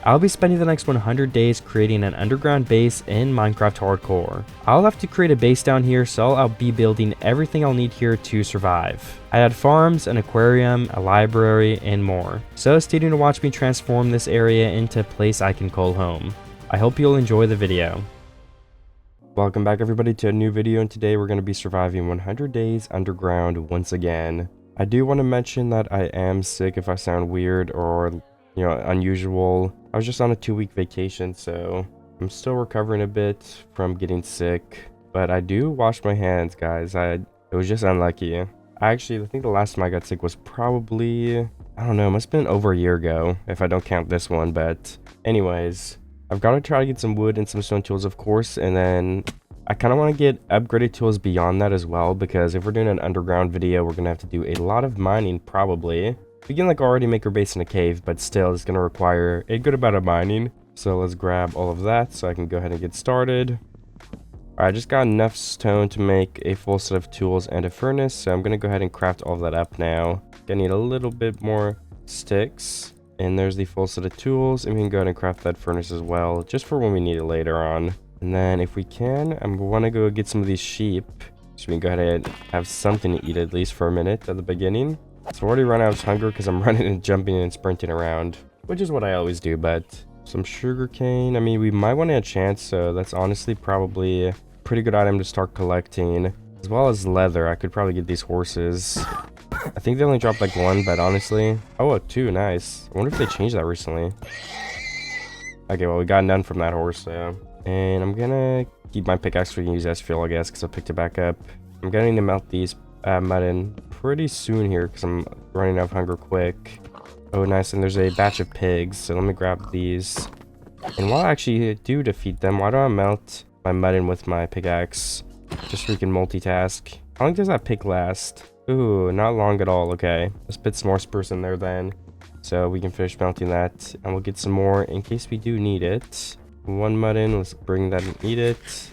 I'll be spending the next 100 days creating an underground base in Minecraft Hardcore. I'll have to create a base down here, so I'll be building everything I'll need here to survive. I had farms, an aquarium, a library, and more. So stay tuned to watch me transform this area into a place I can call home. I hope you'll enjoy the video. Welcome back everybody to a new video, and today we're going to be surviving 100 days underground once again. I do want to mention that I am sick if I sound weird or unusual. I was just on a 2-week vacation, so I'm still recovering a bit from getting sick, but I do wash my hands, guys. It was just unlucky. I think the last time I got sick was probably, I don't know, must have been over a year ago if I don't count this one. But anyways, I've got to try to get some wood and some stone tools, of course, and then I kind of want to get upgraded tools beyond that as well, because if we're doing an underground video, we're gonna have to do a lot of mining probably. We can already make our base in a cave, but still it's going to require a good amount of mining. So let's grab all of that so I can go ahead and get started. I just got enough stone to make a full set of tools and a furnace, so I'm going to go ahead and craft all of that up now. I need a little bit more sticks, and there's the full set of tools, and we can go ahead and craft that furnace as well, just for when we need it later on. And then if we can, I want to go get some of these sheep, so we can go ahead and have something to eat at least for a minute at the beginning. So I already run out of hunger because I'm running and jumping and sprinting around, which is what I always do. But some sugar cane, I mean, we might want to enchant, so that's honestly probably a pretty good item to start collecting, as well as leather. I could probably get these horses. I think they only dropped like 1, but honestly, oh, 2, nice. I wonder if they changed that recently. Okay, well, we got none from that horse, so. And I'm gonna keep my pickaxe so we can use as fuel, I guess, because I picked it back up. I'm gonna need to melt these mud in pretty soon here because I'm running out of hunger quick. Oh, nice. And there's a batch of pigs, so let me grab these. And while I actually do defeat them, why don't I melt my mud in with my pickaxe, just so we can multitask? How long does that pig last? Ooh, not long at all. Okay, let's put some more spruce in there then, so we can finish melting that, and we'll get some more in case we do need it. 1 mud in, let's bring that and eat it,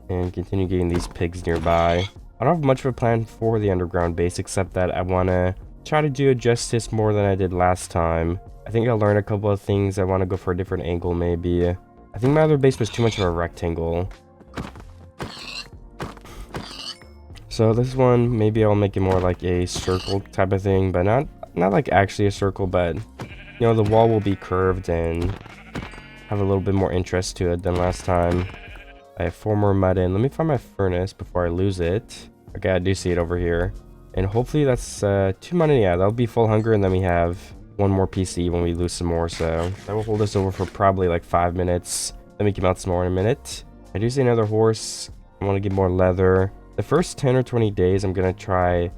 and continue getting these pigs nearby. I don't have much of a plan for the underground base, except that I want to try to do it justice more than I did last time. I think I'll learn a couple of things. I want to go for a different angle, maybe. I think my other base was too much of a rectangle. So this one, maybe I'll make it more like a circle type of thing, but not like actually a circle, but the wall will be curved and have a little bit more interest to it than last time. I have 4 more mud in. Let me find my furnace before I lose it. Okay, I do see it over here. And hopefully that's 2 mud in. Yeah, that'll be full hunger, and then we have 1 more PC when we lose some more. So that will hold us over for probably like 5 minutes. Then we can melt some more in a minute. I do see another horse. I want to get more leather. The first 10 or 20 days, I'm going to try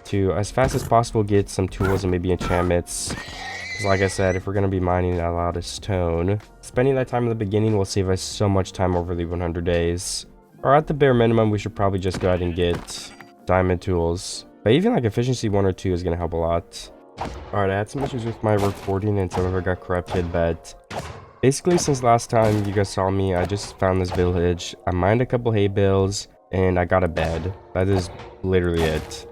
to, as fast as possible, get some tools and maybe enchantments. Because like I said, if we're going to be mining a lot of stone, spending that time in the beginning will save us so much time over the 100 days. Or at the bare minimum, we should probably just go ahead and get diamond tools. But even like efficiency 1 or 2 is going to help a lot. Alright, I had some issues with my recording and some of it got corrupted, but basically since last time you guys saw me, I just found this village. I mined a couple hay bales and I got a bed. That is literally it.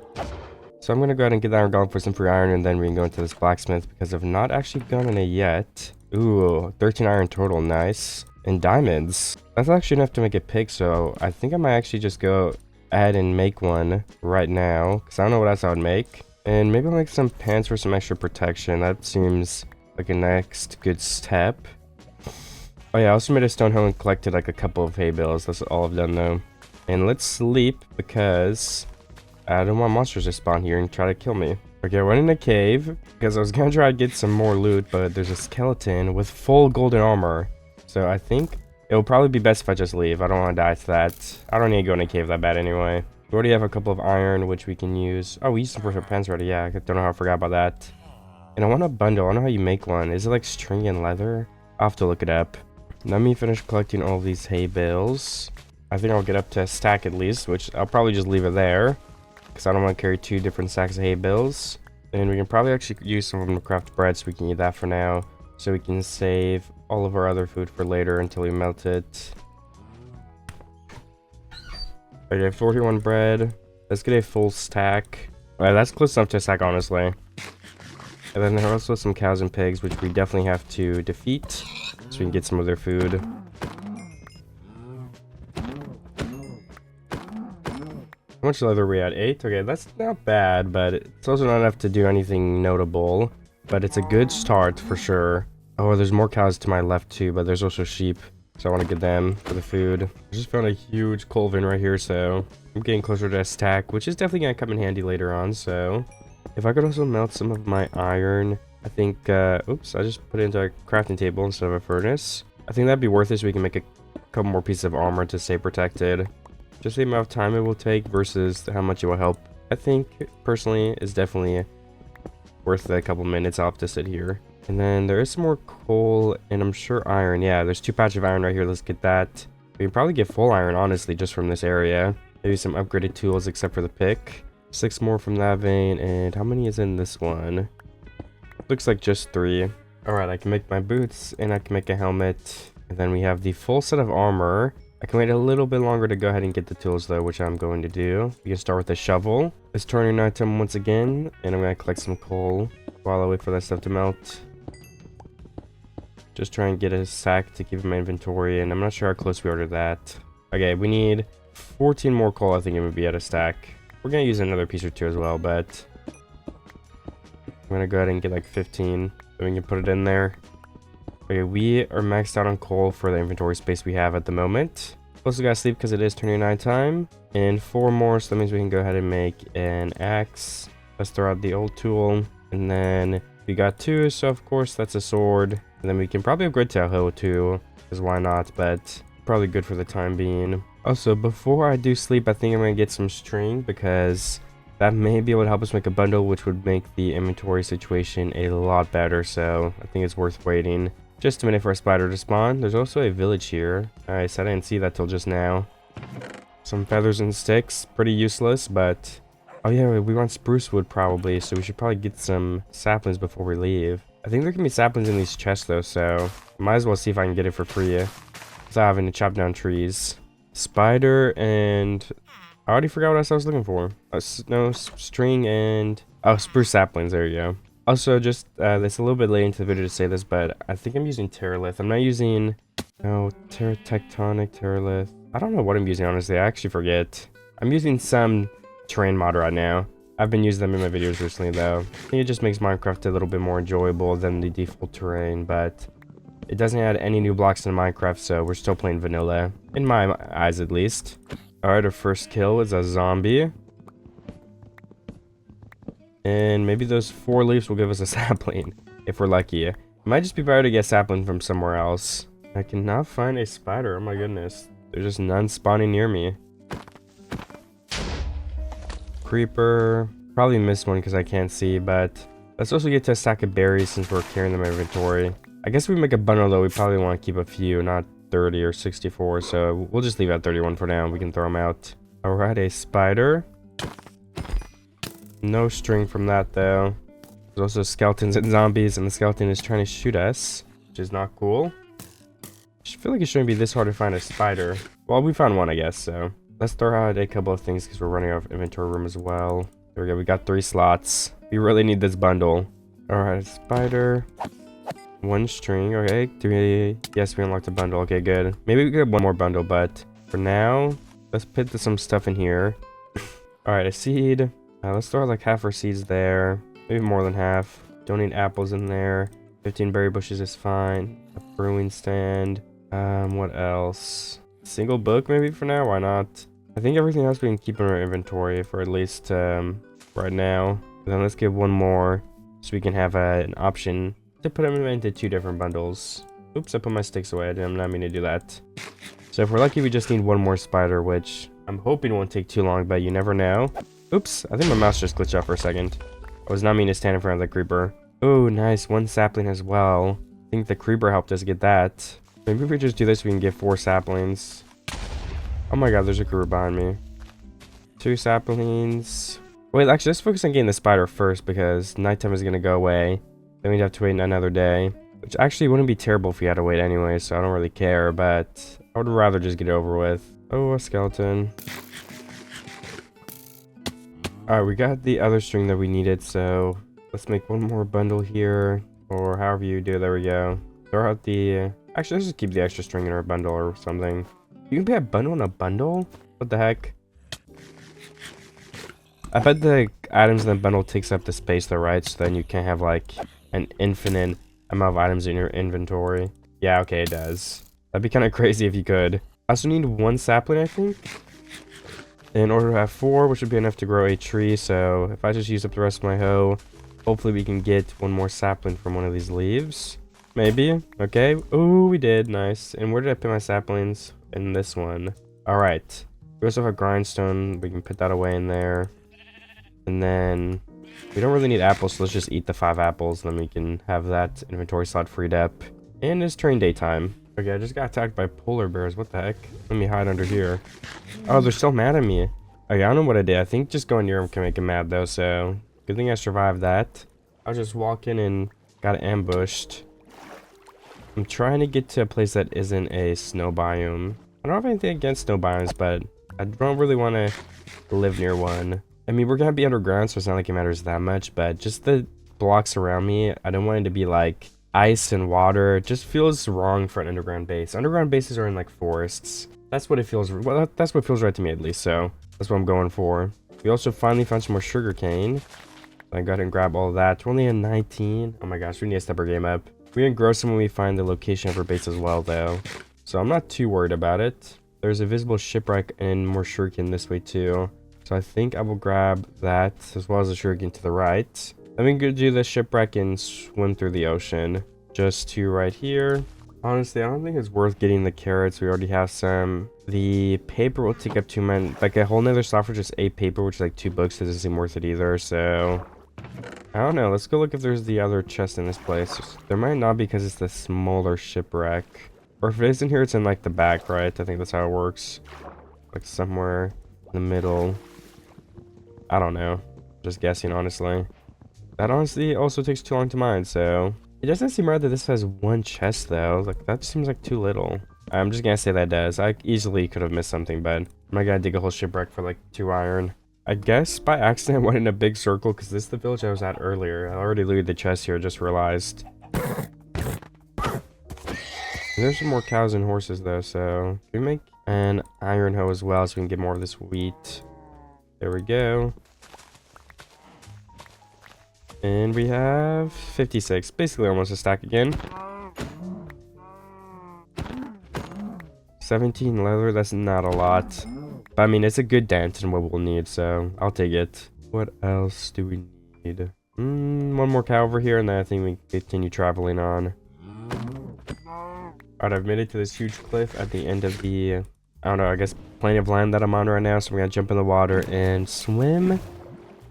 So I'm going to go ahead and get that going for some free iron, and then we can go into this blacksmith because I've not actually gone in it yet. Ooh, 13 iron total, nice. And diamonds. That's actually enough to make a pig, so I think I might actually just go ahead and make one right now, because I don't know what else I would make. And maybe I'll make some pants for some extra protection. That seems like a next good step. Oh yeah, I also made a stone hoe and collected like a couple of hay bales. That's all I've done though. And let's sleep because I don't want monsters to spawn here and try to kill me. Okay, I went in a cave because I was gonna try to get some more loot, but there's a skeleton with full golden armor. So I think it will probably be best if I just leave. I don't want to die to that. I don't need to go in a cave that bad anyway. We already have a couple of iron, which we can use. Oh, we used some for pants already. Yeah, I don't know how I forgot about that. And I want a bundle. I don't know how you make one. Is it like string and leather? I'll have to look it up. Let me finish collecting all these hay bales. I think I'll get up to a stack at least, which I'll probably just leave it there, because I don't want to carry 2 different stacks of hay bales. And we can probably actually use some of them to craft bread, so we can eat that for now, so we can save all of our other food for later until we melt it. Okay, 41 bread. Let's get a full stack. Alright, that's close enough to a stack, honestly. And then there are also some cows and pigs, which we definitely have to defeat so we can get some of their food. How much leather are we at? 8? Okay, that's not bad, but it's also not enough to do anything notable. But it's a good start for sure. Oh, there's more cows to my left too, but there's also sheep. So I want to get them for the food. I just found a huge coal bin right here, so I'm getting closer to a stack, which is definitely going to come in handy later on. So if I could also melt some of my iron, I think, oops, I just put it into a crafting table instead of a furnace. I think that'd be worth it so we can make a couple more pieces of armor to stay protected. Just the amount of time it will take versus how much it will help, I think, personally, is definitely worth the couple minutes I'll have to sit here. And then there is some more coal, and I'm sure iron. Yeah, there's 2 patches of iron right here. Let's get that. We can probably get full iron, honestly, just from this area. Maybe some upgraded tools, except for the pick. 6 more from that vein, and how many is in this one? Looks like just 3. Alright, I can make my boots, and I can make a helmet. And then we have the full set of armor. I can wait a little bit longer to go ahead and get the tools though, which I'm going to do. We can start with the shovel. It's turning item once again, and I'm going to collect some coal while I wait for that stuff to melt. Just try and get a sack to keep in my inventory, and I'm not sure how close we are to that. Okay, we need 14 more coal, I think it would be at a stack. We're going to use another piece or 2 as well, but I'm going to go ahead and get like 15 so we can put it in there. Okay, we are maxed out on coal for the inventory space we have at the moment. Also gotta sleep because it is turning nighttime. And 4 more, so that means we can go ahead and make an axe. Let's throw out the old tool. And then we got 2, so of course that's a sword. And then we can probably upgrade to a hoe too, because why not, but probably good for the time being. Also, before I do sleep, I think I'm gonna get some string because that may be able to help us make a bundle, which would make the inventory situation a lot better, so I think it's worth waiting. Just a minute for a spider to spawn. There's also a village here. Nice, I didn't see that till just now. Some feathers and sticks. Pretty useless, but... Oh yeah, we want spruce wood probably, so we should probably get some saplings before we leave. I think there can be saplings in these chests though, so... Might as well see if I can get it for free. Without having to chop down trees. Spider and... I already forgot what else I was looking for. No, string and... Oh, spruce saplings, there you go. Also, just, it's a little bit late into the video to say this, but I think I'm using Terralith. I'm not using, no, Tectonic Terralith. I don't know what I'm using, honestly. I actually forget. I'm using some terrain mod right now. I've been using them in my videos recently, though. I think it just makes Minecraft a little bit more enjoyable than the default terrain, but it doesn't add any new blocks in Minecraft, so we're still playing vanilla. In my eyes, at least. Alright, our first kill is a zombie. And maybe those 4 leaves will give us a sapling, if we're lucky. It might just be better to get sapling from somewhere else. I cannot find a spider, oh my goodness. There's just none spawning near me. Creeper. Probably missed one because I can't see, but let's also get to a stack of berries since we're carrying them in inventory. I guess if we make a bundle though, we probably want to keep a few, not 30 or 64, so we'll just leave at 31 for now. We can throw them out. Alright, a spider. No string from that though. There's also skeletons and zombies, and the skeleton is trying to shoot us, which is not cool. I feel like it shouldn't be this hard to find a spider. Well, we found one, I guess, so. Let's throw out a couple of things because we're running out of inventory room as well. There we go, we got 3 slots. We really need this bundle. Alright, spider. 1 string, okay. 3. Yes, we unlocked a bundle, okay, good. Maybe we could get 1 more bundle, but for now, let's put some stuff in here. Alright, a seed. Let's throw out like half our seeds there. Maybe more than half. Don't need apples in there. 15 berry bushes is fine. A brewing stand. What else? Single book maybe for now? Why not? I think everything else we can keep in our inventory for at least right now. And then let's get 1 more so we can have an option to put them into 2 different bundles. Oops, I put my sticks away. I'm not meaning to do that. So if we're lucky, we just need 1 more spider, which I'm hoping won't take too long, but you never know. Oops, I think my mouse just glitched out for a second. I was not meaning to stand in front of the creeper. Oh, nice. 1 sapling as well. I think the creeper helped us get that. Maybe if we just do this, we can get 4 saplings. Oh my god, there's a creeper behind me. 2 saplings. Wait, actually, let's focus on getting the spider first because nighttime is going to go away. Then we'd have to wait another day. Which actually wouldn't be terrible if we had to wait anyway, so I don't really care. But I would rather just get it over with. Oh, a skeleton. Alright, we got the other string that we needed, so Let's make one more bundle here, or however you do. There we go. Throw out the... Actually, let's just keep the extra string in our bundle or something. You can put a bundle in a bundle? What the heck? I bet the items in the bundle takes up the space though, right? So then you can't have like an infinite amount of items in your inventory. Yeah, okay, it does. That'd be kind of crazy if you could. I also need 1 sapling, I think, in order to have 4, which would be enough to grow a tree. So if I just use up the rest of my hoe, hopefully we can get 1 more sapling from one of these leaves. Maybe. Okay. Ooh, we did. Nice. And where did I put my saplings? In this one. All right. We also have a grindstone. We can put that away in there. And then we don't really need apples, so let's just eat the 5 apples. And then we can have that inventory slot freed up. And it's turning daytime. Okay, I just got attacked by polar bears. What the heck? Let me hide under here. Oh, they're still mad at me. Okay, I don't know what I did. I think just going near them can make them mad, though. So, good thing I survived that. I was just walking and got ambushed. I'm trying to get to a place that isn't a snow biome. I don't have anything against snow biomes, but I don't really want to live near one. I mean, we're going to be underground, so it's not like it matters that much, but just the blocks around me, I don't want it to be like ice and water. It just feels wrong for an underground base. Underground bases are in like forests. That's what it feels, well, that's what feels right to me at least, so that's what I'm going for. We also finally found some more sugar cane. I got and grab all of that. We're only at 19. Oh my gosh, we need to step our game up. We can grow some when we find the location of our base as well, though. So I'm not too worried about it. There's a visible shipwreck and more sugarcane this way, too. So I think I will grab that, as well as the sugarcane to the right. Then we can go do the shipwreck and swim through the ocean. Just 2 right here. Honestly, I don't think it's worth getting the carrots. We already have some. The paper will take up 2 men. Like, a whole nother slot for just 8 paper, which is like 2 books. Doesn't seem worth it either, so... I don't know. Let's go look if there's the other chest in this place. There might not be because it's the smaller shipwreck. Or if it isn't here, it's in like the back, right? I think that's how it works. Like somewhere in the middle. I don't know. Just guessing, honestly. That honestly also takes too long to mine, so... It doesn't seem right that this has 1 chest, though. Like, that seems like too little. I'm just gonna say that does. I easily could have missed something, but I'm not gonna dig a whole shipwreck for like 2 iron. I guess by accident I went in a big circle because this is the village I was at earlier. I already looted the chest here, just realized. And there's some more cows and horses though, so we make an iron hoe as well so we can get more of this wheat. There we go. And we have 56, basically almost a stack again. 17 leather, that's not a lot. But I mean, it's a good dent in what we'll need, so I'll take it. What else do we need? 1 more cow over here, and then I think we can continue traveling on. Alright, I've made it to this huge cliff at the end of the, I don't know, I guess plenty of land that I'm on right now, so I'm gonna jump in the water and swim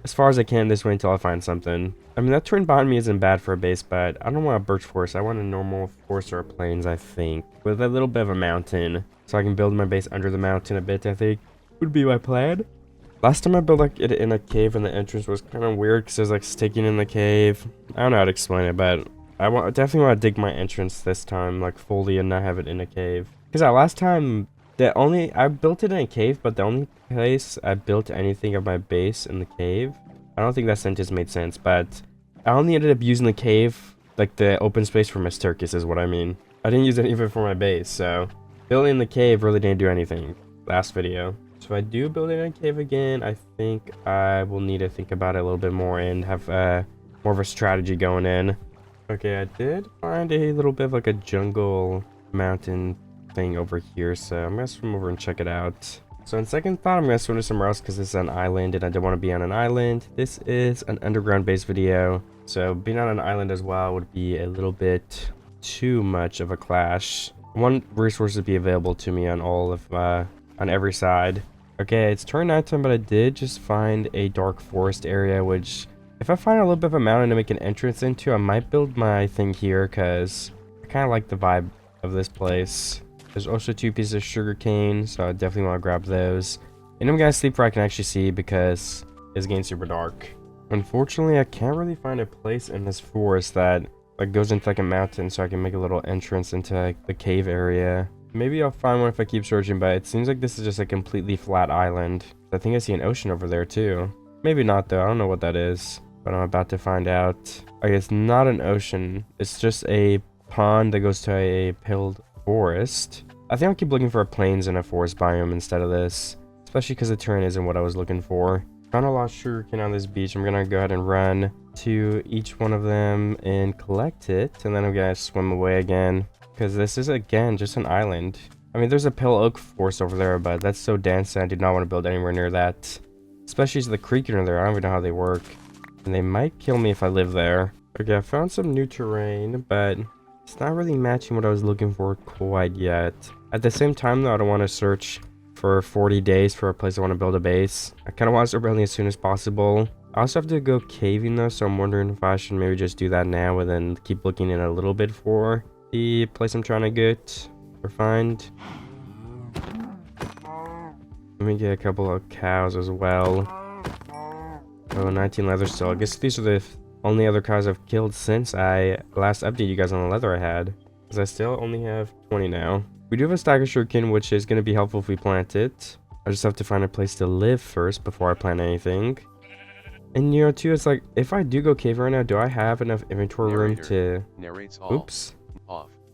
as far as I can this way until I find something. I mean, that turn behind me isn't bad for a base, but I don't want a birch forest. I want a normal forest or a plains, I think, with a little bit of a mountain, so I can build my base under the mountain a bit, I think would be my plan. Last time I built like it in a cave and the entrance was kind of weird because there's like sticking in the cave. I don't know how to explain it, but I definitely want to dig my entrance this time like fully and not have it in a cave. Because last time I built it in a cave, but the only place I built anything of my base in the cave, I don't think that sentence made sense, but I only ended up using the cave, like the open space for my staircase is what I mean. I didn't use any of it for my base, so building in the cave really didn't do anything last video. So if I do build in a cave again, I think I will need to think about it a little bit more and have more of a strategy going in. Okay, I did find a little bit of like a jungle mountain thing over here, so I'm gonna swim over and check it out. So in second thought, I'm gonna swim to somewhere else because this is an island and I don't want to be on an island. This is an underground base video, so being on an island as well would be a little bit too much of a clash. I want resources to be available to me on all of on every side. Okay, it's turned nighttime, but I did just find a dark forest area, which if I find a little bit of a mountain to make an entrance into, I might build my thing here because I kind of like the vibe of this place. There's also 2 pieces of sugar cane, so I definitely want to grab those. And I'm gonna sleep where I can actually see because it's getting super dark. Unfortunately, I can't really find a place in this forest that like goes into like a mountain so I can make a little entrance into like the cave area. Maybe I'll find one if I keep searching, but it seems like this is just a completely flat island. I think I see an ocean over there too. Maybe not though, I don't know what that is. but I'm about to find out. Okay, it's not an ocean. It's just a pond that goes to a pilled forest. I think I'll keep looking for plains and a forest biome instead of this, especially because the terrain isn't what I was looking for. Found a lot of sugarcane on this beach. I'm gonna go ahead and run to each one of them and collect it, and then I'm gonna swim away again, because this is again just an island. I mean, there's a pale oak forest over there, but that's so dense and I do not want to build anywhere near that, especially the creek in there. I don't even know how they work, and they might kill me if I live there. Okay, I found some new terrain, but it's not really matching what I was looking for quite yet. At the same time though, I don't want to search for 40 days for a place I want to build a base. I kind of want to start building as soon as possible. I also have to go caving though, so I'm wondering if I should maybe just do that now and then keep looking in a little bit for the place I'm trying to get or find. Let me get a couple of cows as well. Oh, 19 leather still. I guess these are the only other cows I've killed since I last updated you guys on the leather I had, because I still only have 20 now. We do have a stack of sugarcane, which is going to be helpful if we plant it. I just have to find a place to live first before I plant anything. And you know, too, it's like, if I do go cave right now, do I have enough inventory room to... Oops.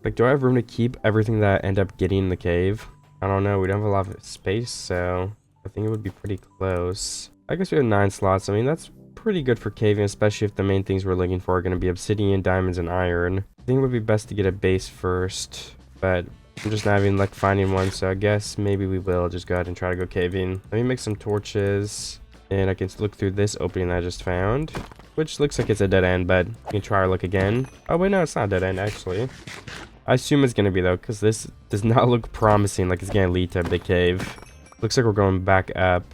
Like, do I have room to keep everything that I end up getting in the cave? I don't know. We don't have a lot of space, so I think it would be pretty close. I guess we have 9 slots. I mean, that's pretty good for caving, especially if the main things we're looking for are going to be obsidian, diamonds, and iron. I think it would be best to get a base first, but I'm just not having luck finding one, so I guess maybe we will just go ahead and try to go caving. Let me make some torches, and I can look through this opening that I just found, which looks like it's a dead end, but we can try our luck again. Oh wait, no, it's not a dead end actually. I assume it's gonna be though, because this does not look promising, like it's gonna lead to a big cave. Looks like we're going back up.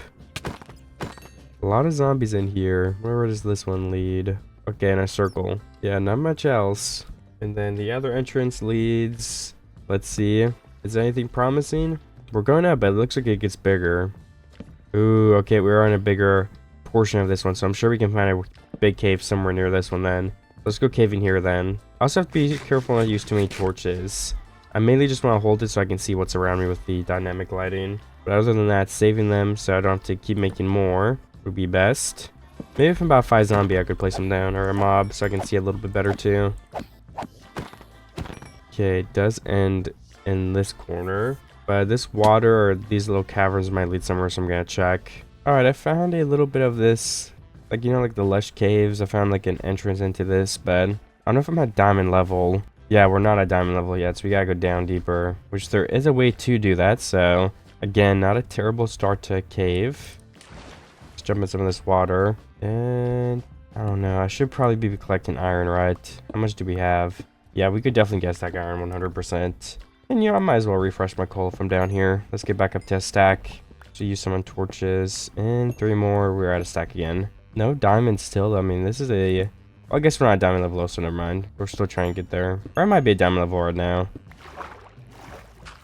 A lot of zombies in here. Where does this one lead? Okay, in a circle. Yeah, not much else. And then the other entrance leads... Let's see. Is there anything promising? We're going up, but it looks like it gets bigger. Ooh, okay, we're on a bigger portion of this one, so I'm sure we can find a big cave somewhere near this one then. Let's go caving here then. I also have to be careful not to use too many torches. I mainly just want to hold it so I can see what's around me with the dynamic lighting. But other than that, saving them so I don't have to keep making more would be best. Maybe if I'm about 5 zombie, I could place them down, or a mob, so I can see a little bit better too. Okay, it does end in this corner, but this water or these little caverns might lead somewhere, so I'm gonna check. Alright, I found a little bit of this, like, you know, like the lush caves. I found like an entrance into this, but I don't know if I'm at diamond level. Yeah, we're not at diamond level yet, so we gotta go down deeper, which there is a way to do that. So again, not a terrible start to a cave. Let's jump in some of this water, and I don't know, I should probably be collecting iron, right? How much do we have? Yeah, we could definitely get stack iron 100%. And you know, I might as well refresh my coal from down here. Let's get back up to a stack. So use some on torches, and 3 more. We're at a stack again. No diamonds still. I mean, this is a... Well, I guess we're not at diamond level, so never mind. We're still trying to get there. Or I might be at diamond level right now.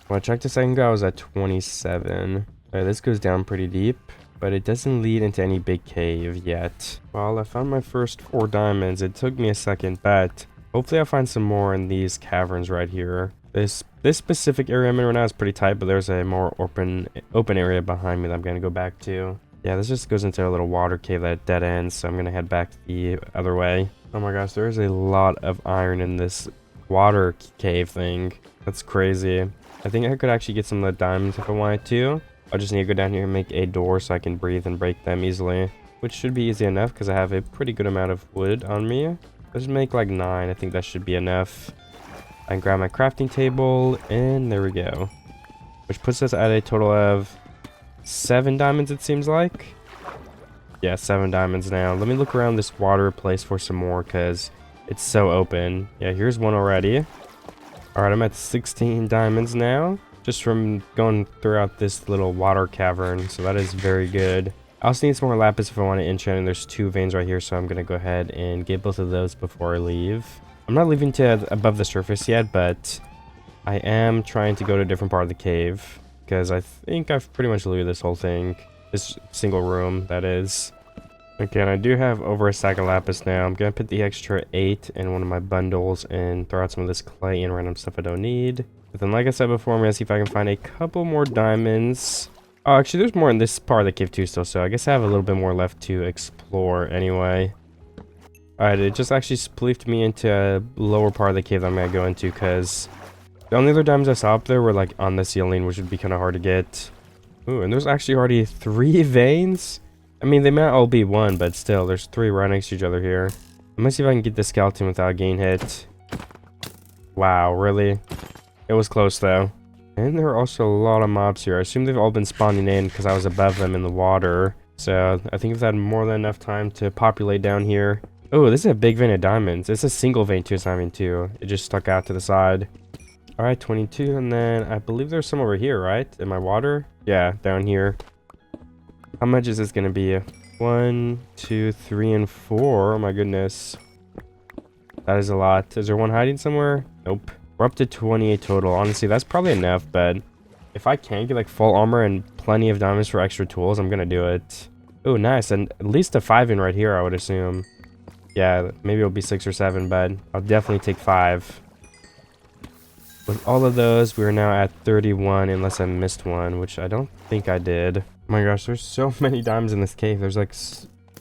When I checked a second ago, I was at 27. This goes down pretty deep, but it doesn't lead into any big cave yet. Well, I found my first 4 diamonds. It took me a second, but hopefully I'll find some more in these caverns right here. This specific area I'm in right now is pretty tight, but there's a more open area behind me that I'm going to go back to. Yeah, this just goes into a little water cave that dead ends, so I'm going to head back the other way. Oh my gosh, there's a lot of iron in this water cave thing. That's crazy. I think I could actually get some of the diamonds if I wanted to. I just need to go down here and make a door so I can breathe and break them easily, which should be easy enough because I have a pretty good amount of wood on me. Let's make like 9. I think that should be enough. I can grab my crafting table, and there we go. Which puts us at a total of 7 diamonds, it seems like. Yeah, 7 diamonds now. Let me look around this water place for some more, because it's so open. Yeah, here's one already. Alright, I'm at 16 diamonds now, just from going throughout this little water cavern, so that is very good. I also need some more lapis if I want to enchant, and there's 2 veins right here, so I'm going to go ahead and get both of those before I leave. I'm not leaving to above the surface yet, but I am trying to go to a different part of the cave, because I think I've pretty much looted this whole thing. This single room, that is. Okay, and I do have over a stack of lapis now. I'm going to put the extra 8 in one of my bundles and throw out some of this clay and random stuff I don't need. But then, like I said before, I'm going to see if I can find a couple more diamonds. Oh, actually, there's more in this part of the cave too still, so I guess I have a little bit more left to explore anyway. Alright, it just actually spleefed me into a lower part of the cave that I'm gonna go into, because the only other diamonds I saw up there were like on the ceiling, which would be kind of hard to get. Ooh, and there's actually already 3 veins? I mean, they might all be 1, but still, there's 3 right next to each other here. I'm gonna see if I can get the skeleton without getting hit. Wow, really? It was close, though. And there are also a lot of mobs here. I assume they've all been spawning in because I was above them in the water. So, I think I've had more than enough time to populate down here. Oh, this is a big vein of diamonds. It's a single vein, too. It's not even 2. It just stuck out to the side. Alright, 22. And then I believe there's some over here, right? In my water? Yeah, down here. How much is this going to be? 1, 2, 3, and 4. Oh my goodness. That is a lot. Is there one hiding somewhere? Nope. We're up to 28 total. Honestly, that's probably enough, but if I can get like full armor and plenty of diamonds for extra tools, I'm gonna do it. Oh, nice. And at least a 5 in right here, I would assume. Yeah, maybe it'll be 6 or 7, but I'll definitely take 5. With all of those, we are now at 31, unless I missed one, which I don't think I did. Oh my gosh, there's so many diamonds in this cave. There's like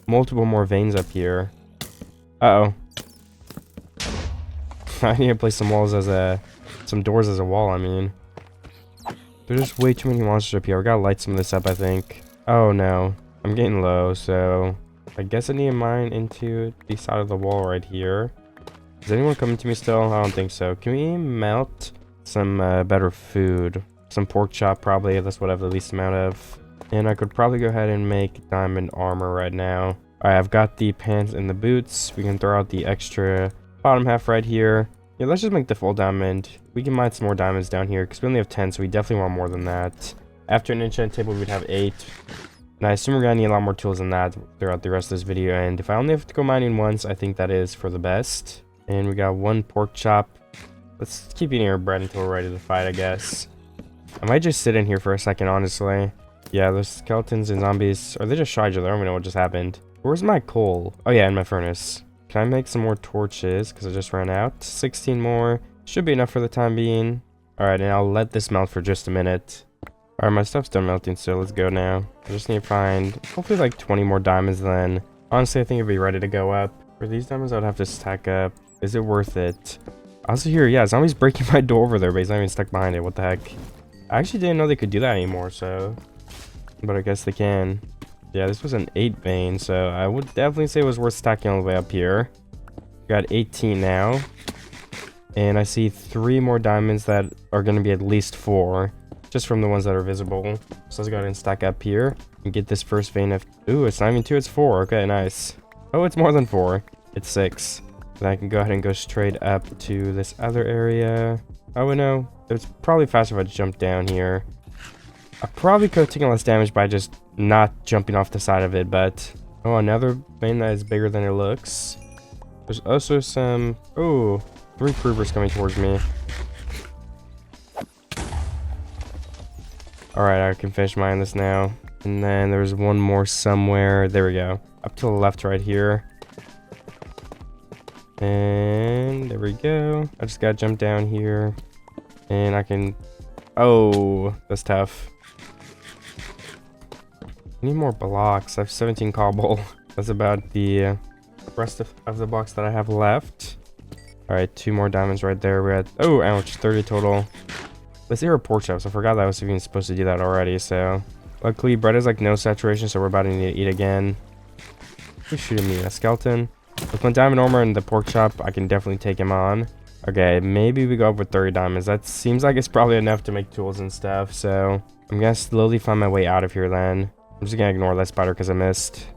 multiple more veins up here. Uh-oh. I need to place some walls as some doors as a wall, I mean. There's just way too many monsters up here. I gotta light some of this up, I think. Oh no. I'm getting low, so I guess I need to mine into the side of the wall right here. Is anyone coming to me still? I don't think so. Can we melt some better food? Some pork chop, probably. That's what I have the least amount of. And I could probably go ahead and make diamond armor right now. Alright, I've got the pants and the boots. We can throw out the extra bottom half right here. Yeah, let's just make the full diamond. We can mine some more diamonds down here because we only have 10, so we definitely want more than that. After an enchant table, we'd have 8. And I assume we're gonna need a lot more tools than that throughout the rest of this video. And if I only have to go mining once, I think that is for the best. And we got 1 pork chop. Let's keep eating our bread until we're ready to fight, I guess. I might just sit in here for a second, honestly. Yeah, those skeletons and zombies, or they just shot each other. I don't even know what just happened. Where's my coal? Oh yeah, in my furnace. Can I make some more torches? Because I just ran out. 16 more. Should be enough for the time being. Alright, and I'll let this melt for just a minute. Alright, my stuff's done melting, so let's go now. I just need to find, hopefully, like 20 more diamonds then. Honestly, I think it'd be ready to go up. For these diamonds, I would have to stack up. Is it worth it? I also hear, yeah, zombie's breaking my door over there, but he's not even stuck behind it. What the heck? I actually didn't know they could do that anymore, so. But I guess they can. Yeah, this was an 8 vein, so I would definitely say it was worth stacking all the way up here. Got 18 now. And I see 3 more diamonds that are going to be at least 4. Just from the ones that are visible. So let's go ahead and stack up here. And get this first vein of... Ooh, it's not even 2, it's 4. Okay, nice. Oh, it's more than 4. It's 6. Then I can go ahead and go straight up to this other area. Oh, no. It's probably faster if I jump down here. I probably could have taken less damage by just not jumping off the side of it, but... Oh, another vein that is bigger than it looks. There's also some... Oh, 3 provers coming towards me. Alright, I can finish mining this now. And then there's one more somewhere. There we go. Up to the left right here. And there we go. I just gotta jump down here. And I can... Oh, that's tough. I need more blocks. I have 17 cobble. That's about the rest of the blocks that I have left. Alright, 2 more diamonds right there. We're at... Oh, ouch. 30 total. Let's see our pork chops. I forgot that I was even supposed to do that already, so... Luckily, bread is like no saturation, so we're about to need to eat again. Who's shooting me? A skeleton? With my diamond armor and the pork chop, I can definitely take him on. Okay, maybe we go up with 30 diamonds. That seems like it's probably enough to make tools and stuff, so... I'm gonna slowly find my way out of here then. I'm just gonna ignore that spider because I missed.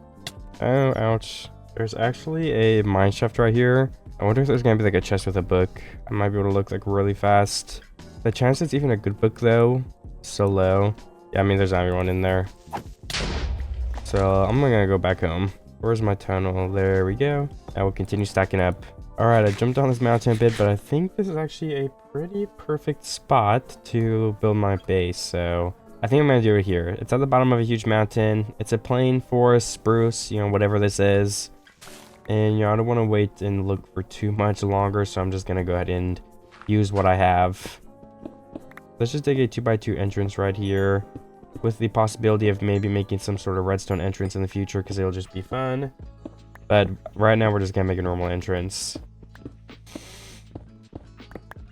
Oh, ouch. There's actually a mine shaft right here. I wonder if there's gonna be like a chest with a book. I might be able to look like really fast. The chance it's even a good book though, so low. Yeah, I mean there's not everyone in there. So I'm gonna go back home. Where's my tunnel? There we go. I will continue stacking up. Alright, I jumped on this mountain a bit, but I think this is actually a pretty perfect spot to build my base. So I think I'm gonna do it here. It's at the bottom of a huge mountain. It's a plain forest, spruce, you know, whatever this is. And you know, I don't want to wait and look for too much longer, so I'm just gonna go ahead and use what I have. Let's just dig a 2x2 entrance right here, with the possibility of maybe making some sort of redstone entrance in the future, because it'll just be fun. But right now we're just gonna make a normal entrance.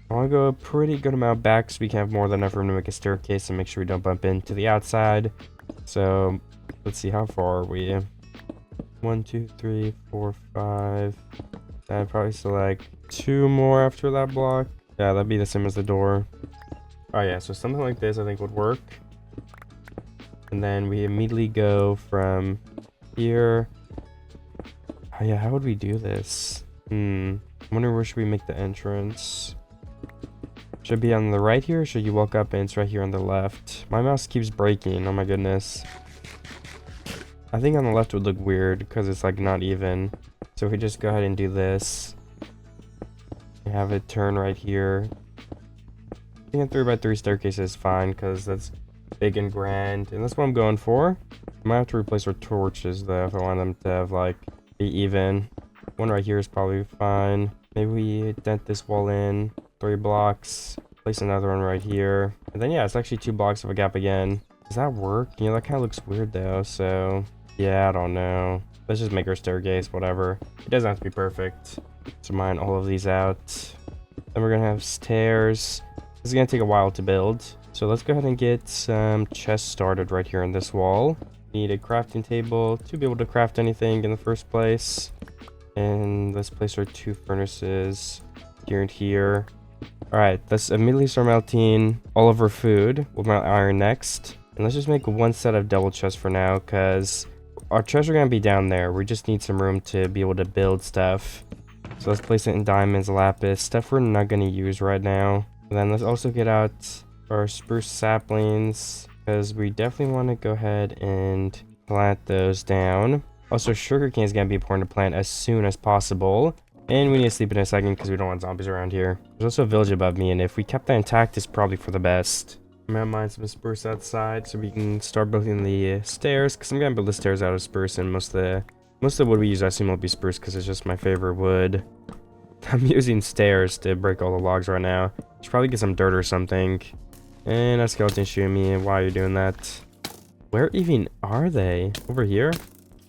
I want to go a pretty good amount back so we can have more than enough room to make a staircase and make sure we don't bump into the outside. So let's see, how far are we? 1, 2, 3, 4, 5. I'd probably select 2 more after that block. Yeah, that'd be the same as the door. Oh yeah, so something like this I think would work. And then we immediately go from here. Oh yeah, how would we do this? I wonder where should we make the entrance? Should it be on the right here, or should you walk up and it's right here on the left? My mouse keeps breaking, oh my goodness. I think on the left would look weird because it's like not even. So if we just go ahead and do this, have it turn right here. I think a 3x3 staircase is fine because that's big and grand, and that's what I'm going for. I might have to replace our torches though if I want them to have like be even. One right here is probably fine. Maybe we dent this wall in 3 blocks, place another one right here, and then yeah, it's actually 2 blocks of a gap again. Does that work? You know, that kind of looks weird though, so yeah, I don't know. Let's just make our staircase, whatever. It doesn't have to be perfect. So mine all of these out. Then we're gonna have stairs. This is gonna take a while to build, so let's go ahead and get some chests started right here on this wall. Need a crafting table to be able to craft anything in the first place. And let's place our 2 furnaces here and here. Alright, let's immediately start melting all of our food. We'll melt iron next. And let's just make 1 set of double chests for now, because our chests are going to be down there. We just need some room to be able to build stuff. So let's place it in diamonds, lapis, stuff we're not going to use right now. And then let's also get out our spruce saplings, because we definitely want to go ahead and plant those down. Also, sugarcane is going to be important to plant as soon as possible. And we need to sleep in a second because we don't want zombies around here. There's also a village above me, and if we kept that intact, it's probably for the best. I'm going to mine some spruce outside so we can start building the stairs, because I'm going to build the stairs out of spruce, and most of the wood we use I assume will be spruce because it's just my favorite wood. I'm using stairs to break all the logs right now. Should probably get some dirt or something. And a skeleton shooting me while you're doing that. Where even are they? Over here?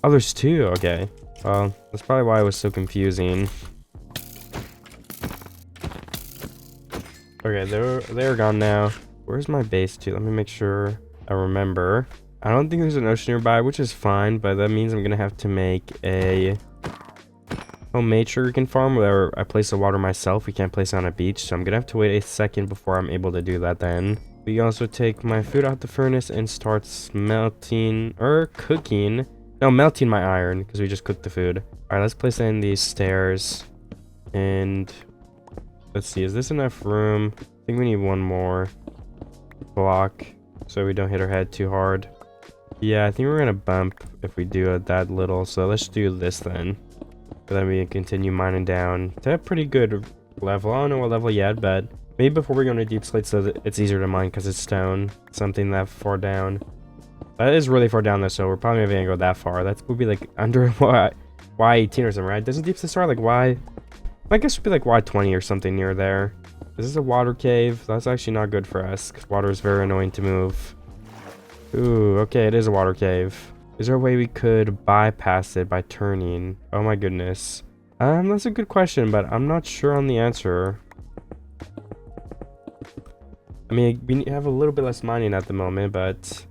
Oh, there's 2. Okay. Well, that's probably why it was so confusing. Okay, they're gone now. Where's my base to? Let me make sure I remember. I don't think there's an ocean nearby, which is fine, but that means I'm gonna have to make a homemade sugarcane farm where I place the water myself. We can't place it on a beach, so I'm gonna have to wait a second before I'm able to do that then. We can also take my food out the furnace and start smelting or cooking. No, melting my iron because we just cooked the food. All right, let's place in these stairs. And let's see, is this enough room? I think we need 1 more block so we don't hit our head too hard. Yeah, I think we're gonna bump if we do it that little. So let's do this then. But then we can continue mining down to a pretty good level. I don't know what level yet, but maybe before we go into deep slate so that it's easier to mine because it's stone. Something that far down. That is really far down though, so we're probably not gonna go that far. That would be like under Y18 or something, right? Doesn't deep slate start like Y? I guess it would be like Y20 or something near there. Is this a water cave? That's actually not good for us because water is very annoying to move. Ooh, okay, it is a water cave. Is there a way we could bypass it by turning? Oh my goodness. That's a good question, but I'm not sure on the answer. I mean, we have a little bit less mining at the moment, but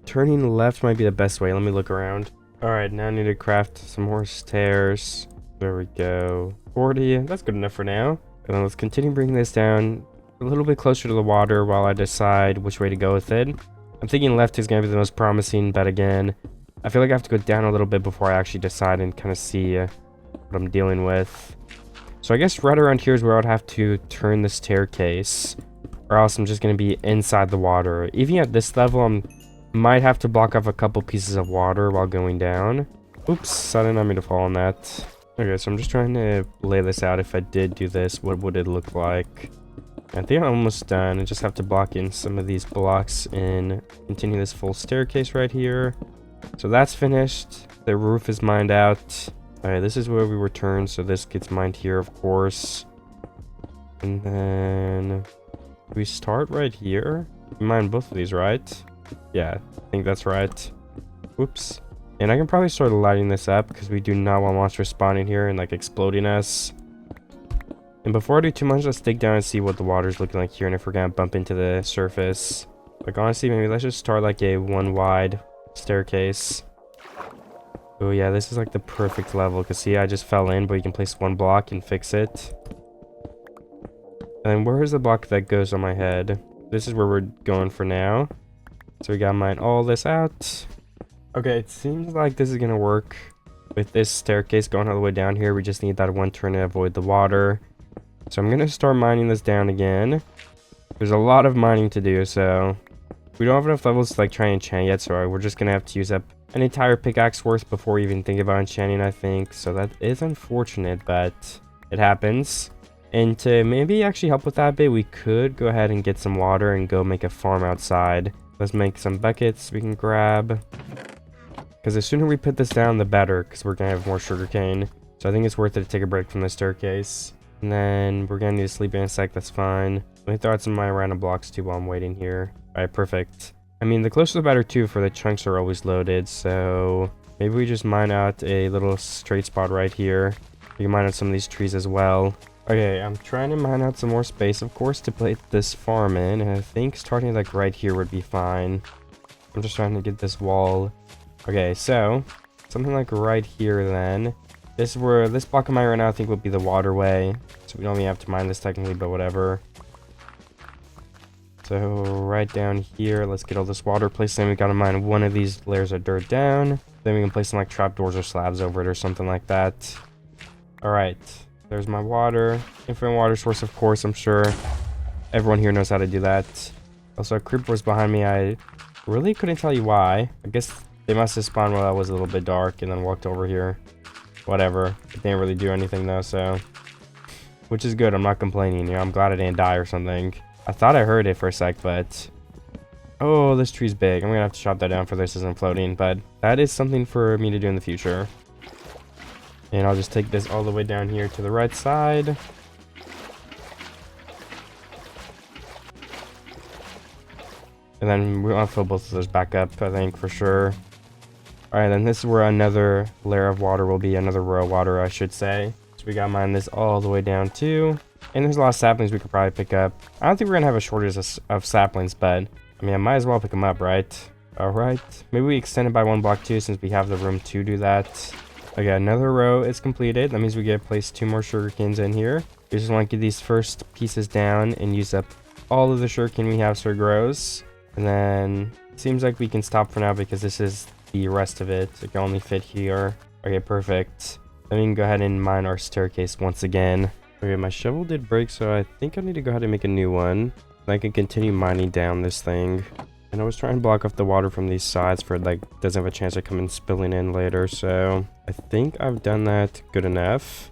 turning left might be the best way. Let me look around. All right, now I need to craft some more stairs. There we go. 40, that's good enough for now. And then let's continue bringing this down a little bit closer to the water while I decide which way to go with it. I'm thinking left is going to be the most promising, but again, I feel like I have to go down a little bit before I actually decide and kind of see what I'm dealing with. So I guess right around here is where I'd have to turn the staircase, or else I'm just going to be inside the water. Even at this level, I might have to block off a couple pieces of water while going down. Oops, I did not mean to fall on that. Okay, so I'm just trying to lay this out. If I did do this, what would it look like? I think I'm almost done. I just have to block in some of these blocks and continue this full staircase right here. So that's finished. The roof is mined out. Alright, this is where we return, so this gets mined here, of course. And then we start right here. We mine both of these, right? Yeah, I think that's right. Oops. And I can probably start lighting this up because we do not want monsters spawning here and like exploding us. And before I do too much, let's dig down and see what the water's looking like here and if we're gonna bump into the surface. Like honestly, maybe let's just start like a one wide staircase. Oh yeah, this is like the perfect level because see, I just fell in, but you can place one block and fix it. And then where is the block that goes on my head? This is where we're going for now. So we gotta mine all this out. Okay, it seems like this is gonna work with this staircase going all the way down here. We just need that one turn to avoid the water. So I'm gonna start mining this down again. There's a lot of mining to do, so we don't have enough levels to like try and enchant yet, so we're just gonna have to use up an entire pickaxe worth before we even think about enchanting, I think. So that is unfortunate, but it happens. And to maybe actually help with that bit, we could go ahead and get some water and go make a farm outside. Let's make some buckets we can grab. Because the sooner we put this down, the better, because we're going to have more sugarcane. So I think it's worth it to take a break from the staircase. And then we're going to need to sleep in a sec, that's fine. Let me throw out some of my random blocks too while I'm waiting here. Alright, perfect. I mean, the closer the better too, for the chunks are always loaded. So maybe we just mine out a little straight spot right here. We can mine out some of these trees as well. Okay, I'm trying to mine out some more space, of course, to place this farm in. And I think starting like right here would be fine. I'm just trying to get this wall. Okay, so something like right here then. This is where this block of mine right now I think would be the waterway. So we don't even have to mine this technically, but whatever. So right down here, let's get all this water placed in. We gotta mine one of these layers of dirt down. Then we can place some like trapdoors or slabs over it or something like that. Alright, there's my water. Infinite water source, of course, I'm sure everyone here knows how to do that. Also, a creeper was behind me. I really couldn't tell you why. I guess they must have spawned while I was a little bit dark and then walked over here. Whatever. It didn't really do anything though, so. Which is good. I'm not complaining. You know, I'm glad I didn't die or something. I thought I heard it for a sec, but. Oh, this tree's big. I'm gonna have to chop that down for this isn't floating, but that is something for me to do in the future. And I'll just take this all the way down here to the right side. And then we'll fill both of those back up, I think, for sure. Alright, then this is where another layer of water will be, another row of water, I should say. So we gotta mine this all the way down too. And there's a lot of saplings we could probably pick up. I don't think we're gonna have a shortage of saplings, but I mean, I might as well pick them up, right? Alright, maybe we extend it by one block too, since we have the room to do that. Okay, another row is completed. That means we get to place 2 more sugar canes in here. We just want to get these first pieces down and use up all of the sugar cane we have so it grows. And then it seems like we can stop for now because this is the rest of it. It can only fit here. Okay, perfect. Then we can go ahead and mine our staircase once again. Okay, my shovel did break, so I think I need to go ahead and make a new one. And I can continue mining down this thing. And I was trying to block off the water from these sides for it like doesn't have a chance of coming spilling in later. So I think I've done that good enough.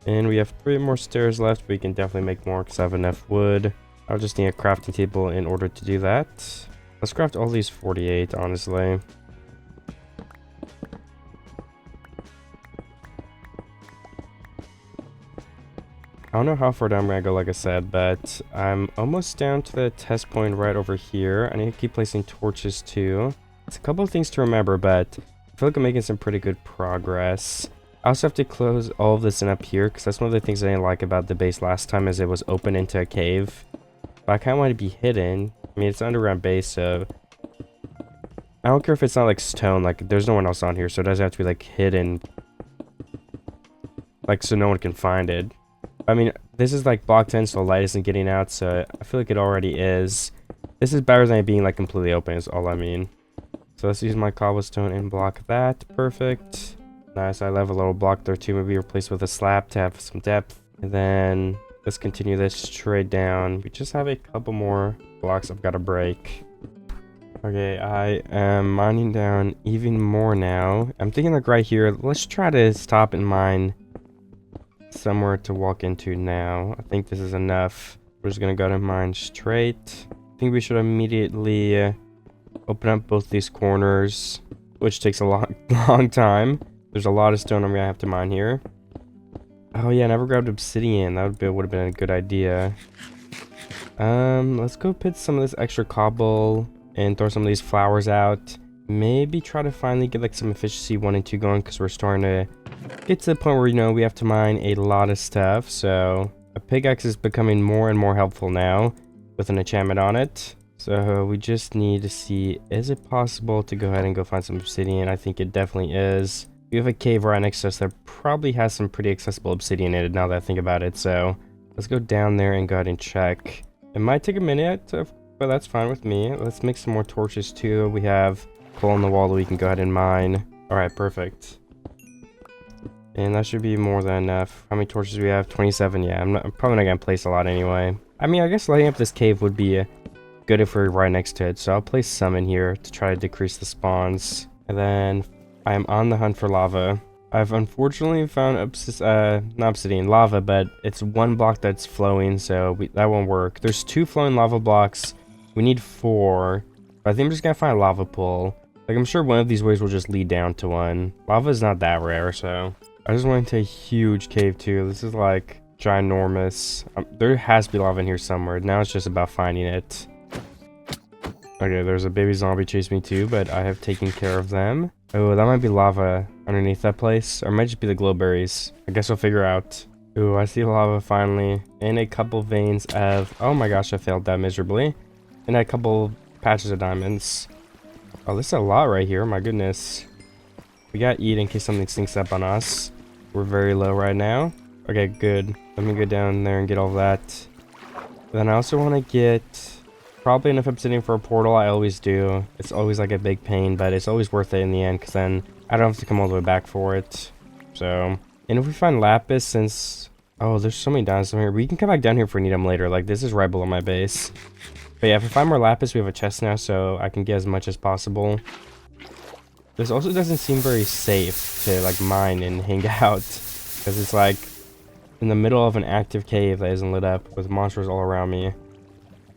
And we have 3 more stairs left. We can definitely make more because I have enough wood. I'll just need a crafting table in order to do that. Let's craft all these 48, honestly. I don't know how far down I'm gonna go, like I said, but I'm almost down to the test point right over here. I need to keep placing torches too. It's a couple of things to remember, but I feel like I'm making some pretty good progress. I also have to close all of this in up here, because that's one of the things I didn't like about the base last time, is it was open into a cave. But I kind of want to be hidden. I mean, it's an underground base, so I don't care if it's not like stone. Like, there's no one else on here, so it doesn't have to be like hidden, like so no one can find it. I mean, this is like blocked in, so light isn't getting out, so I feel like it already is. This is better than it being like completely open, is all I mean. So let's use my cobblestone and block that. Perfect. Nice. I love a little block there too. Maybe replace with a slab to have some depth. And then let's continue this straight down. We just have a couple more blocks I've got to break. Okay, I am mining down even more now. I'm thinking like right here. Let's try to stop and mine somewhere to walk into now. I think this is enough. We're just gonna go to mine straight. I think we should immediately open up both these corners, which takes a long time. There's a lot of stone I'm gonna have to mine here. Oh yeah, I never grabbed obsidian. That would have been a good idea. Let's go put some of this extra cobble and throw some of these flowers out. maybe try to finally get like some efficiency 1 and 2 going, because we're starting to get to the point where, you know, we have to mine a lot of stuff. So a pickaxe is becoming more and more helpful now with an enchantment on it. So we just need to see, is it possible to go ahead and go find some obsidian? I think it definitely is. We have a cave right next to us that probably has some pretty accessible obsidian in it now that I think about it. So let's go down there and go ahead and check. It might take a minute, but that's fine with me. Let's make some more torches too. We have coal on the wall that we can go ahead and mine. All right, perfect. And that should be more than enough. How many torches do we have? 27. Yeah, I'm probably not gonna place a lot anyway. I mean, I guess lighting up this cave would be good if we're right next to it. So I'll place some in here to try to decrease the spawns. And then I am on the hunt for lava. I've unfortunately found not obsidian, lava, but it's 1 block that's flowing, so that won't work. There's 2 flowing lava blocks. We need 4. But I think I'm just gonna find a lava pool. Like, I'm sure one of these ways will just lead down to one. Lava is not that rare, so I just went into a huge cave too. This is like ginormous. There has to be lava in here somewhere. Now it's just about finding it. Okay, there's a baby zombie chasing me too, but I have taken care of them. Oh, that might be lava underneath that place. Or it might just be the glowberries. I guess we'll figure out. Ooh, I see lava finally. And a couple veins of... Oh my gosh, I failed that miserably. And a couple patches of diamonds. Oh, this is a lot right here. My goodness. We gotta eat in case something sneaks up on us. We're very low right now. Okay, good. Let me go down there and get all that. Then I also want to get... probably enough obsidian for a portal. I always do. It's always like a big pain, but it's always worth it in the end, because then I don't have to come all the way back for it. So, and if we find lapis, since... Oh, there's so many diamonds here. We can come back down here if we need them later. Like, this is right below my base. But yeah, if we find more lapis, we have a chest now, so I can get as much as possible. This also doesn't seem very safe to, like, mine and hang out. Because it's, like, in the middle of an active cave that isn't lit up with monsters all around me.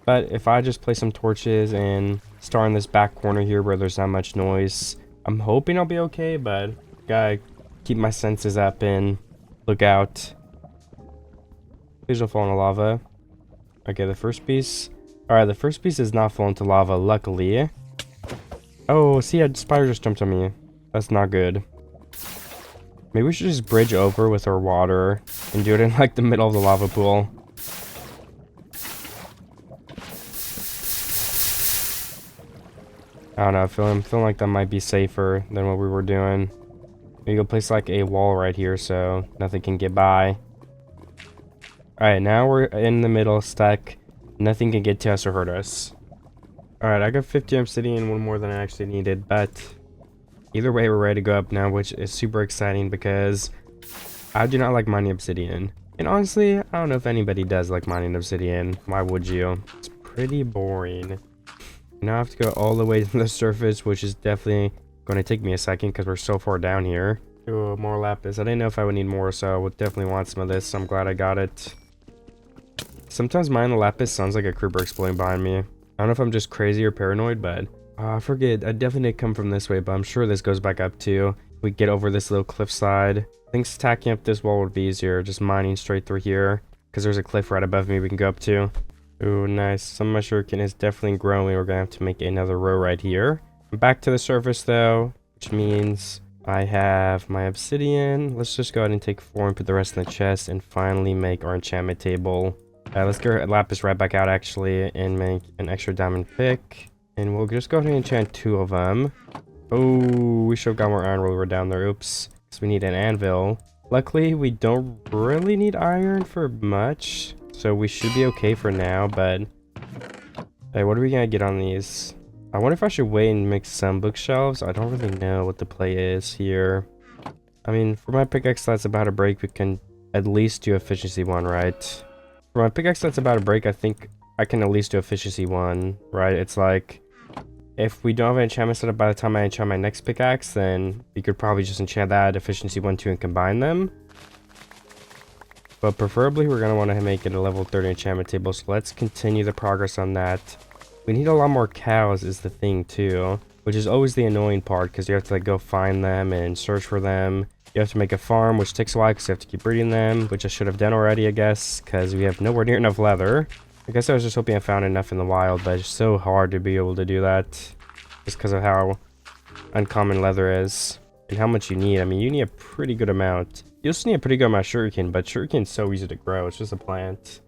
But if I just place some torches and start in this back corner here where there's not much noise, I'm hoping I'll be okay, but gotta keep my senses up and look out. Please don't fall into lava. Okay, the first piece. Alright, the first piece is not falling into lava, luckily. Oh, see, a spider just jumped on me. That's not good. Maybe we should just bridge over with our water and do it in, like, the middle of the lava pool. I don't know, I'm feeling like that might be safer than what we were doing. Maybe go place like a wall right here so nothing can get by. Alright, now we're in the middle, stuck. Nothing can get to us or hurt us. Alright, I got 50 obsidian, 1 more than I actually needed, but either way we're ready to go up now, which is super exciting because I do not like mining obsidian. And honestly, I don't know if anybody does like mining obsidian. Why would you? It's pretty boring. Now I have to go all the way to the surface, which is definitely going to take me a second because we're so far down here. Ooh, more lapis. I didn't know if I would need more, so I would definitely want some of this. So I'm glad I got it. Sometimes mining the lapis sounds like a creeper exploding behind me. I don't know if I'm just crazy or paranoid, but I forget. I definitely did come from this way, but I'm sure this goes back up too. We get over this little cliffside. I think stacking up this wall would be easier. Just mining straight through here because there's a cliff right above me we can go up to. Ooh, nice. Some of my sugarcane is definitely growing. We're gonna have to make another row right here. Back to the surface though, which means I have my obsidian. Let's just go ahead and take 4 and put the rest in the chest and finally make our enchantment table. Let's get lapis right back out actually and make an extra diamond pick. And we'll just go ahead and enchant 2 of them. Oh, we should have got more iron while we were down there. Oops. So we need an anvil. Luckily, we don't really need iron for much. So we should be okay for now, but... Hey, what are we gonna get on these? I wonder if I should wait and make some bookshelves. I don't really know what the play is here. I mean, for my pickaxe that's about to break, we can at least do efficiency 1, right? For my pickaxe that's about to break, I think I can at least do efficiency 1, right? It's like, if we don't have an enchantment set up by the time I enchant my next pickaxe, then we could probably just enchant that, efficiency 1, 2, and combine them. But preferably, we're going to want to make it a level 30 enchantment table, so let's continue the progress on that. We need a lot more cows is the thing, too, which is always the annoying part, because you have to like go find them and search for them. You have to make a farm, which takes a while, because you have to keep breeding them, which I should have done already, I guess, because we have nowhere near enough leather. I guess I was just hoping I found enough in the wild, but it's so hard to be able to do that, just because of how uncommon leather is and how much you need. I mean, you need a pretty good amount. You also need a pretty good amount of sugarcane, but sugarcane's so easy to grow. It's just a plant.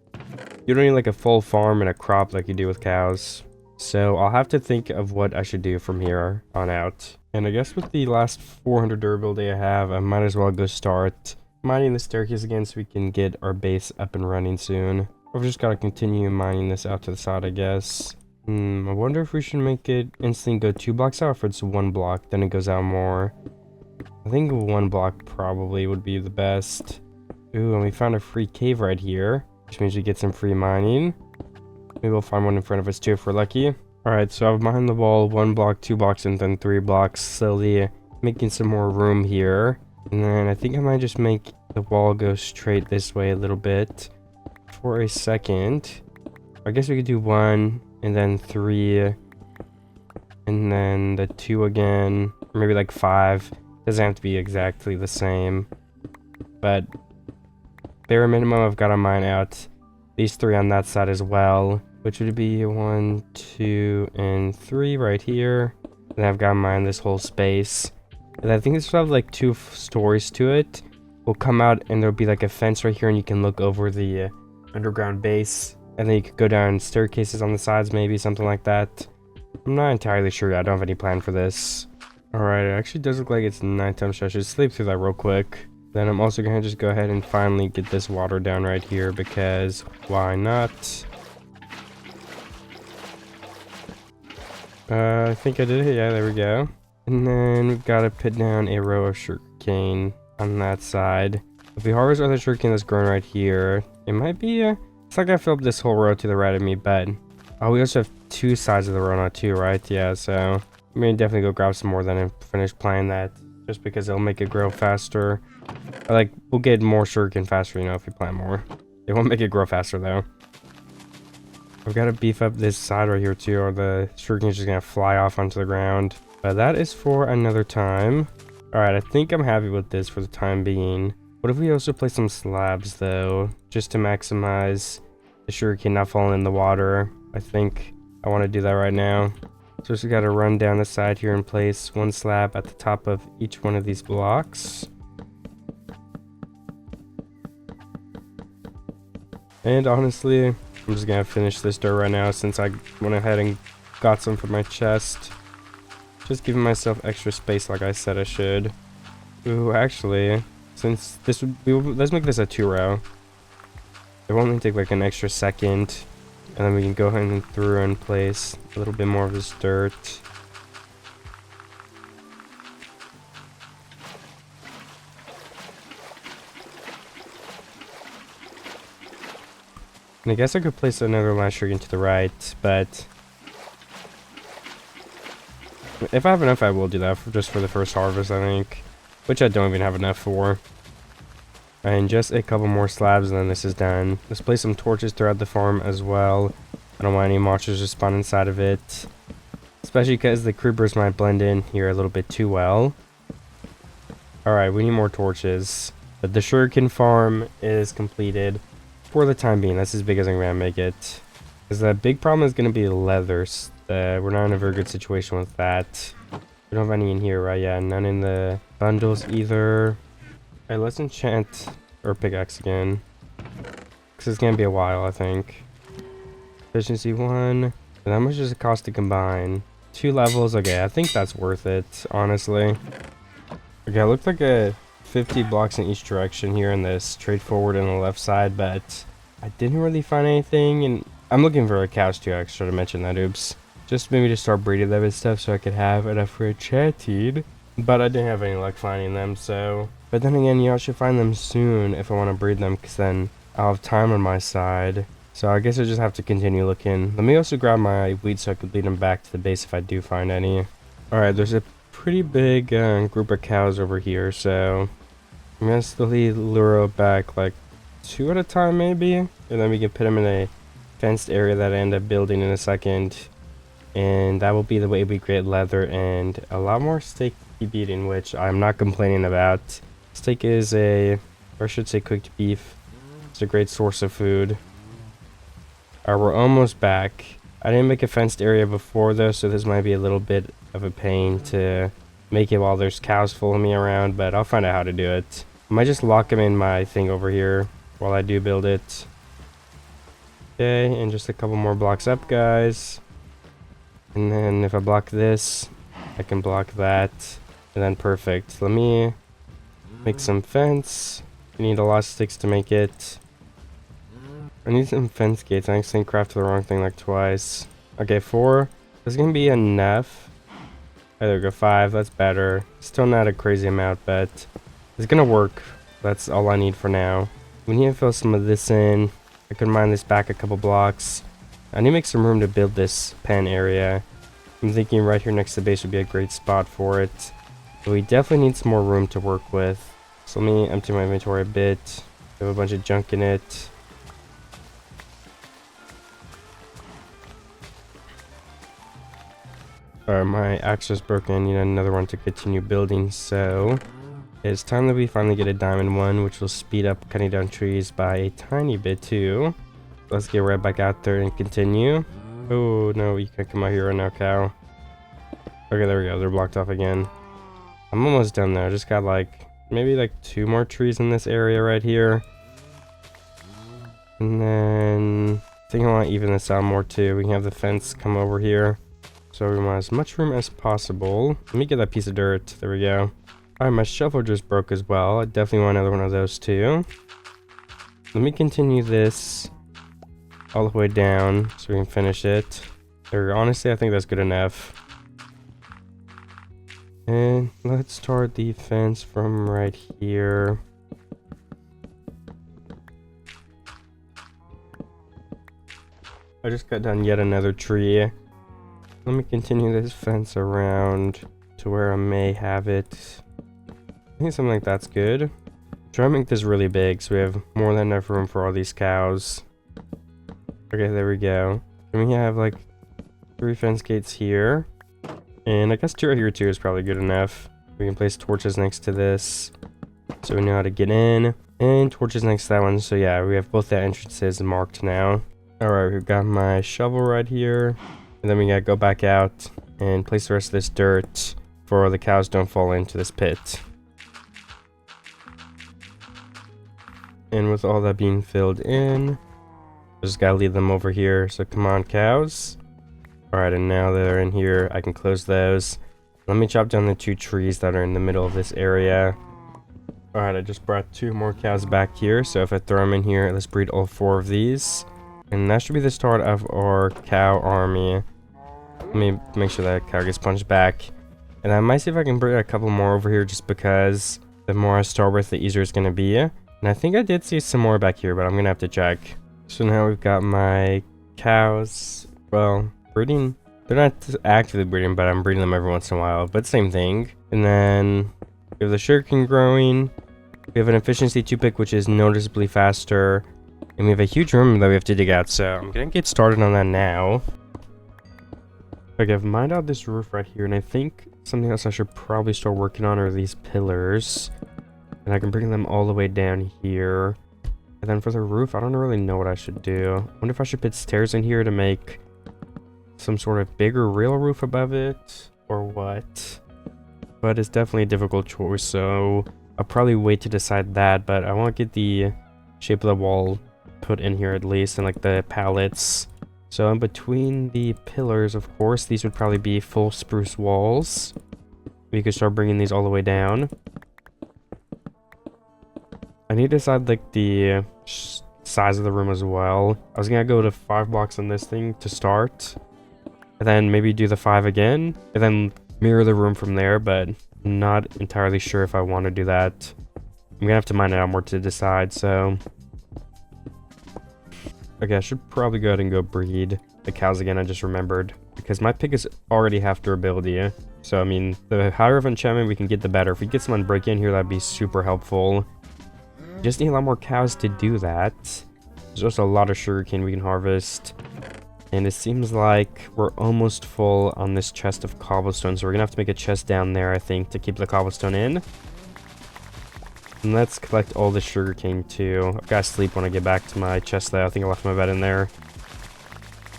You don't need like a full farm and a crop like you do with cows. So I'll have to think of what I should do from here on out. And I guess with the last 400 durability I have, I might as well go start mining the staircase again so we can get our base up and running soon. I've just got to continue mining this out to the side, I guess. I wonder if we should make it instantly go 2 blocks out, or if it's 1 block, then it goes out more. I think 1 block probably would be the best. Ooh, and we found a free cave right here, which means we get some free mining. Maybe we'll find one in front of us too if we're lucky. Alright, so I've mined the wall 1 block, 2 blocks, and then 3 blocks, slowly making some more room here. And then I think I might just make the wall go straight this way a little bit for a second. I guess we could do 1, and then 3, and then the 2 again, or maybe like 5. Doesn't have to be exactly the same, but bare minimum I've got to mine out these 3 on that side as well, which would be 1, 2, and 3 right here. And I've got to mine this whole space, and I think this will have like 2 stories to it. We'll come out and there'll be like a fence right here, and you can look over the underground base, and then you could go down staircases on the sides, maybe something like that. I'm not entirely sure. I don't have any plan for this. Alright, it actually does look like it's nighttime, so I should sleep through that real quick. Then I'm also gonna just go ahead and finally get this water down right here, because why not? I think I did it. Yeah, there we go. And then we've got to put down a row of sugarcane on that side. If we harvest other sugarcane that's growing right here, it might be it's like I filled this whole row to the right of me, but oh, we also have 2 sides of the row now too, right? Yeah, so I'm gonna definitely go grab some more then and finish planting that, just because it'll make it grow faster. Like, we'll get more sugarcane faster, you know, if we plant more. It won't make it grow faster though. I've got to beef up this side right here too, or the sugarcane's just gonna fly off onto the ground. But that is for another time. Alright, I think I'm happy with this for the time being. What if we also place some slabs though, just to maximize the sugarcane not falling in the water? I think I want to do that right now. So just got to run down the side here and place 1 slab at the top of each one of these blocks. And honestly, I'm just gonna finish this dirt right now since I went ahead and got some from my chest. Just giving myself extra space like I said I should. Ooh, actually, since this would be, let's make this a 2 row. It won't only take like an extra second, and then we can go ahead and through and place a little bit more of this dirt. And I guess I could place another line sugarcane to the right, but if I have enough, I will do that just for the first harvest, I think. Which I don't even have enough for. And just a couple more slabs and then this is done. Let's place some torches throughout the farm as well. I don't want any monsters to spawn inside of it. Especially because the creepers might blend in here a little bit too well. Alright, we need more torches. But the sugarcane farm is completed for the time being. That's as big as I'm going to make it. Because the big problem is going to be leathers. We're not in a very good situation with that. We don't have any in here, right? Yeah, none in the bundles either. Alright, let's enchant our pickaxe again. Because it's going to be a while, I think. Efficiency 1. And how much does it cost to combine? 2 levels. Okay, I think that's worth it, honestly. Okay, it looked like a 50 blocks in each direction here in this straightforward on the left side, but I didn't really find anything. And I'm looking for a couch too, I should have mentioned that, oops. Just maybe to start breeding them and stuff so I could have enough for a chatted. But I didn't have any luck finding them, so. But then again, I should find them soon if I want to breed them, because then I'll have time on my side. So I guess I just have to continue looking. Let me also grab my wheat so I could lead them back to the base if I do find any. Alright, there's a pretty big group of cows over here, so I'm going to slowly lure back like 2 at a time maybe. And then we can put them in a fenced area that I end up building in a second. And that will be the way we create leather and a lot more steak to be eaten, which I'm not complaining about. Steak is or I should say cooked beef. It's a great source of food. Alright, we're almost back. I didn't make a fenced area before though, so this might be a little bit of a pain to make it while there's cows following me around, but I'll find out how to do it. I might just lock them in my thing over here while I do build it. Okay, and just a couple more blocks up, guys. And then if I block this, I can block that. And then perfect. Let me make some fence. You need a lot of sticks to make it. I need some fence gates. I accidentally crafted the wrong thing like twice. Okay, 4. That's gonna be enough. Oh, there we go. 5. That's better. Still not a crazy amount, but it's gonna work. That's all I need for now. We need to fill some of this in. I could mine this back a couple blocks. I need to make some room to build this pen area. I'm thinking right here next to the base would be a great spot for it. But we definitely need some more room to work with. So let me empty my inventory a bit. I have a bunch of junk in it. Alright, my axe is broken. I need another one to continue building, so it's time that we finally get a diamond one, which will speed up cutting down trees by a tiny bit too. Let's get right back out there and continue. Oh no, you can't come out here right now, cow. Okay, there we go. They're blocked off again. I'm almost done there. I just got like maybe like 2 more trees in this area right here. And then I think I want to even this out more too. We can have the fence come over here. So we want as much room as possible. Let me get that piece of dirt. There we go. Alright, my shovel just broke as well. I definitely want another one of those too. Let me continue this all the way down so we can finish it. There, honestly, I think that's good enough. And let's start the fence from right here. I just got done yet another tree. Let me continue this fence around to where I may have it. I think something like that's good. Try to make this really big so we have more than enough room for all these cows. Okay, there we go. And we have like 3 fence gates here. And I guess 2 right here too is probably good enough. We can place torches next to this so we know how to get in. And torches next to that one. So yeah, we have both the entrances marked now. Alright, we've got my shovel right here. And then we gotta go back out and place the rest of this dirt for the cows don't fall into this pit. And with all that being filled in, I just gotta leave them over here. So come on, cows. Alright, and now they're in here, I can close those. Let me chop down the 2 trees that are in the middle of this area. Alright, I just brought 2 more cows back here. So if I throw them in here, let's breed all 4 of these. And that should be the start of our cow army. Let me make sure that cow gets punched back. And I might see if I can bring a couple more over here just because the more I start with, the easier it's going to be. And I think I did see some more back here, but I'm going to have to check. So now we've got my cows, well, breeding. They're not actively breeding, but I'm breeding them every once in a while. But same thing. And then we have the sugarcane growing. We have an efficiency 2 pick, which is noticeably faster. And we have a huge room that we have to dig out, so I'm gonna get started on that now. Okay, I've mined out this roof right here, and I think something else I should probably start working on are these pillars. And I can bring them all the way down here. And then for the roof, I don't really know what I should do. I wonder if I should put stairs in here to make some sort of bigger real roof above it, or what. But it's definitely a difficult choice, so I'll probably wait to decide that, but I want to get the shape of the wall put in here at least, and like the pallets. So in between the pillars, of course, these would probably be full spruce walls. We could start bringing these all the way down. I need to decide like the size of the room as well. I was gonna go to 5 blocks on this thing to start, and then maybe do the 5 again, and then mirror the room from there, but I'm not entirely sure if I want to do that. I'm gonna have to mine it out more to decide, so okay, I should probably go ahead and go breed the cows again. I just remembered, because my pig is already half durability. So, I mean, the higher of enchantment we can get, the better. If we get some unbreak in here, that'd be super helpful. Just need a lot more cows to do that. There's also a lot of sugarcane we can harvest. And it seems like we're almost full on this chest of cobblestone. So we're gonna have to make a chest down there, I think, to keep the cobblestone in. And let's collect all the sugarcane too. I've got to sleep when I get back to my chest though. I think I left my bed in there.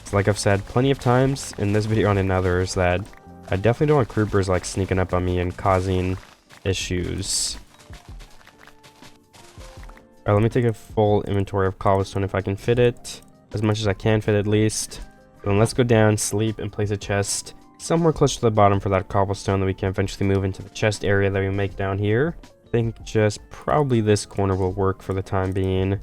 So like I've said plenty of times in this video and in others, that I definitely don't want creepers like sneaking up on me and causing issues. Alright, let me take a full inventory of cobblestone if I can fit it. As much as I can fit at least. Then let's go down, sleep, and place a chest somewhere close to the bottom for that cobblestone that we can eventually move into the chest area that we make down here. I think just probably this corner will work for the time being.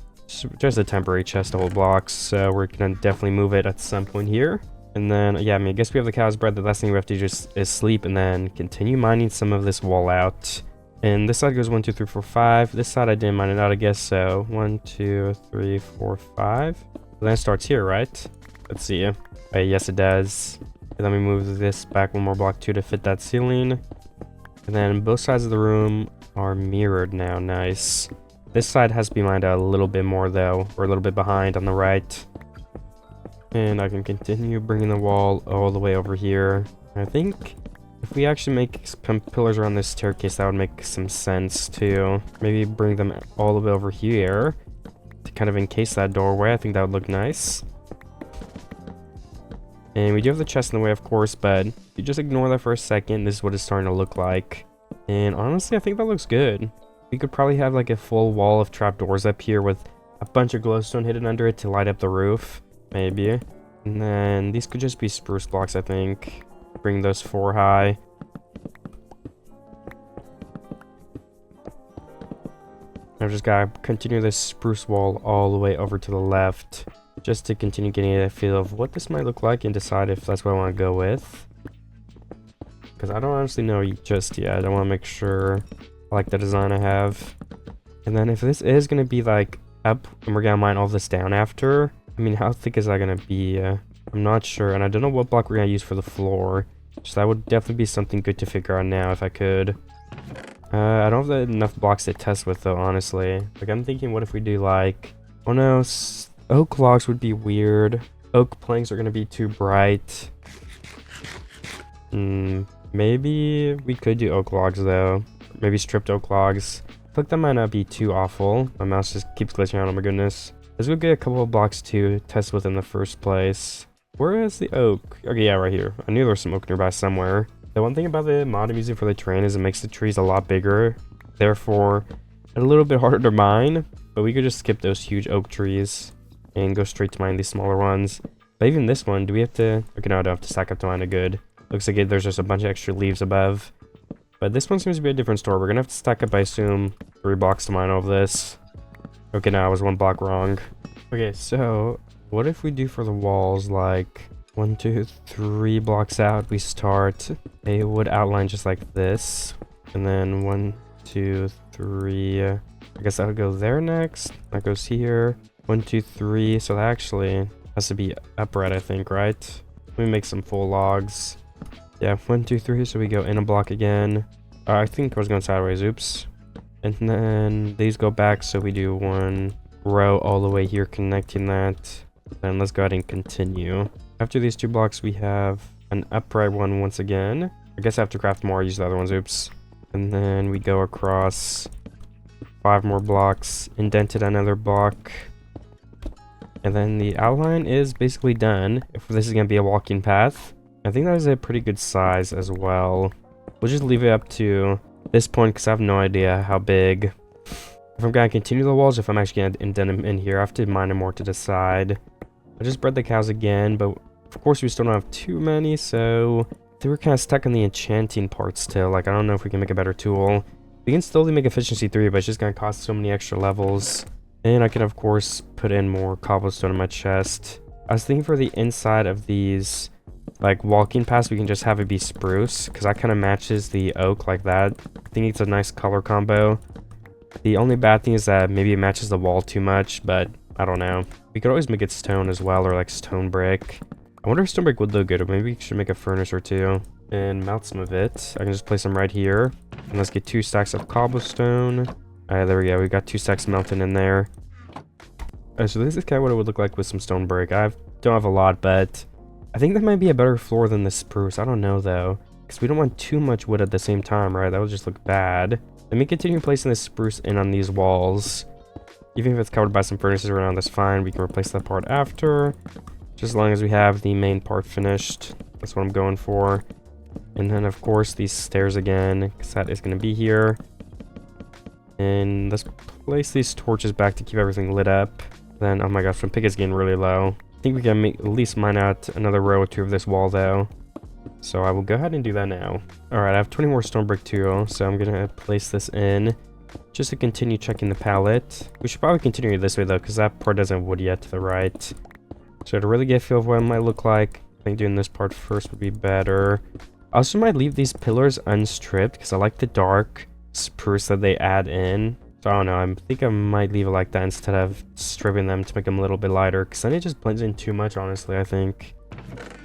Just a temporary chest to hold blocks, so we're gonna definitely move it at some point here. And then, yeah, I mean, I guess we have the cow's bread. The last thing we have to do is sleep and then continue mining some of this wall out. And this side goes 1, 2, 3, 4, 5. This side I didn't mine it out, I guess, so 1, 2, 3, 4, 5. Then it starts here, right? Let's see. Yes, it does. And then we move this back one more block too to fit that ceiling. And then both sides of the room are mirrored now. Nice. This side has to be mined out a little bit more though. We're a little bit behind on the right. And I can continue bringing the wall all the way over here. I think if we actually make some pillars around this staircase, that would make some sense too. Maybe bring them all the way over here to kind of encase that doorway. I think that would look nice. And we do have the chest in the way, of course, but if you just ignore that for a second, this is what it's starting to look like. And honestly, I think that looks good. We could probably have like a full wall of trapdoors up here with a bunch of glowstone hidden under it to light up the roof, maybe. And then these could just be spruce blocks, I think. Bring those 4 high. I've just got to continue this spruce wall all the way over to the left, just to continue getting a feel of what this might look like and decide if that's what I want to go with. Because I don't honestly know just yet. I want to make sure I like the design I have. And then if this is going to be like up and we're going to mine all this down after, I mean, how thick is that going to be? I'm not sure. And I don't know what block we're going to use for the floor. So that would definitely be something good to figure out now if I could. I don't have enough blocks to test with though, honestly. Like, I'm thinking, what if we do like, oh no, oak logs would be weird. Oak planks are going to be too bright. Maybe we could do oak logs though. Maybe stripped oak logs. I feel like that might not be too awful. My mouse just keeps glitching out, oh my goodness. Let's go get a couple of blocks to test with in the first place. Where is the oak? Okay, yeah, right here. I knew there was some oak nearby somewhere. The one thing about the mod I'm using for the terrain is it makes the trees a lot bigger. Therefore, a little bit harder to mine. But we could just skip those huge oak trees and go straight to mine these smaller ones. But even this one, do we have to... Okay, no, I don't have to stack up to mine a good. Looks like there's just a bunch of extra leaves above. But this one seems to be a different story. We're gonna have to stack up, I assume, 3 blocks to mine all of this. Okay, now I was 1 block wrong. Okay, so what if we do for the walls like 1, 2, 3 blocks out, we start a wood outline just like this. And then 1, 2, 3. I guess that would go there next. That goes here. 1, 2, 3. So that actually has to be upright, I think, right? Let me make some full logs. Yeah, 1, 2, 3. So we go in a block again. I think I was going sideways. Oops. And then these go back. So we do 1 row all the way here connecting that. Then let's go ahead and continue. After these 2 blocks, we have an upright one once again. I guess I have to craft more. Use the other ones. Oops. And then we go across 5 more blocks. Indented another block. And then the outline is basically done. If this is going to be a walking path, I think that is a pretty good size as well. We'll just leave it up to this point because I have no idea how big. If I'm going to continue the walls, if I'm actually going to indent them in here, I have to mine them more to decide. I just bred the cows again, but of course we still don't have too many, so I think we're kind of stuck in the enchanting part still. Like, I don't know if we can make a better tool. We can still make efficiency 3, but it's just going to cost so many extra levels. And I can, of course, put in more cobblestone in my chest. I was thinking for the inside of these, like, walking paths, we can just have it be spruce, because that kind of matches the oak like that. I think it's a nice color combo. The only bad thing is that maybe it matches the wall too much, but I don't know. We could always make it stone as well, or like stone brick. I wonder if stone brick would look good, or maybe we should make a furnace or 2 and melt some of it. I can just place them right here. And let's get 2 stacks of cobblestone. There we go. We got 2 stacks melting in there. So this is kind of what it would look like with some stone brick. I don't have a lot, but I think that might be a better floor than the spruce. I don't know though, because we don't want too much wood at the same time, right? That would just look bad. Let me continue placing this spruce in on these walls. Even if it's covered by some furnaces around, that's fine. We can replace that part after. Just as long as we have the main part finished. That's what I'm going for. And then of course these stairs again, because that is going to be here. And let's place these torches back to keep everything lit up. Then, oh my gosh, my pick is getting really low. I think we can at least mine out another row or two of this wall though. So I will go ahead and do that now. Alright, I have 20 more stone brick too, so I'm gonna place this in just to continue checking the palette. We should probably continue this way though, because that part doesn't have wood yet to the right. So to really get a feel of what it might look like, I think doing this part first would be better. I also might leave these pillars unstripped because I like the dark spruce that they add in. So I don't know, I think I might leave it like that instead of stripping them to make them a little bit lighter, because then it just blends in too much, honestly, I think.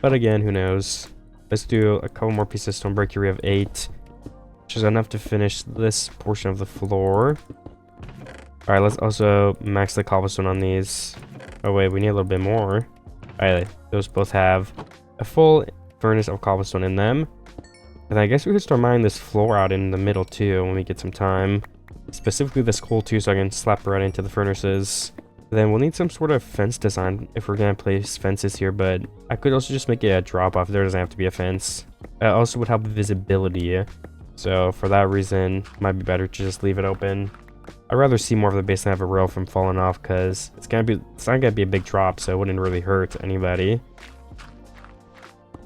But again, who knows. Let's do a couple more pieces of stone brick here. We have 8, which is enough to finish this portion of the floor. Alright, let's also max the cobblestone on these. Oh wait, we need a little bit more. Alright, those both have a full furnace of cobblestone in them. And I guess we could start mining this floor out in the middle too when we get some time. Specifically this coal too, so I can slap it right into the furnaces. Then we'll need some sort of fence design if we're gonna place fences here, but I could also just make it a drop off. There doesn't have to be a fence. It also would help visibility. So for that reason, it might be better to just leave it open. I'd rather see more of the base than have a rail from falling off, because it's not gonna be a big drop, so it wouldn't really hurt anybody.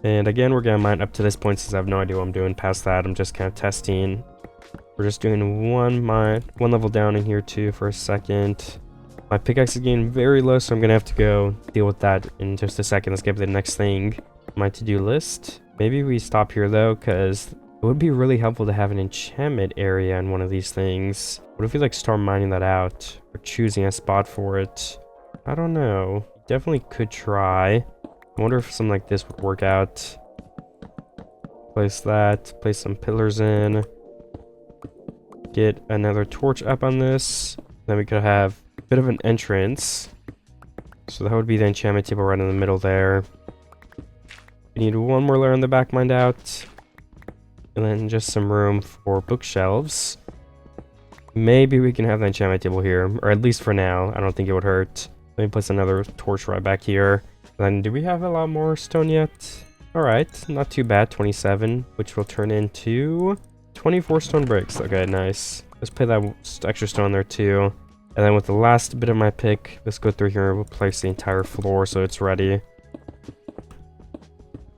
And again, we're gonna mine up to this point since I have no idea what I'm doing past that. I'm just kind of testing. We're just doing one level down in here too for a second. My pickaxe is getting very low, so I'm gonna have to go deal with that in just a second. Let's get to the next thing. My to-do list. Maybe we stop here though, because it would be really helpful to have an enchantment area in one of these things. What if we like start mining that out or choosing a spot for it? I don't know. Definitely could try. I wonder if something like this would work out. Place that. Place some pillars in. Get another torch up on this. Then we could have a bit of an entrance. So that would be the enchantment table right in the middle there. We need one more layer on the back mined out. And then just some room for bookshelves. Maybe we can have the enchantment table here. Or at least for now. I don't think it would hurt. Let me place another torch right back here. Then do we have a lot more stone yet? Alright, not too bad. 27, which will turn into 24 stone bricks. Okay, nice. Let's put that extra stone there too. And then with the last bit of my pick, let's go through here and we'll place the entire floor so it's ready.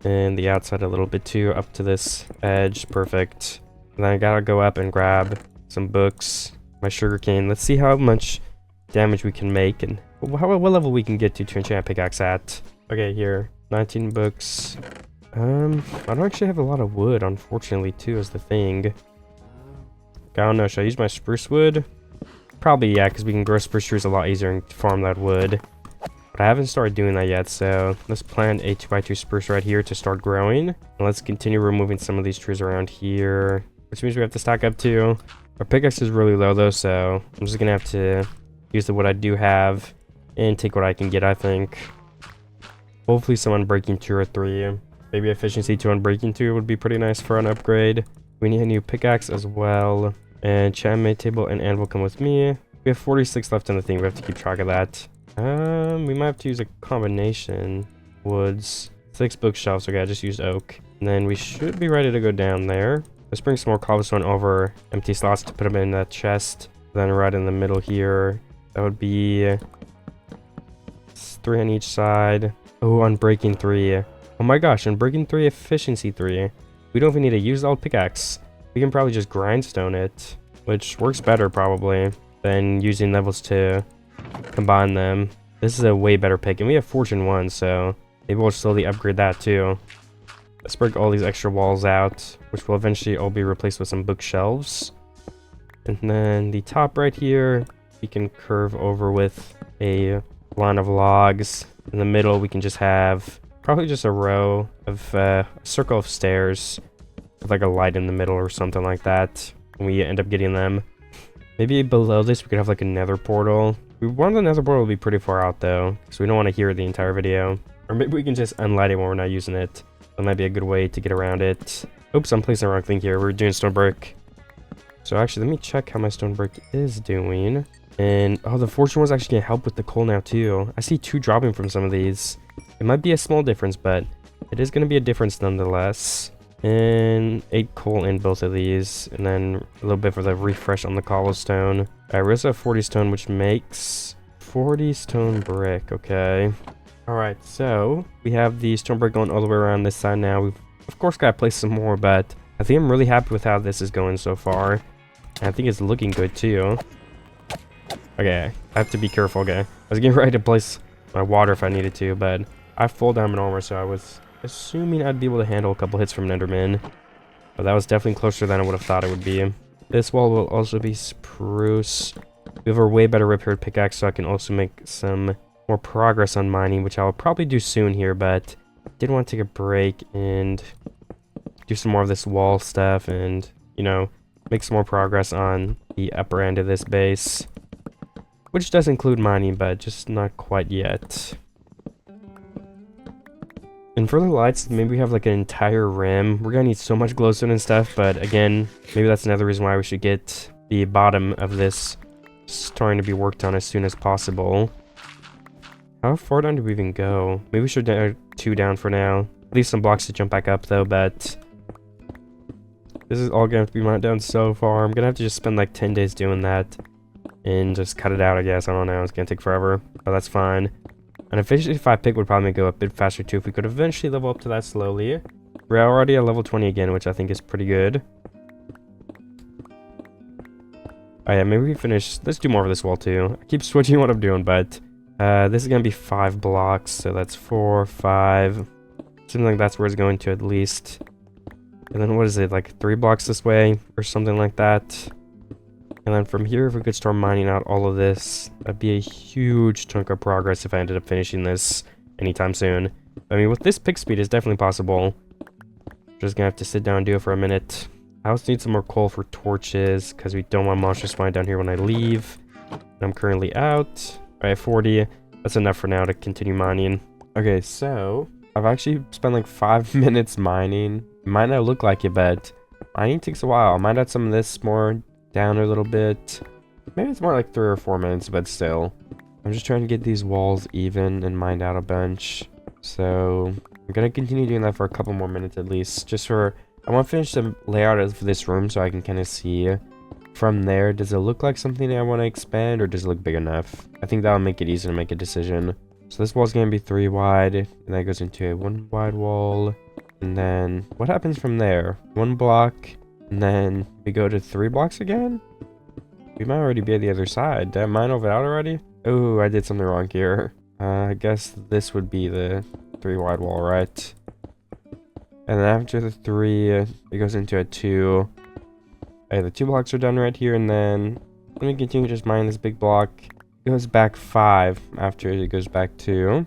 And the outside a little bit too, up to this edge. Perfect. And then I gotta go up and grab some books, my sugarcane. Let's see how much damage we can make and what level we can get to enchant pickaxe at. Okay, here. 19 books. I don't actually have a lot of wood, unfortunately, too, is the thing. I don't know, should I use my spruce wood? Probably, yeah, because we can grow spruce trees a lot easier and farm that wood. But I haven't started doing that yet, so let's plant a 2x2 spruce right here to start growing. And let's continue removing some of these trees around here, which means we have to stack up too. Our pickaxe is really low, though, so I'm just going to have to use the wood I do have and take what I can get, I think. Hopefully some unbreaking 2 or 3. Maybe efficiency 2 unbreaking 2 would be pretty nice for an upgrade. We need a new pickaxe as well. And enchantment table and anvil come with me. We have 46 left in the thing. We have to keep track of that. We might have to use a combination. Woods. 6 bookshelves. Okay, I just used oak. And then we should be ready to go down there. Let's bring some more cobblestone over empty slots to put them in that chest. Then right in the middle here. That would be 3 on each side. Oh, unbreaking 3. Oh my gosh, unbreaking 3, efficiency 3. We don't even need to use the old pickaxe. We can probably just grindstone it, which works better probably than using levels to combine them. This is a way better pick, and we have fortune 1, so maybe we'll slowly upgrade that too. Let's break all these extra walls out, which will eventually all be replaced with some bookshelves. And then the top right here, we can curve over with a line of logs. In the middle, we can just have probably just a row of a circle of stairs with like a light in the middle or something like that when we end up getting them. Maybe below this, we could have like a nether portal. We want the nether portal to be pretty far out though, so we don't want to hear the entire video. Or maybe we can just unlight it when we're not using it. That might be a good way to get around it. Oops, I'm placing the wrong thing here. We're doing stone brick. So actually, let me check how my stone brick is doing. And, oh, the fortune was actually going to help with the coal now, too. I see 2 dropping from some of these. It might be a small difference, but it is going to be a difference nonetheless. And 8 coal in both of these, and then a little bit for the refresh on the cobblestone. Alright, we also have 40 stone, which makes 40 stone brick. Okay. Alright, so we have the stone brick going all the way around this side now. We've of course got to place some more, but I think I'm really happy with how this is going so far. And I think it's looking good too. Okay, I have to be careful, okay. I was getting ready to place my water if I needed to, but I have full diamond armor, so I was assuming I'd be able to handle a couple hits from an Enderman. But that was definitely closer than I would have thought it would be. This wall will also be spruce. We have a way better repaired pickaxe, so I can also make some more progress on mining, which I'll probably do soon here, but I did want to take a break and do some more of this wall stuff and, you know, make some more progress on the upper end of this base. Which does include mining, but just not quite yet. And for the lights, maybe we have like an entire rim. We're gonna need so much glowstone and stuff, but again, maybe that's another reason why we should get the bottom of this starting to be worked on as soon as possible. How far down do we even go? Maybe we should do 2 down for now. Leave some blocks to jump back up though, but this is all gonna have to be mined down so far. I'm gonna have to just spend like 10 days doing that and just cut it out, I guess. I don't know, it's gonna take forever, but that's fine. An efficiency 5 pick would probably go a bit faster too if we could eventually level up to that slowly. We're already at level 20 again, which I think is pretty good. Oh yeah, maybe we finish. Let's do more of this wall too. I keep switching what I'm doing, but this is gonna be 5 blocks, so that's 4, 5. Seems like that's where it's going to at least. And then what is it, like 3 blocks this way or something like that? And then from here, if we could start mining out all of this, that'd be a huge chunk of progress if I ended up finishing this anytime soon. I mean, with this pick speed, it's definitely possible. Just gonna have to sit down and do it for a minute. I also need some more coal for torches, because we don't want monsters spawning down here when I leave. And I'm currently out. Alright, 40. That's enough for now to continue mining. Okay, so I've actually spent like 5 minutes mining. It might not look like it, but mining takes a while. I might add some of this more down a little bit. Maybe it's more like 3 or 4 minutes, but still. I'm just trying to get these walls even and mined out a bunch. So I'm gonna continue doing that for a couple more minutes at least. Just for, I want to finish the layout of this room so I can kind of see from there. Does it look like something I want to expand, or does it look big enough? I think that'll make it easy to make a decision. So this wall's gonna be 3 wide, and that goes into a 1 wide wall. And then what happens from there? 1 block. And then we go to 3 blocks again? We might already be at the other side. Did I mine over out already? Oh, I did something wrong here. I guess this would be the 3 wide wall, right? And then after the 3, it goes into a 2. Okay, the 2 blocks are done right here, and then let me continue just mining this big block. It goes back 5 after it goes back 2.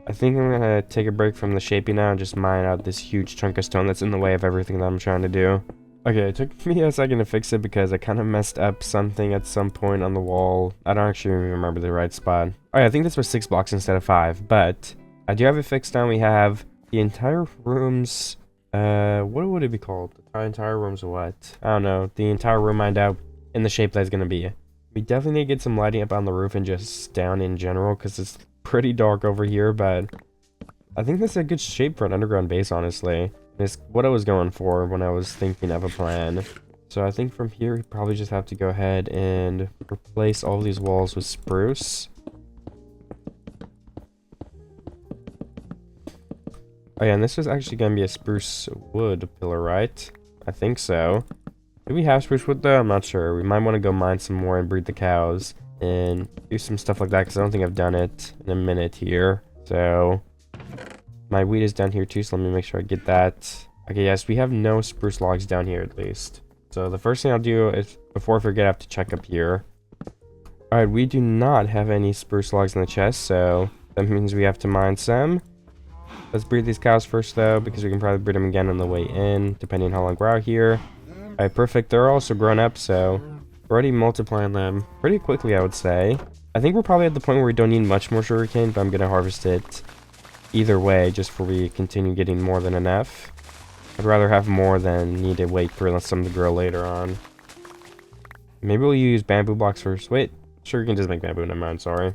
I think I'm gonna take a break from the shaping now and just mine out this huge chunk of stone that's in the way of everything that I'm trying to do. Okay, it took me a second to fix it because I kind of messed up something at some point on the wall. I don't actually remember the right spot. Alright, I think this was 6 blocks instead of 5, but I do have it fixed now. We have the entire room's, what would it be called? The entire room's what? I don't know. The entire room mined out in the shape that it's gonna be. We definitely need to get some lighting up on the roof and just down in general because it's pretty dark over here, but I think this is a good shape for an underground base, honestly. It's what I was going for when I was thinking of a plan. So I think from here we probably just have to go ahead and replace all these walls with spruce. Oh yeah, and this is actually going to be a spruce wood pillar, right? I think so. Do we have spruce wood though? I'm not sure. We might want to go mine some more and breed the cows and do some stuff like that, because I don't think I've done it in a minute here. So my wheat is down here too, so let me make sure I get that. Okay, yes, we have no spruce logs down here at least. So the first thing I'll do is, before I forget, I have to check up here. Alright, we do not have any spruce logs in the chest, so that means we have to mine some. Let's breed these cows first though, because we can probably breed them again on the way in, depending on how long we're out here. Alright, perfect. They're also grown up, so we're already multiplying them pretty quickly, I would say. I think we're probably at the point where we don't need much more sugarcane, but I'm going to harvest it either way, just for we continue getting more than enough. I'd rather have more than need to wait for some to grow later on. Maybe we'll use bamboo blocks first. Wait, sugarcane doesn't make bamboo, never mind, sorry.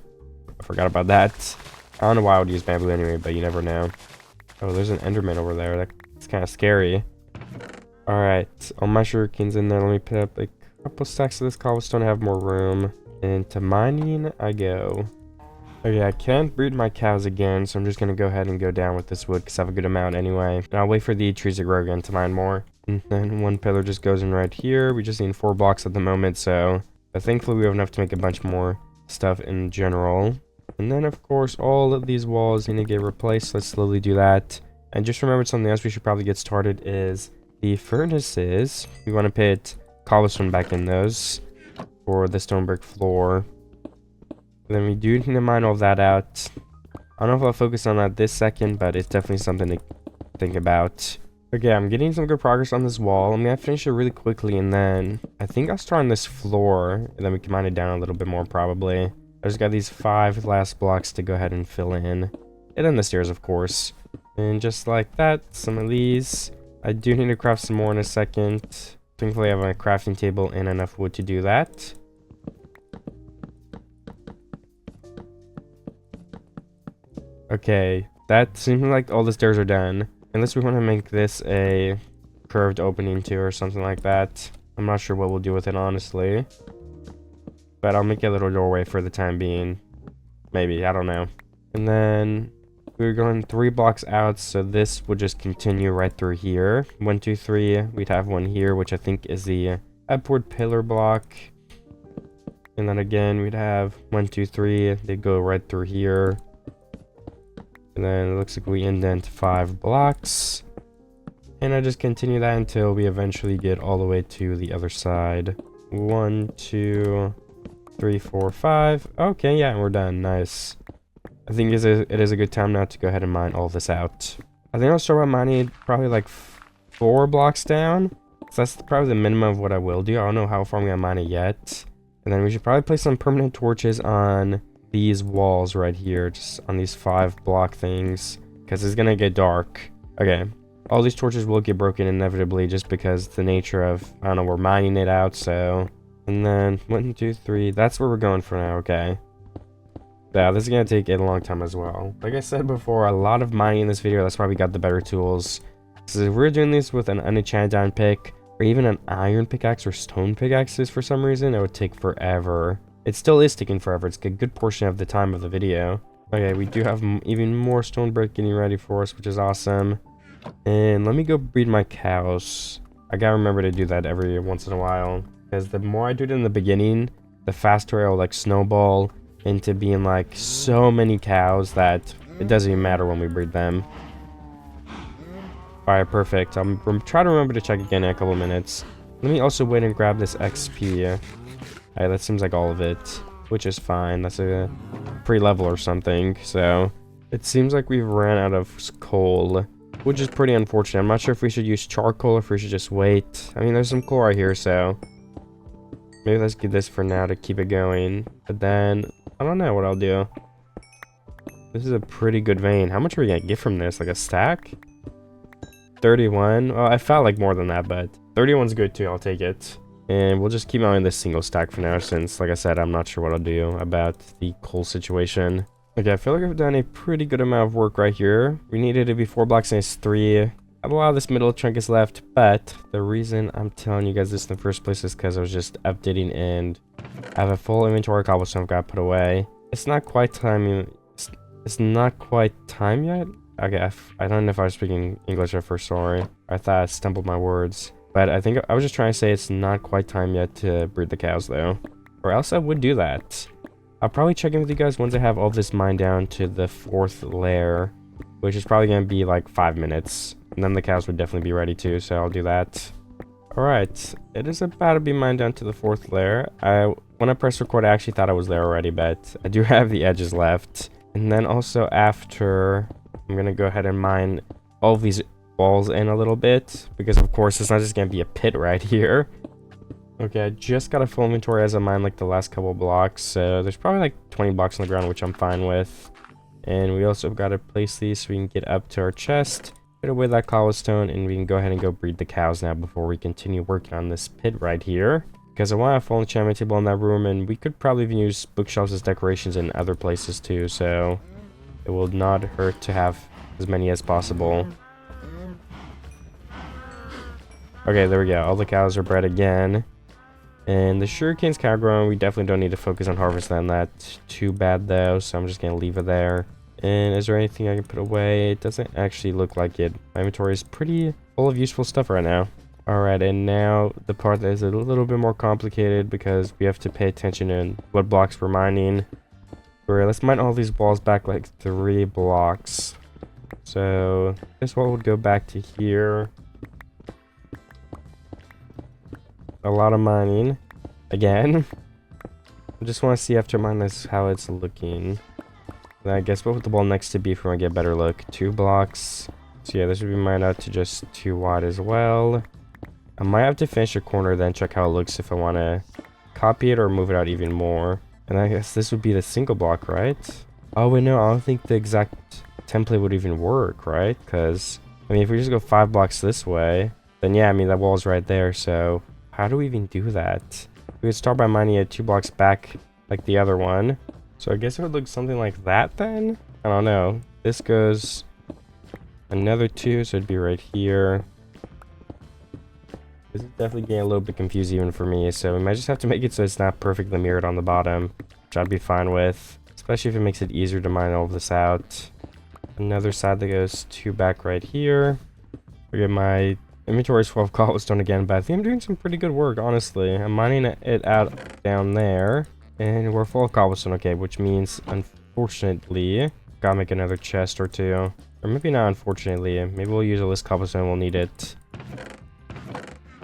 I forgot about that. I don't know why I would use bamboo anyway, but you never know. Oh, there's an enderman over there. That It's kind of scary. Alright, all my sugarcanes in there. Let me put up a couple stacks of this cobblestone to have more room. And to mining, I go. Okay, I can't breed my cows again, so I'm just going to go ahead and go down with this wood because I have a good amount anyway. And I'll wait for the trees to grow again to mine more. And then one pillar just goes in right here. We just need 4 blocks at the moment, so thankfully we have enough to make a bunch more stuff in general. And then, of course, all of these walls need to get replaced. Let's slowly do that. And just remember something else we should probably get started is the furnaces. We want to put cobblestone back in those for the stone brick floor. Then we do need to mine all that out. I don't know if I'll focus on that this second, but it's definitely something to think about. Okay, I'm getting some good progress on this wall. I'm going to finish it really quickly, and then I think I'll start on this floor, and then we can mine it down a little bit more probably. I just got these 5 last blocks to go ahead and fill in. And then the stairs, of course. And just like that, some of these. I do need to craft some more in a second. Thankfully, I have a crafting table and enough wood to do that. Okay, that seems like all the stairs are done. Unless we want to make this a curved opening too or something like that. I'm not sure what we'll do with it, honestly. But I'll make a little doorway for the time being. Maybe, I don't know. And then we're going 3 blocks out, so this would just continue right through here. 1, 2, 3. We'd have one here, which I think is the upward pillar block. And then again, we'd have 1, 2, 3. They go right through here. And then it looks like we indent 5 blocks. And I just continue that until we eventually get all the way to the other side. 1, 2, 3, 4, 5. Okay, yeah, we're done. Nice. I think it is a good time now to go ahead and mine all this out. I think I'll start by mining probably like 4 blocks down. So that's probably the minimum of what I will do. I don't know how far I'm going to mine it yet. And then we should probably place some permanent torches on these walls right here, just on these 5 block things, because it's gonna get dark. Okay, all these torches will get broken inevitably just because the nature of, I don't know, we're mining it out. So, and then 1, 2, 3, that's where we're going for now. Okay, yeah, this is gonna take a long time as well. Like I said before, a lot of mining in this video. That's why we got the better tools. So if we're doing this with an unenchanted iron pick or even an iron pickaxe or stone pickaxes for some reason, it would take forever. It still is taking forever. It's a good portion of the time of the video. Okay, we do have even more stone brick getting ready for us, which is awesome. And let me go breed my cows. I gotta remember to do that every once in a while, because the more I do it in the beginning, the faster I'll like snowball into being like so many cows that it doesn't even matter when we breed them. Alright, perfect. I'm trying to remember to check again in a couple minutes. Let me also wait and grab this XP. Alright, that seems like all of it, which is fine. That's a pre-level or something. So it seems like we've ran out of coal, which is pretty unfortunate. I'm not sure if we should use charcoal or if we should just wait. I mean, there's some coal right here, so maybe let's do this for now to keep it going. But then I don't know what I'll do. This is a pretty good vein. How much are we gonna get from this? Like a stack? 31. Well, I felt like more than that, but 31's good too. I'll take it. And we'll just keep on this single stack for now, since, like I said, I'm not sure what I'll do about the coal situation. Okay, I feel like I've done a pretty good amount of work right here. We needed to be 4 blocks and it's 3. A lot of this middle chunk is left, but the reason I'm telling you guys this in the first place is because I was just updating and I have a full inventory of cobblestone I've got to put away. It's not quite time. It's not quite time yet. Okay, I don't know if I was speaking English at first, sorry. I thought I stumbled my words. But I think I was just trying to say it's not quite time yet to breed the cows, though. Or else I would do that. I'll probably check in with you guys once I have all this mined down to the 4th layer, which is probably going to be like 5 minutes. And then the cows would definitely be ready too, so I'll do that. Alright, it is about to be mined down to the 4th layer. When I pressed record, I actually thought I was there already, but I do have the edges left. And then also after, I'm going to go ahead and mine all of these walls in a little bit, because of course it's not just gonna be a pit right here. Okay, I just got a full inventory as I mine like the last couple blocks, so there's probably like 20 blocks on the ground, which I'm fine with. And we also got to place these so we can get up to our chest, put away that cobblestone, and we can go ahead and go breed the cows now before we continue working on this pit right here, because I want a full enchantment table in that room, and we could probably even use bookshelves as decorations in other places too, so it will not hurt to have as many as possible. Okay, there we go. All the cows are bred again. And the sugarcane's cow grown. We definitely don't need to focus on harvesting them. That's too bad though, so I'm just gonna leave it there. And is there anything I can put away? It doesn't actually look like it. My inventory is pretty full of useful stuff right now. Alright, and now the part that is a little bit more complicated because we have to pay attention to what blocks we're mining. Alright, let's mine all these walls back like 3 blocks. So this wall would go back to here. A lot of mining again. I just want to see after mine this how it's looking. And I guess what would the wall next to be for when I get a better look? 2 blocks. So yeah, this would be mined out to just 2 wide as well. I might have to finish a corner then check how it looks if I want to copy it or move it out even more. And I guess this would be the single block, right? Oh wait, no, I don't think the exact template would even work, right? Because I mean, if we just go 5 blocks this way, then yeah, I mean that wall's right there. So how do we even do that? We would start by mining it 2 blocks back like the other one. So I guess it would look something like that then? I don't know. This goes another 2, so it'd be right here. This is definitely getting a little bit confused even for me, so we might just have to make it so it's not perfectly mirrored on the bottom, which I'd be fine with, especially if it makes it easier to mine all of this out. Another side that goes 2 back right here. Okay, my inventory is full of cobblestone again, but I think I'm doing some pretty good work, honestly. I'm mining it out down there, and we're full of cobblestone, okay, which means, unfortunately, gotta make another chest or 2. Or maybe not unfortunately, maybe we'll use all this cobblestone, we'll need it.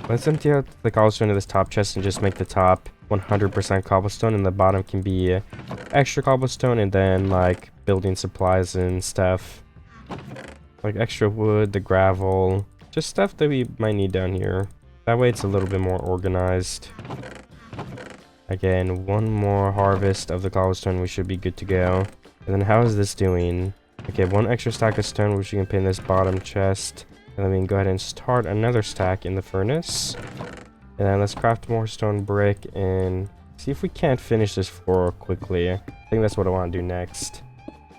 Let's empty out the cobblestone to this top chest and just make the top 100% cobblestone, and the bottom can be extra cobblestone and then like building supplies and stuff. Like extra wood, the gravel, just stuff that we might need down here. That way it's a little bit more organized. Again, 1 more harvest of the cobblestone, we should be good to go. And then how is this doing? Okay, 1 extra stack of stone which you can put in this bottom chest. And then we can go ahead and start another stack in the furnace. And then let's craft more stone brick and see if we can't finish this floor quickly. I think that's what I want to do next.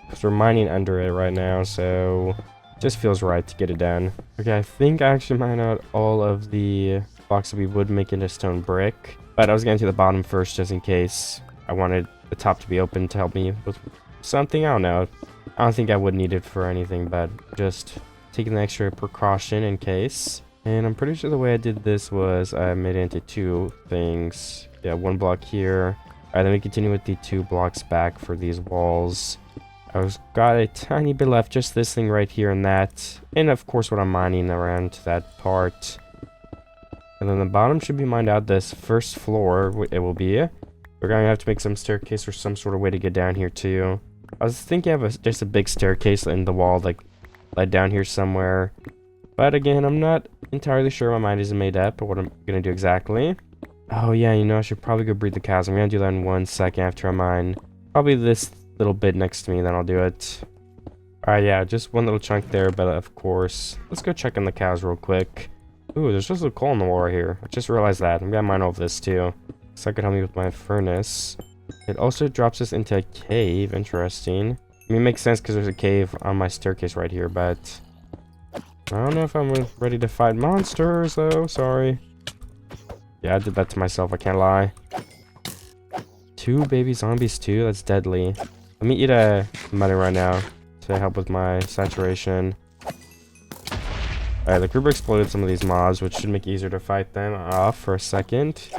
Because we're mining under it right now, so it just feels right to get it done. Okay, I think I actually mined out all of the blocks that we would make into stone brick. But I was getting to the bottom first just in case I wanted the top to be open to help me with something. I don't know. I don't think I would need it for anything, but just taking the extra precaution in case. And I'm pretty sure the way I did this was I made it into 2 things. Yeah, 1 block here. Alright, then we continue with the 2 blocks back for these walls. I've got a tiny bit left, just this thing right here and that. And of course what I'm mining around that part. And then the bottom should be mined out. This first floor, it will be. We're going to have to make some staircase or some sort of way to get down here too. I was thinking of just a big staircase in the wall, like led down here somewhere. But again, I'm not entirely sure my mind isn't made up or what I'm going to do exactly. Oh yeah, you know, I should probably go breed the cows. I'm going to do that in 1 second after I mine. Probably this little bit next to me, then I'll do it. Alright, yeah, just 1 little chunk there, but of course. Let's go check on the cows real quick. Ooh, there's just a coal in the wall right here. I just realized that. I'm going to mine all of this too. So that could help me with my furnace. It also drops us into a cave. Interesting. I mean, it makes sense because there's a cave on my staircase right here, but I don't know if I'm ready to fight monsters, though. Sorry. Yeah, I did that to myself. I can't lie. 2 baby zombies, too? That's deadly. Let me eat a money right now to help with my saturation. Alright, the creeper exploded some of these mobs, which should make it easier to fight them off for a second.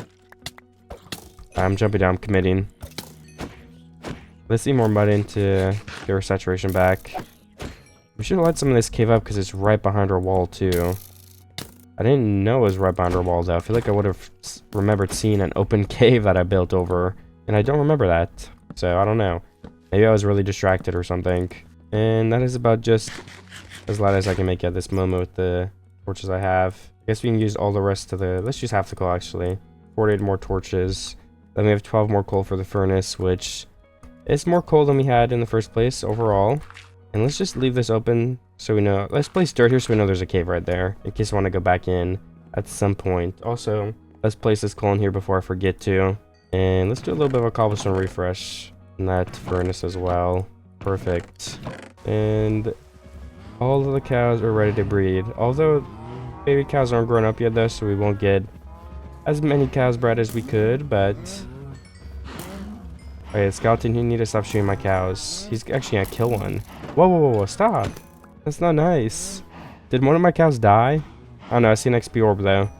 I'm jumping down, I'm committing. Let's eat more mud in to get our saturation back. We should light some of this cave up because it's right behind our wall too. I didn't know it was right behind our wall though. I feel like I would have remembered seeing an open cave that I built over. And I don't remember that. So I don't know. Maybe I was really distracted or something. And that is about just as light as I can make at this moment with the torches I have. I guess we can use all the rest of the... Let's use half the coal actually. 48 more torches. Then we have 12 more coal for the furnace, which is more coal than we had in the first place overall. And let's just leave this open so we know. Let's place dirt here so we know there's a cave right there in case I want to go back in at some point. Also, let's place this coal in here before I forget to. And let's do a little bit of a cobblestone refresh in that furnace as well. Perfect. And all of the cows are ready to breed. Although Baby cows aren't grown up yet though, so we won't get as many cows bred as we could, but... Okay, Skeleton, you need to stop shooting my cows. He's actually gonna kill one. Whoa, whoa, whoa, whoa, stop. That's not nice. Did one of my cows die? I don't know, I see an XP orb though.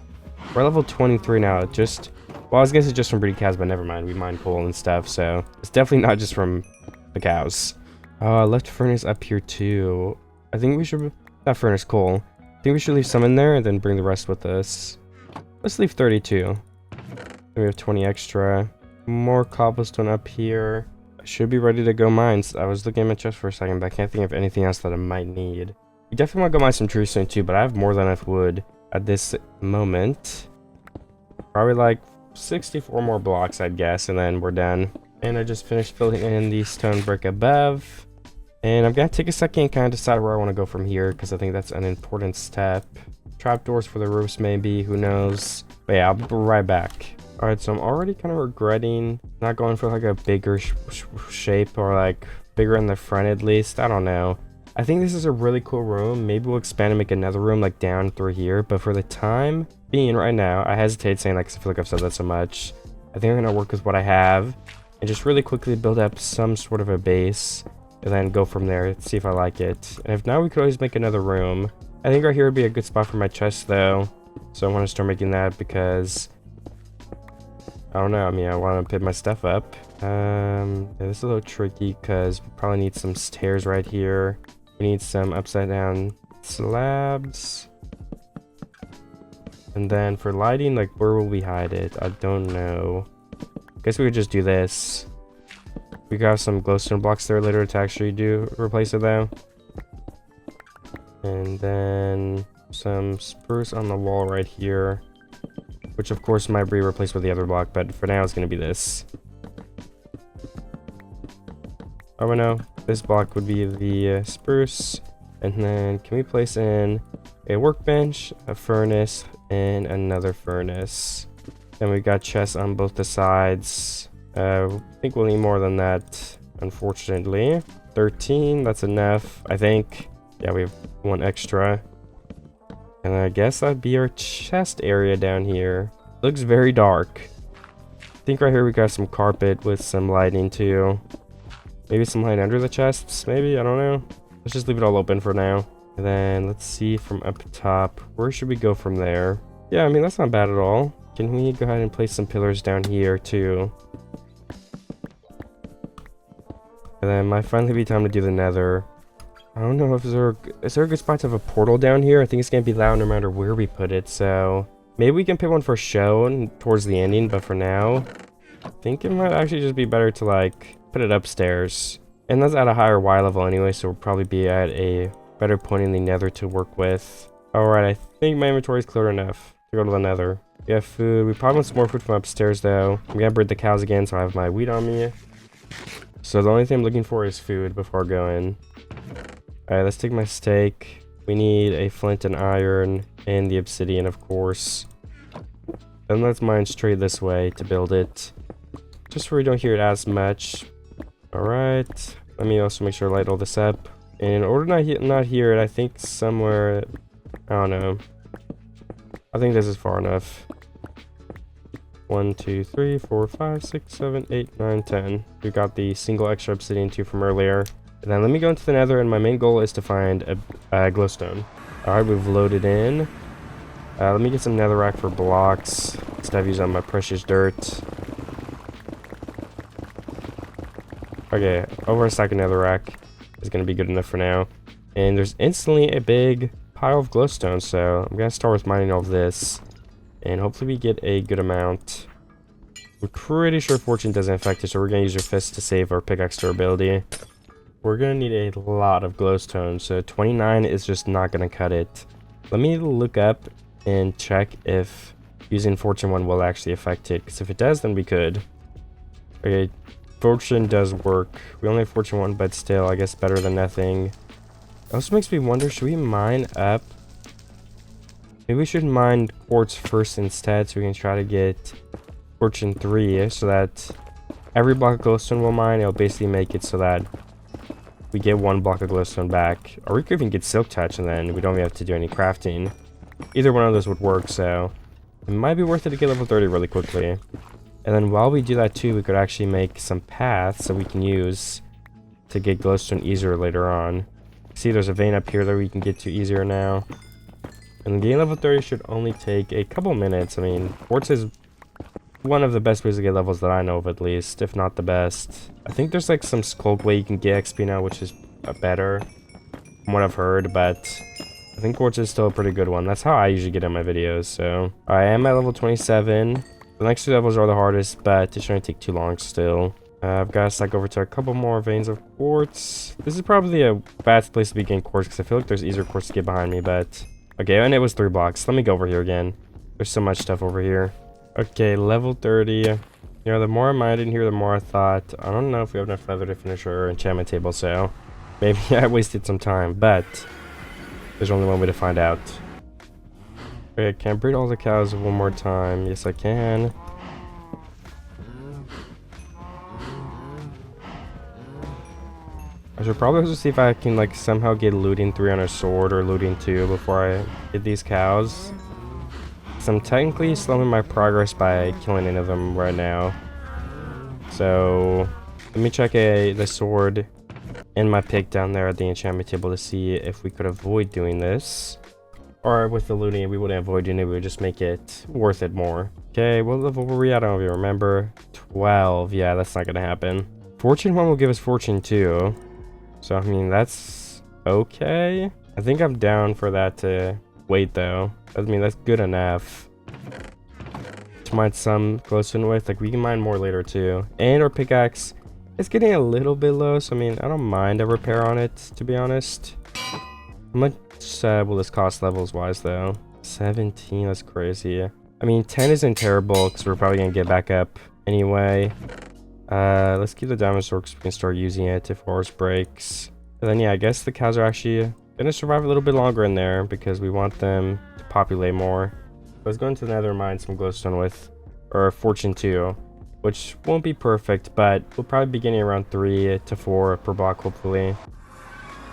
We're level 23 now, just... Well, I was gonna say just from breeding cows, but never mind. We mine coal and stuff, so... It's definitely not just from the cows. Oh, I left furnace up here too. I think we should... Not furnace, coal. I think we should leave some in there and then bring the rest with us. Let's leave 32. Then we have 20 extra. More cobblestone up here. I should be ready to go mine. I was looking at my chest for a second, but I can't think of anything else that I might need. We definitely want to go mine some tree stone too, but I have more than enough wood at this moment. Probably like 64 more blocks, I'd guess, and then we're done. And I just finished filling in the stone brick above. And I'm gonna take a second and kind of decide where I want to go from here, because I think that's an important step. Trapdoors for the roofs, maybe, who knows. But yeah, I'll be right back. Alright, so I'm already kind of regretting not going for like a bigger shape, or like bigger in the front at least. I don't know. I think this is a really cool room. Maybe we'll expand and make another room like down through here. But for the time being right now, I hesitate saying that because I feel like I've said that so much. I think I'm going to work with what I have and just really quickly build up some sort of a base and then go from there. See if I like it. And if not, we could always make another room. I think right here would be a good spot for my chest though. So I want to start making that because... I don't know, I mean, I want to put my stuff up. Yeah, this is a little tricky because we probably need some stairs right here. We need some upside down slabs. And then for lighting, like, where will we hide it? I don't know. Guess we could just do this. We got some glowstone blocks there later to actually replace it though. And then some spruce on the wall right here. Which of course might be replaced with the other block, but for now it's going to be this. Oh no, this block would be the spruce. And then can we place in a workbench, a furnace, and another furnace. Then we got chests on both the sides. I think we'll need more than that, unfortunately. 13, that's enough, I think. Yeah, we have one extra. And I guess that'd be our chest area down here. Looks very dark. I think right here we got some carpet with some lighting too. Maybe some light under the chests, maybe? I don't know. Let's just leave it all open for now. And then let's see from up top. Where should we go from there? Yeah, I mean, that's not bad at all. Can we go ahead and place some pillars down here too? And then might finally be time to do the nether. I don't know if is there a good spot to have a portal down here? I think it's gonna be loud no matter where we put it, so maybe we can pick one for show towards the ending, but for now, I think it might actually just be better to like put it upstairs. And that's at a higher Y level anyway, so we'll probably be at a better point in the nether to work with. Alright, I think my inventory is clear enough to go to the nether. We have food. We probably want some more food from upstairs though. I'm gonna breed the cows again, so I have my wheat on me. So the only thing I'm looking for is food before going. Alright, let's take my steak. We need a flint and iron and the obsidian, of course. Then let's mine straight this way to build it. Just where we don't hear it as much. Alright. Let me also make sure I light all this up. And in order to not hear it, I think somewhere... I don't know. I think this is far enough. 1, 2, 3, 4, 5, 6, 7, 8, 9, 10. We got the single extra obsidian too from earlier. And then let me go into the nether, and my main goal is to find a glowstone. Alright, we've loaded in. Let me get some netherrack for blocks instead of using my precious dirt. Okay, over a stack of netherrack is going to be good enough for now. And there's instantly a big pile of glowstone, so I'm going to start with mining all of this. And hopefully we get a good amount. I'm pretty sure fortune doesn't affect it, so we're going to use our fist to save our pickaxe durability. We're going to need a lot of glowstone, so 29 is just not going to cut it. Let me look up and check if using Fortune 1 will actually affect it, because if it does, then we could. Okay, Fortune does work. We only have Fortune 1, but still, I guess better than nothing. It also makes me wonder, should we mine up? Maybe we should mine quartz first instead, so we can try to get Fortune 3, so that every block of glowstone we'll mine, it'll basically make it so that we get one block of glowstone back. Or we could even get silk touch and then we don't even have to do any crafting. either one of those would work, so it might be worth it to get level 30 really quickly. And then while we do that too, we could actually make some paths that we can use to get glowstone easier later on. See, there's a vein up here that we can get to easier now. And getting level 30 should only take a couple minutes. I mean, quartz is one of the best ways to get levels that I know of, at least, if not the best. I think there's like some sculk way you can get XP now, which is better from what I've heard, but I think quartz is still a pretty good one. That's how I usually get in my videos, so. I am at level 27. The next two levels are the hardest, but it shouldn't take too long still. I've got to stack over to a couple more veins of quartz. This is probably a bad place to begin quartz, because I feel like there's easier quartz to get behind me, but... Okay, and it was 3 blocks. Let me go over here again. There's so much stuff over here. Okay, level 30. You know, the more I mined in here, the more I thought, I don't know if we have enough leather to finish our enchantment table, so maybe I wasted some time, but there's only one way to find out. Okay, can I breed all the cows one more time? Yes, I can. I should probably also see if I can like somehow get looting 3 on a sword or looting 2 before I get these cows. So I'm technically slowing my progress by killing any of them right now. So let me check the sword and my pick down there at the enchantment table to see if we could avoid doing this. Or with the looting, we wouldn't avoid doing it, we would just make it worth it more. Okay, what level were we at? I don't even remember. 12. Yeah, that's not gonna happen. Fortune 1 will give us Fortune 2. So, I mean, that's okay. I think I'm down for that to wait, though. I mean, that's good enough. To mine some glowstone with. Like, we can mine more later, too. And our pickaxe is getting a little bit low. So, I mean, I don't mind a repair on it, to be honest. How much will this cost levels-wise, though? 17, that's crazy. I mean, 10 isn't terrible, because we're probably going to get back up anyway. Let's keep the diamond sword because we can start using it if ours breaks. And then yeah, I guess the cows are actually gonna survive a little bit longer in there because we want them to populate more. Let's go into the nether and mine some glowstone with, or Fortune 2, which won't be perfect, but we'll probably be getting around 3 to 4 per block hopefully.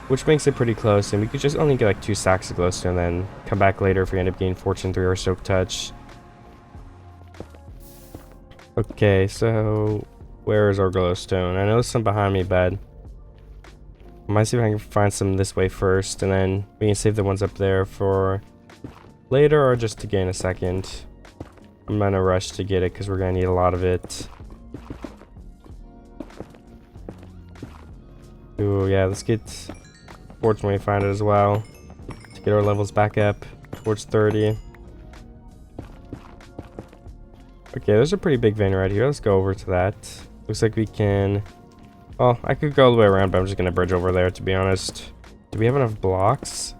Which makes it pretty close, and we could just only get like 2 stacks of glowstone and then come back later if we end up getting Fortune 3 or Soak Touch. Okay, so where is our glowstone? I know there's some behind me, but I might see if I can find some this way first, and then we can save the ones up there for later or just to gain a second. I'm not in a rush to get it because we're gonna need a lot of it. Ooh, yeah, let's get quartz when we find it as well to get our levels back up towards 30. Okay, there's a pretty big vein right here. Let's go over to that. Looks like we can... Well, I could go all the way around, but I'm just going to bridge over there, to be honest. Do we have enough blocks?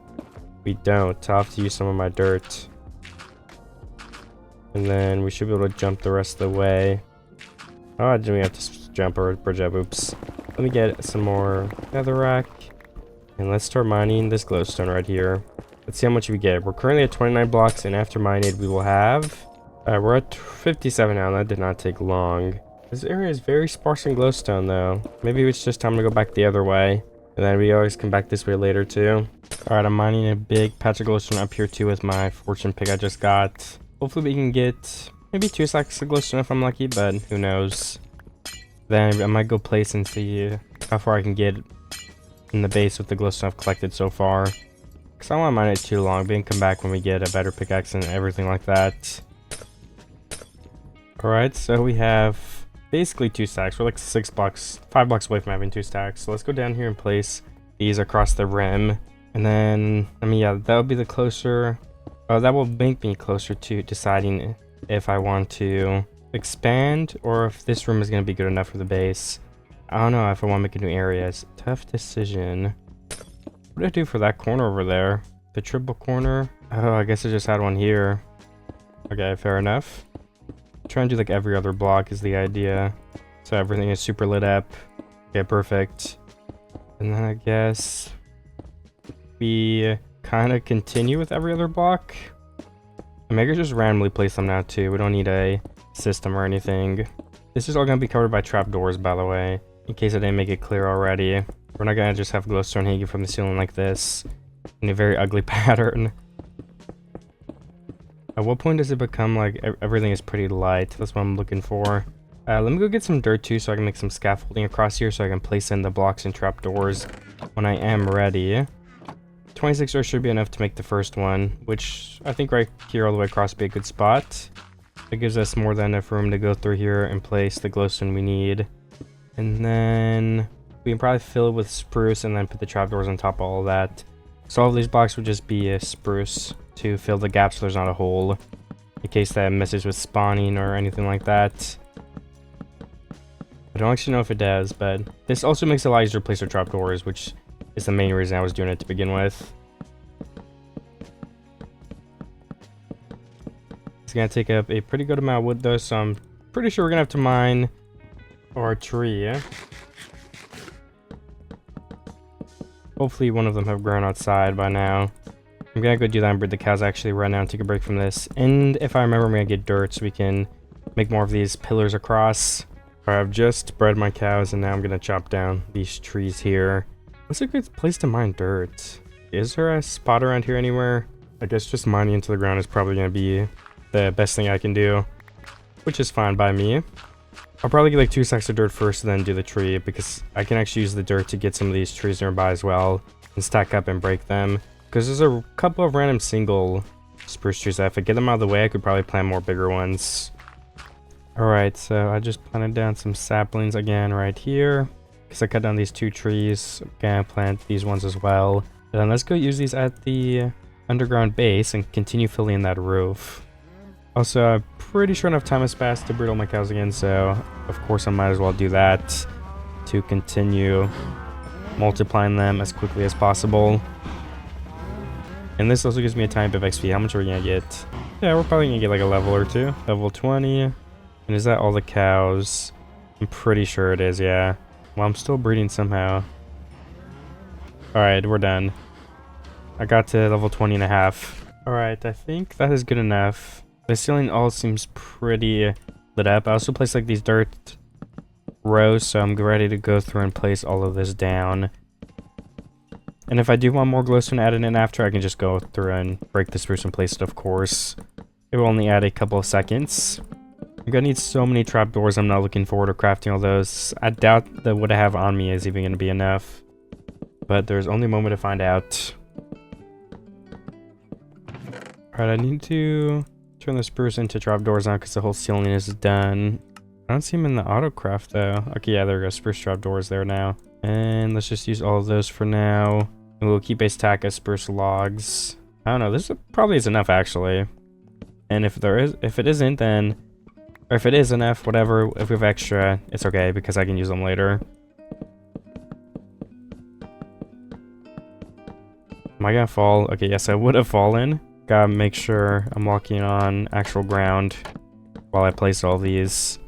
We don't. I'll have to use some of my dirt. And then we should be able to jump the rest of the way. Oh, I didn't have to jump or bridge up. Oops. Let me get some more netherrack. And let's start mining this glowstone right here. Let's see how much we get. We're currently at 29 blocks, and after mining, we will have... we're at 57 now, and that did not take long. This area is very sparse in glowstone, though. Maybe it's just time to go back the other way. And then we always come back this way later, too. Alright, I'm mining a big patch of glowstone up here, too, with my fortune pick I just got. Hopefully we can get maybe 2 stacks of glowstone if I'm lucky, but who knows. Then I might go place and see how far I can get in the base with the glowstone I've collected so far. Because I don't want to mine it too long, but we can come back when we get a better pickaxe and everything like that. Alright, so we have... basically 2 stacks. We're like 5 blocks away from having 2 stacks. So let's go down here and place these across the rim. And then, I mean, yeah, that would be the closer. That will make me closer to deciding if I want to expand or if this room is going to be good enough for the base. I don't know if I want to make a new area. It's a tough decision. What do I do for that corner over there? The triple corner? Oh, I guess I just had one here. Okay, fair enough. Try and do like every other block is the idea, so everything is super lit up. Okay, perfect. And then I guess we kind of continue with every other block. And maybe just randomly place them now too. We don't need a system or anything. This is all gonna be covered by trapdoors, by the way, in case I didn't make it clear already. We're not gonna just have glowstone hanging from the ceiling like this in a very ugly pattern. At what point does it become like everything is pretty light? That's what I'm looking for. Let me go get some dirt too so I can make some scaffolding across here so I can place in the blocks and trapdoors when I am ready. 26 earth should be enough to make the first one, which I think right here all the way across would be a good spot. It gives us more than enough room to go through here and place the glowstone we need. And then we can probably fill it with spruce and then put the trapdoors on top of all that. So all of these blocks would just be a spruce to fill the gaps so there's not a hole in case that messes with spawning or anything like that. I don't actually know if it does, but this also makes it a lot easier to place our trapdoors, which is the main reason I was doing it to begin with. It's gonna take up a pretty good amount of wood though, so I'm pretty sure we're gonna have to mine our tree. Hopefully one of them have grown outside by now. I'm gonna go do that and breed the cows actually right now and take a break from this. And if I remember, I'm gonna get dirt so we can make more of these pillars across. Alright, I've just bred my cows and now I'm gonna chop down these trees here. What's a good place to mine dirt? Is there a spot around here anywhere? I guess just mining into the ground is probably gonna be the best thing I can do, which is fine by me. I'll probably get like 2 stacks of dirt first and then do the tree because I can actually use the dirt to get some of these trees nearby as well and stack up and break them. Because there's a couple of random single spruce trees that if I get them out of the way, I could probably plant more bigger ones. Alright, so I just planted down some saplings again right here. Because I cut down these 2 trees. I'm gonna plant these ones as well. And then let's go use these at the underground base and continue filling in that roof. Also, I'm pretty sure enough time has passed to breed all my cows again, so of course I might as well do that to continue multiplying them as quickly as possible. And this also gives me a tiny bit of XP. How much are we gonna get? Yeah, we're probably gonna get like a level or 2. Level 20. And is that all the cows? I'm pretty sure it is, yeah. Well, I'm still breeding somehow. Alright, we're done. I got to level 20 and a half. Alright, I think that is good enough. The ceiling all seems pretty lit up. I also placed like these dirt rows, so I'm ready to go through and place all of this down. And if I do want more glowstone added in after, I can just go through and break the spruce and place it, of course. It will only add a couple of seconds. I'm gonna need so many trapdoors. I'm not looking forward to crafting all those. I doubt that what I have on me is even gonna be enough. But there's only a moment to find out. Alright, I need to turn the spruce into trapdoors now because the whole ceiling is done. I don't see them in the auto craft though. Okay, yeah, there we go. Spruce trapdoors there now. And let's just use all of those for now. And we'll keep a stack of spruce logs. I don't know, this probably is enough actually. And if it isn't, then, or if it is enough, whatever, if we have extra, it's okay because I can use them later. Am I gonna fall? Okay, yes, I would have fallen. Gotta make sure I'm walking on actual ground while I place all these.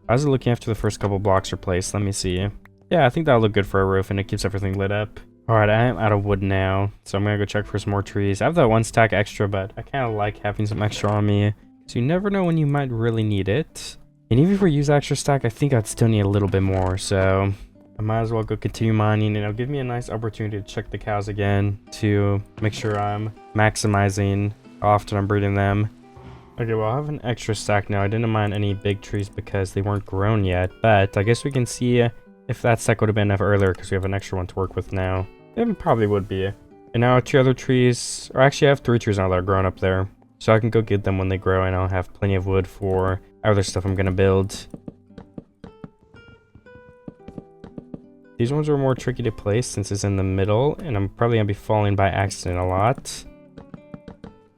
How's it looking after the first couple blocks are placed? Let me see. Yeah, I think that'll look good for a roof and it keeps everything lit up. Alright, I am out of wood now, so I'm gonna go check for some more trees. I have that 1 stack extra, but I kind of like having some extra on me. So you never know when you might really need it. And even if we use extra stack, I think I'd still need a little bit more, so I might as well go continue mining, and it'll give me a nice opportunity to check the cows again to make sure I'm maximizing how often I'm breeding them. Okay, well, I have an extra stack now. I didn't mine any big trees because they weren't grown yet, but I guess we can see if that stack would have been enough earlier because we have an extra one to work with now. It probably would be. And now 2 other trees, or actually I have 3 trees now that are grown up there. So I can go get them when they grow and I'll have plenty of wood for other stuff I'm gonna build. These ones are more tricky to place since it's in the middle, and I'm probably gonna be falling by accident a lot.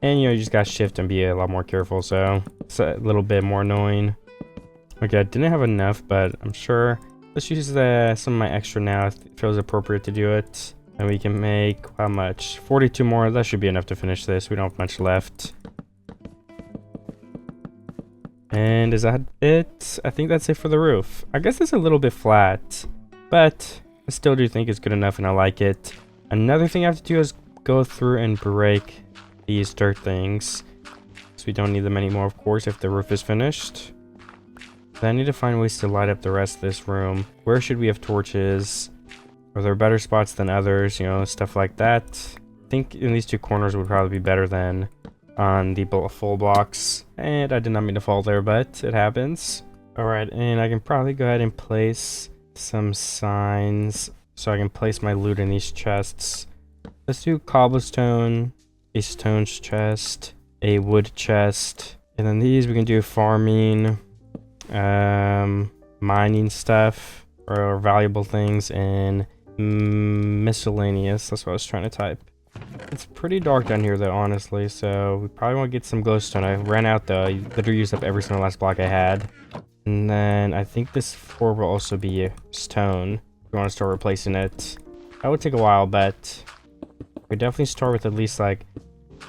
And you just gotta shift and be a lot more careful, so it's a little bit more annoying. Okay, I didn't have enough, but I'm sure. Let's use some of my extra now if it feels appropriate to do it. And we can make, how much? 42 more, that should be enough to finish this. We don't have much left. And is that it? I think that's it for the roof. I guess it's a little bit flat, but I still do think it's good enough and I like it. Another thing I have to do is go through and break these dirt things. So we don't need them anymore, of course, if the roof is finished. Then I need to find ways to light up the rest of this room. Where should we have torches? Are there better spots than others? You know, stuff like that. I think in these 2 corners would probably be better than on the full blocks. And I did not mean to fall there, but it happens. Alright, and I can probably go ahead and place some signs so I can place my loot in these chests. Let's do cobblestone, a stone chest, a wood chest, and then these we can do farming, mining stuff, or valuable things, and miscellaneous. That's what I was trying to type. It's pretty dark down here though, honestly, so we probably want to get some glowstone. I ran out though. I literally used up every single last block I had. And then I think this floor will also be stone. If we want to start replacing it. That would take a while, but we definitely start with at least like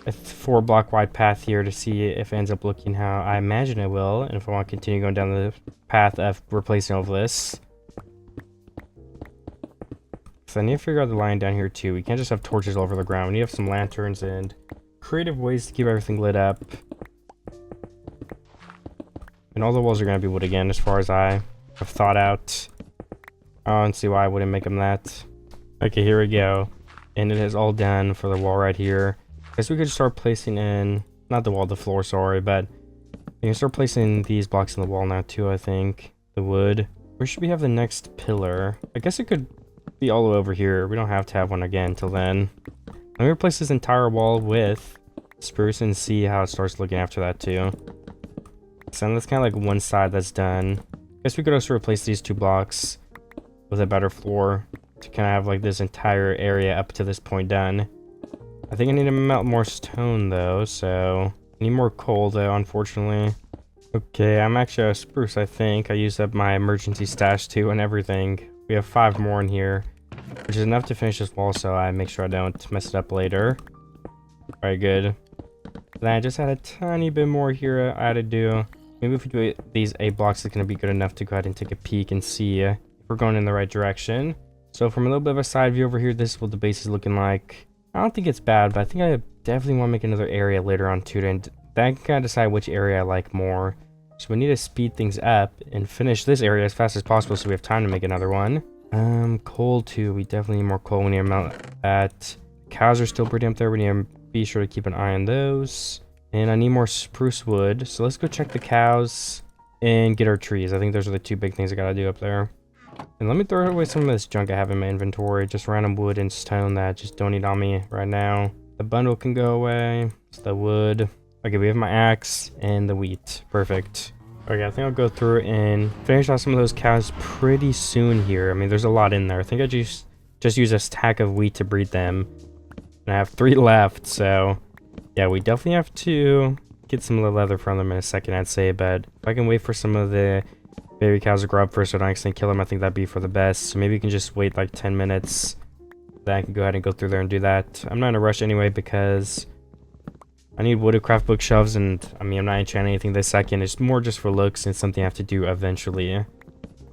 a 4 block wide path here to see if it ends up looking how I imagine it will. And if I want to continue going down the path of replacing all of this. So I need to figure out the line down here too. We can't just have torches all over the ground. We need to have some lanterns and creative ways to keep everything lit up. And all the walls are going to be wood again, as far as I have thought out. I don't see why I wouldn't make them that. Okay, here we go. And it is all done for the wall right here. I guess we could start placing in, not the wall, the floor, sorry, but we can start placing these blocks in the wall now too, I think. The wood. Where should we have the next pillar? I guess it could be all over here. We don't have to have one again till then. Let me replace this entire wall with spruce and see how it starts looking after that too. So that's kind of like one side that's done. Guess we could also replace these 2 blocks with a better floor to kind of have like this entire area up to this point done. I think I need to melt more stone though, so I need more coal though, unfortunately. Okay, I'm actually out of spruce, I think. I used up my emergency stash too and everything. We have 5 more in here, which is enough to finish this wall, so I make sure I don't mess it up later. Alright, good. Then I just had a tiny bit more here I had to do. Maybe if we do these 8 blocks, it's going to be good enough to go ahead and take a peek and see if we're going in the right direction. So from a little bit of a side view over here, this is what the base is looking like. I don't think it's bad, but I think I definitely want to make another area later on too, and then kind of decide which area I like more. So we need to speed things up and finish this area as fast as possible so we have time to make another one. Coal too. We definitely need more coal. We need to melt that. Cows are still pretty up there. We need to be sure to keep an eye on those. And I need more spruce wood. So let's go check the cows and get our trees. I think those are the 2 big things I gotta do up there. And let me throw away some of this junk I have in my inventory. Just random wood and stone that I just don't need on me right now. The bundle can go away. It's the wood. Okay, we have my axe and the wheat. Perfect. Okay, I think I'll go through and finish off some of those cows pretty soon here. I mean, there's a lot in there. I think I just use a stack of wheat to breed them. And I have 3 left, so yeah, we definitely have to get some of the leather from them in a second, I'd say. But if I can wait for some of the baby cows to grow up first so I don't accidentally kill them, I think that'd be for the best. So maybe we can just wait like 10 minutes. Then I can go ahead and go through there and do that. I'm not in a rush anyway because I need wood to craft bookshelves, and I mean, I'm not enchanting anything this second. It's more just for looks and something I have to do eventually.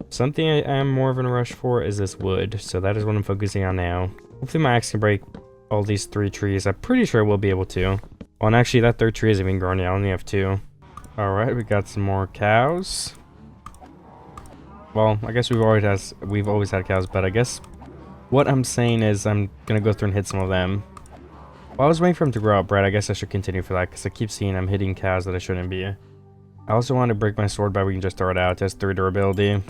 Something I am more of in a rush for is this wood, so that is what I'm focusing on now. Hopefully my axe can break all these 3 trees. I'm pretty sure I will be able to. Well, and actually that 3rd tree isn't even grown yet. I only have 2. Alright, we got some more cows. Well, I guess we've always had cows, but I guess what I'm saying is I'm gonna go through and hit some of them. While I was waiting for him to grow up, right, I guess I should continue for that, because I keep seeing I'm hitting cows that I shouldn't be. I also want to break my sword, but we can just throw it out. It has 3 durability.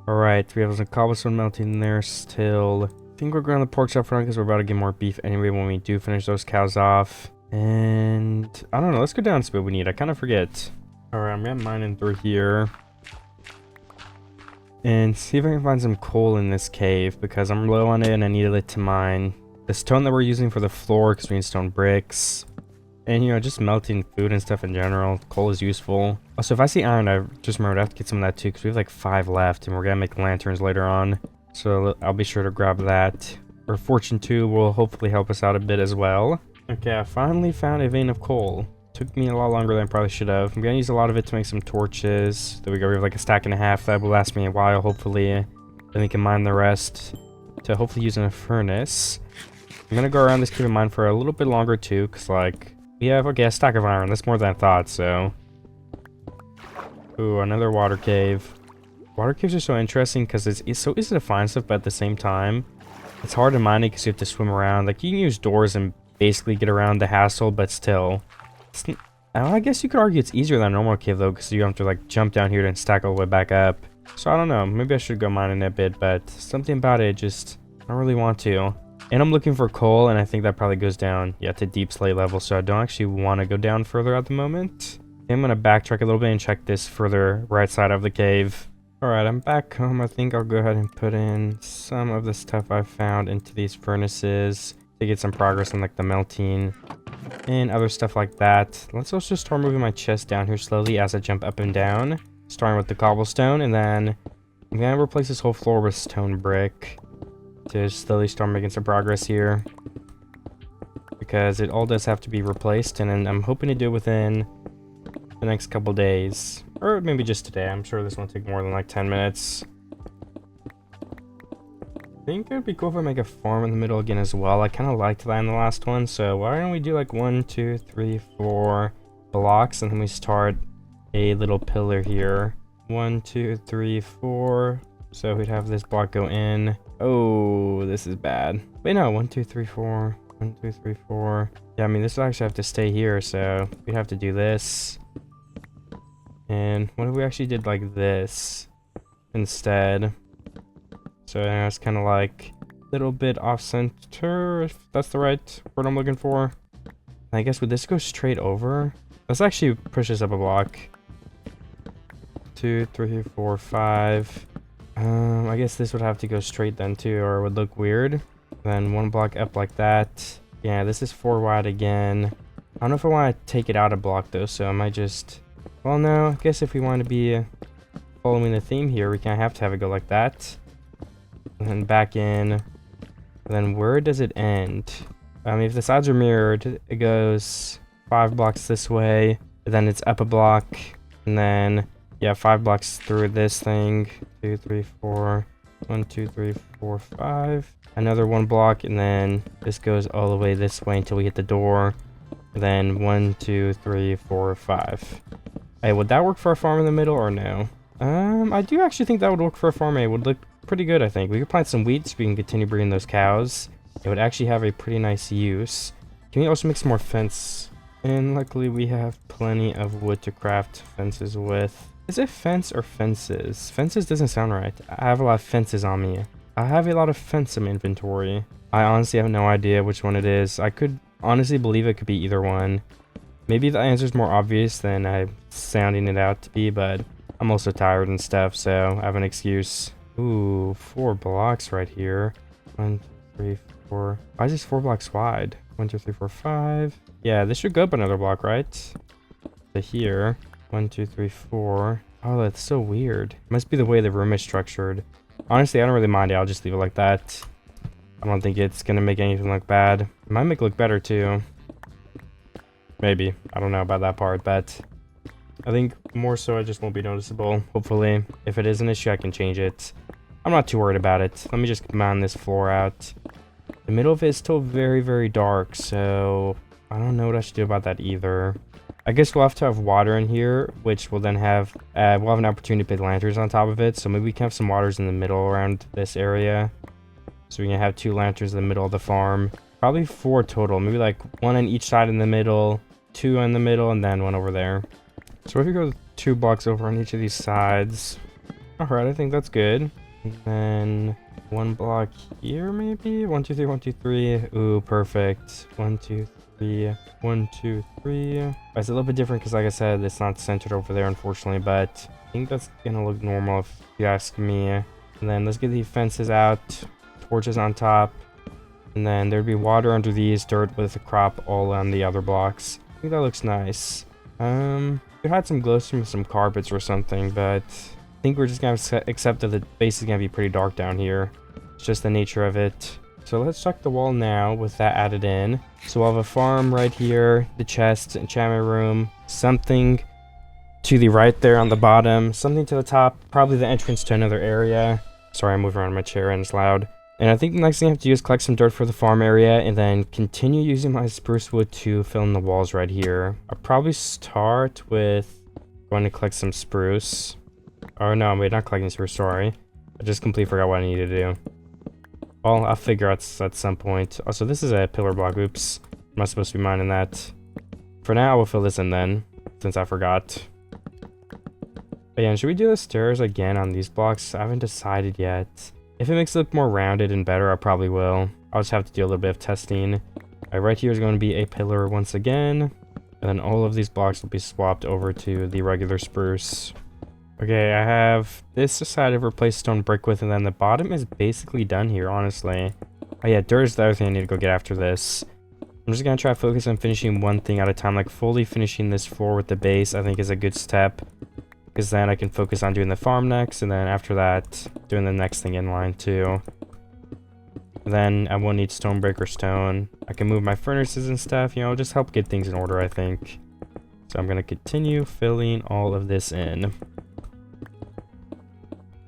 Alright, we have some cobblestone melting in there still. I think we're going to the pork chop front because we're about to get more beef anyway when we do finish those cows off. And I don't know, let's go down and see what we need. I kind of forget. Alright, I'm going to mine in through here. And see if I can find some coal in this cave, because I'm low on it and I needed it to mine. The stone that we're using for the floor, because we need stone bricks. And, you know, just melting food and stuff in general. Coal is useful. Also, if I see iron, I just remembered I have to get some of that too, because we have like 5 left, and we're going to make lanterns later on. So I'll be sure to grab that. Our fortune 2 will hopefully help us out a bit as well. Okay, I finally found a vein of coal. Took me a lot longer than I probably should have. I'm going to use a lot of it to make some torches. There we go. We have like a stack and a half. That will last me a while, hopefully. Then we can mine the rest to hopefully use in a furnace. I'm going to go around this cave and mine for a little bit longer too, because like, we have, okay, a stack of iron. That's more than I thought, so. Ooh, another water cave. Water caves are so interesting because it's so easy to find stuff, but at the same time, it's hard to mine it because you have to swim around. Like, you can use doors and basically get around the hassle, but still. I guess you could argue it's easier than a normal cave though, because you don't have to like jump down here and stack all the way back up. So I don't know, maybe I should go mining a bit, but something about it just, I don't really want to. And I'm looking for coal, and I think that probably goes down, yeah, to deep slate level, so I don't actually want to go down further at the moment. I'm gonna backtrack a little bit and check this further right side of the cave. Alright, I'm back home. I think I'll go ahead and put in some of the stuff I found into these furnaces to get some progress on like the melting and other stuff like that. Let's also start moving my chest down here slowly as I jump up and down, starting with the cobblestone, and then I'm gonna replace this whole floor with stone brick to slowly start making some progress here, because it all does have to be replaced, and then I'm hoping to do it within the next couple days, or maybe just today. I'm sure this won't take more than like 10 minutes. I think it would be cool if I make a farm in the middle again as well. I kind of liked that in the last one, so why don't we do like 1, 2, 3, 4 blocks, and then we start a little pillar here. 1, 2, 3, 4. So we'd have this block go in. Oh, this is bad. Wait, no, 1, 2, 3, 4. 1, 2, 3, 4. Yeah, I mean, this would actually have to stay here, so we'd have to do this. And what if we actually did like this instead? So now it's kind of like a little bit off center, if that's the right word I'm looking for. And I guess would this go straight over? Let's actually push this up a block. 2, 3, 4, 5. I guess this would have to go straight then too, or it would look weird. Then 1 block up like that. Yeah, this is 4 wide again. I don't know if I want to take it out a block though, so I might just... Well, no, I guess if we want to be following the theme here, we kind of have to have it go like that. And then back in. And then where does it end? If the sides are mirrored, it goes 5 blocks this way. Then it's up a block. And then, yeah, 5 blocks through this thing. 2, 3, 4. 1, 2, 3, 4, 5. Another 1 block. And then this goes all the way this way until we hit the door. And then 1, 2, 3, 4, 5. Hey, would that work for a farm in the middle or no? I do actually think that would work for a farm. It would look pretty good, I think. We could plant some wheat so we can continue breeding those cows. It would actually have a pretty nice use. Can we also make some more fence? And luckily we have plenty of wood to craft fences with. Is it fence or fences? Fences doesn't sound right. I have a lot of fences on me. I have a lot of fence in my inventory. I honestly have no idea which one it is. I could honestly believe it could be either one. Maybe the answer is more obvious than I'm sounding it out to be, but I'm also tired and stuff, so I have an excuse. Ooh, 4 blocks right here. 1, 2, 3, 4. Why is this 4 blocks wide? 1, 2, 3, 4, 5. Yeah, this should go up another block, right? To here. 1, 2, 3, 4. Oh, that's so weird. Must be the way the room is structured. Honestly, I don't really mind it. I'll just leave it like that. I don't think it's gonna make anything look bad. It might make it look better too. Maybe. I don't know about that part, but I think more so it just won't be noticeable, hopefully. If it is an issue, I can change it. I'm not too worried about it. Let me just man this floor out. The middle of it is still very, very dark, so I don't know what I should do about that either. I guess we'll have to have water in here, which will then have, we'll have an opportunity to put lanterns on top of it, so maybe we can have some waters in the middle around this area. So we can have 2 lanterns in the middle of the farm. Probably 4 total, maybe like 1 on each side in the middle, 2 in the middle, and then 1 over there. So if you go 2 blocks over on each of these sides. Alright, I think that's good. And then 1 block here maybe? 1, 2, 3, 1, 2, 3. Ooh, perfect. 1, 2, 3. 1, 2, 3. It's a little bit different because like I said, it's not centered over there unfortunately, but I think that's gonna look normal if you ask me. And then let's get these fences out. Torches on top. And then there'd be water under these, dirt with a crop all on the other blocks. I think that looks nice. We had some glows from some carpets or something, but I think we're just gonna accept that the base is gonna be pretty dark down here. It's just the nature of it. So let's check the wall now with that added in. So we'll have a farm right here, the chest, enchantment room, something to the right there on the bottom, something to the top, probably the entrance to another area. Sorry, I'm moving around my chair and it's loud. And I think the next thing I have to do is collect some dirt for the farm area and then continue using my spruce wood to fill in the walls right here. I'll probably start with going to collect some spruce. Oh no, wait, not collecting spruce, sorry. I just completely forgot what I need to do. Well, I'll figure out at some point. Also, this is a pillar block, oops. I'm not supposed to be mining that. For now, I will fill this in then, since I forgot. Again, should we do the stairs again on these blocks? I haven't decided yet. If it makes it look more rounded and better, I probably will. I'll just have to do a little bit of testing. Right here is going to be a pillar once again. And then all of these blocks will be swapped over to the regular spruce. Okay, I have this side I've replaced stone brick with, and then the bottom is basically done here, honestly. Oh yeah, dirt is the other thing I need to go get after this. I'm just gonna try to focus on finishing one thing at a time, like fully finishing this floor with the base, I think is a good step. Because then I can focus on doing the farm next, and then after that, doing the next thing in line too. Then I won't need stone brick or stone. I can move my furnaces and stuff, you know, just help get things in order, I think. So I'm gonna continue filling all of this in.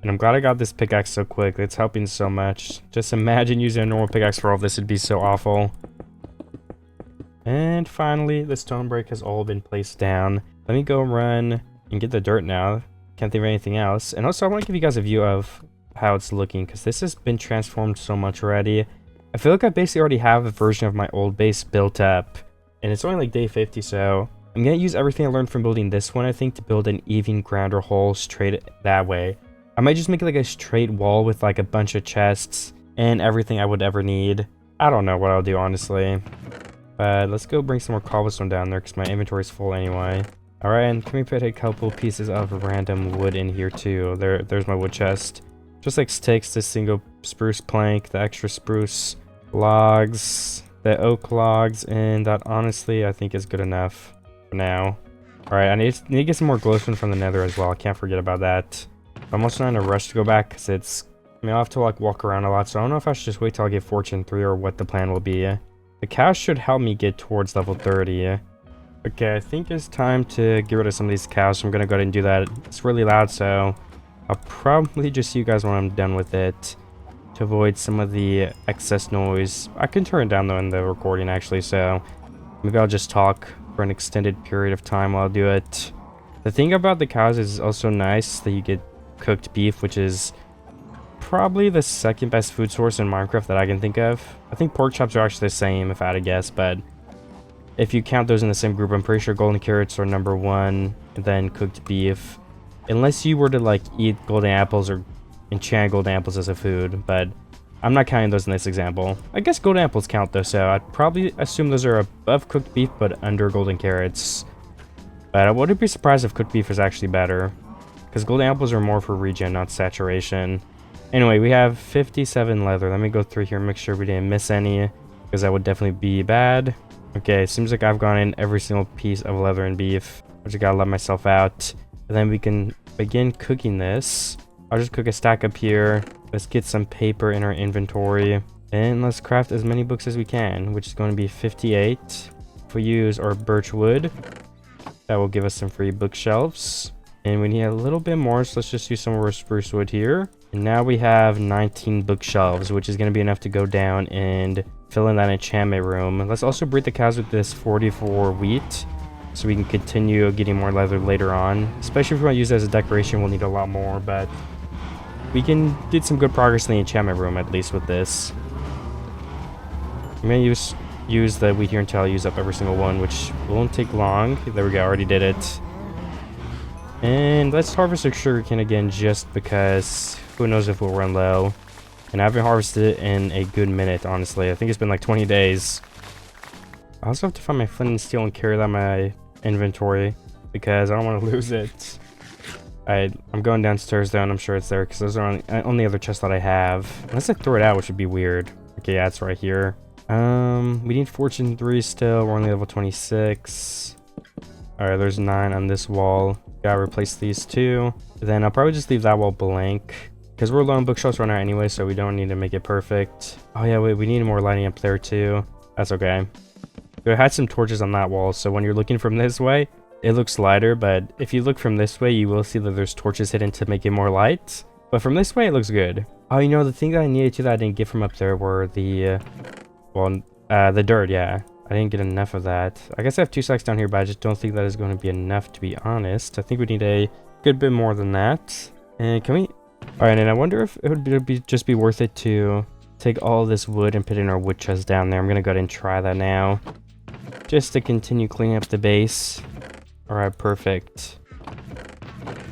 And I'm glad I got this pickaxe so quick. It's helping so much. Just imagine using a normal pickaxe for all of this. It'd be so awful. And finally, the stone brick has all been placed down. Let me go run and get the dirt now. Can't think of anything else. And also, I want to give you guys a view of how it's looking, because this has been transformed so much already. I feel like I basically already have a version of my old base built up. And it's only like day 50, so I'm going to use everything I learned from building this one, I think, to build an even grounder hole straight that way. I might just make it like a straight wall with like a bunch of chests and everything I would ever need. I don't know what I'll do, honestly. But let's go bring some more cobblestone down there because my inventory is full anyway. Alright, and can we put a couple pieces of random wood in here too? There's my wood chest. Just like sticks, this single spruce plank, the extra spruce logs, the oak logs, and that honestly I think is good enough for now. Alright, I need to get some more glowstone from the nether as well. I can't forget about that. I'm also not in a rush to go back because I mean, I'll have to like walk around a lot, so I don't know if I should just wait till I get Fortune 3 or what the plan will be. The cows should help me get towards level 30. Okay, I think it's time to get rid of some of these cows, so I'm gonna go ahead and do that. It's really loud, so I'll probably just see you guys when I'm done with it to avoid some of the excess noise. I can turn it down though in the recording actually, so maybe I'll just talk for an extended period of time while I do it. The thing about the cows is also nice that you get cooked beef, which is probably the second best food source in Minecraft that I can think of. I think pork chops are actually the same if I had to guess, but if you count those in the same group, I'm pretty sure golden carrots are number 1, and then cooked beef. Unless you were to like eat golden apples or enchant golden apples as a food, but I'm not counting those in this example. I guess golden apples count though, so I'd probably assume those are above cooked beef but under golden carrots. But I wouldn't be surprised if cooked beef is actually better, because golden apples are more for regen, not saturation. Anyway, we have 57 leather. Let me go through here and make sure we didn't miss any, because that would definitely be bad. Okay, it seems like I've gone in every single piece of leather and beef. I just gotta let myself out. And then we can begin cooking this. I'll just cook a stack up here. Let's get some paper in our inventory. And let's craft as many books as we can, which is going to be 58. If we use our birch wood, that will give us some free bookshelves. And we need a little bit more, so let's just use some of our spruce wood here. And now we have 19 bookshelves, which is going to be enough to go down and fill in that enchantment room. Let's also breed the cows with this 44 wheat, so we can continue getting more leather later on. Especially if we want to use it as a decoration, we'll need a lot more, but we can get some good progress in the enchantment room, at least with this. I'm going to use the wheat here until I use up every single one, which won't take long. There we go, I already did it. And let's harvest our sugarcane again, just because who knows if we'll run low. And I haven't harvested it in a good minute, honestly. I think it's been like 20 days. I also have to find my flint and steel and carry that in my inventory, because I don't want to lose it. I'm going downstairs though, and I'm sure it's there, because those are on the other chest that I have. Unless I throw it out, which would be weird. Okay, yeah, it's right here. We need Fortune 3 still. We're only level 26. Alright, there's 9 on this wall. Gotta replace these 2. Then I'll probably just leave that wall blank, because we're low on bookshelves right now anyway, so we don't need to make it perfect. Oh yeah, wait, we need more lighting up there too. That's okay. I had some torches on that wall, so when you're looking from this way, it looks lighter, but if you look from this way, you will see that there's torches hidden to make it more light. But from this way, it looks good. Oh, you know, the thing that I needed to that I didn't get from up there were the, the dirt, yeah. I didn't get enough of that. I guess I have 2 stacks down here, but I just don't think that is going to be enough, to be honest. I think we need a good bit more than that. And can we... Alright, and I wonder if it would just be worth it to take all this wood and put it in our wood chest down there. I'm going to go ahead and try that now. just to continue cleaning up the base. Alright, perfect.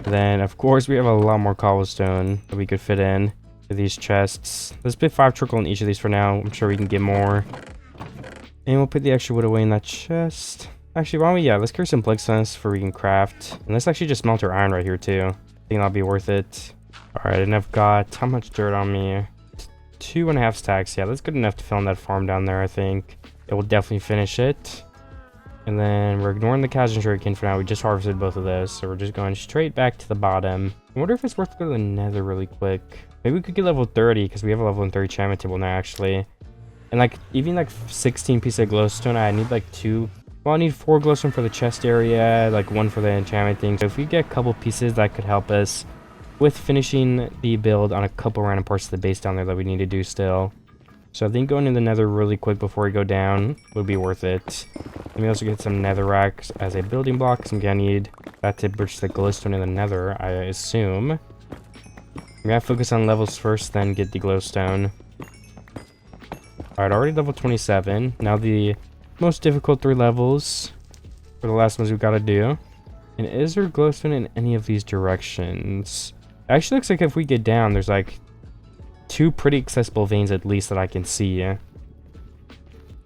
Then, of course, we have a lot more cobblestone that we could fit in to these chests. Let's put 5 trickle in each of these for now. I'm sure we can get more. And we'll put the extra wood away in that chest. Actually, why don't we, yeah, let's carry some Plexus for we can craft. And let's actually just smelt our iron right here, too. I think that'll be worth it. Alright, and I've got, how much dirt on me? 2.5 stacks. Yeah, that's good enough to fill in that farm down there, I think. It will definitely finish it. And then we're ignoring the cows and sugarcane for now. We just harvested both of those, so we're just going straight back to the bottom. I wonder if it's worth to go to the nether really quick. Maybe we could get level 30, because we have a level 30 enchantment table now, actually. And like, even like 16 pieces of glowstone, I need like 2. Well, I need 4 glowstone for the chest area, like 1 for the enchantment thing. So if we get a couple pieces, that could help us with finishing the build on a couple random parts of the base down there that we need to do still. So I think going in the nether really quick before we go down would be worth it. Let me also get some netherrack as a building block, because I'm gonna need that to bridge the glowstone in the nether, I assume. I'm gonna focus on levels first, then get the glowstone. Alright, already level 27. Now the most difficult 3 levels for the last ones we've got to do. And is there glowstone in any of these directions? It actually looks like if we get down, there's like 2 pretty accessible veins at least that I can see.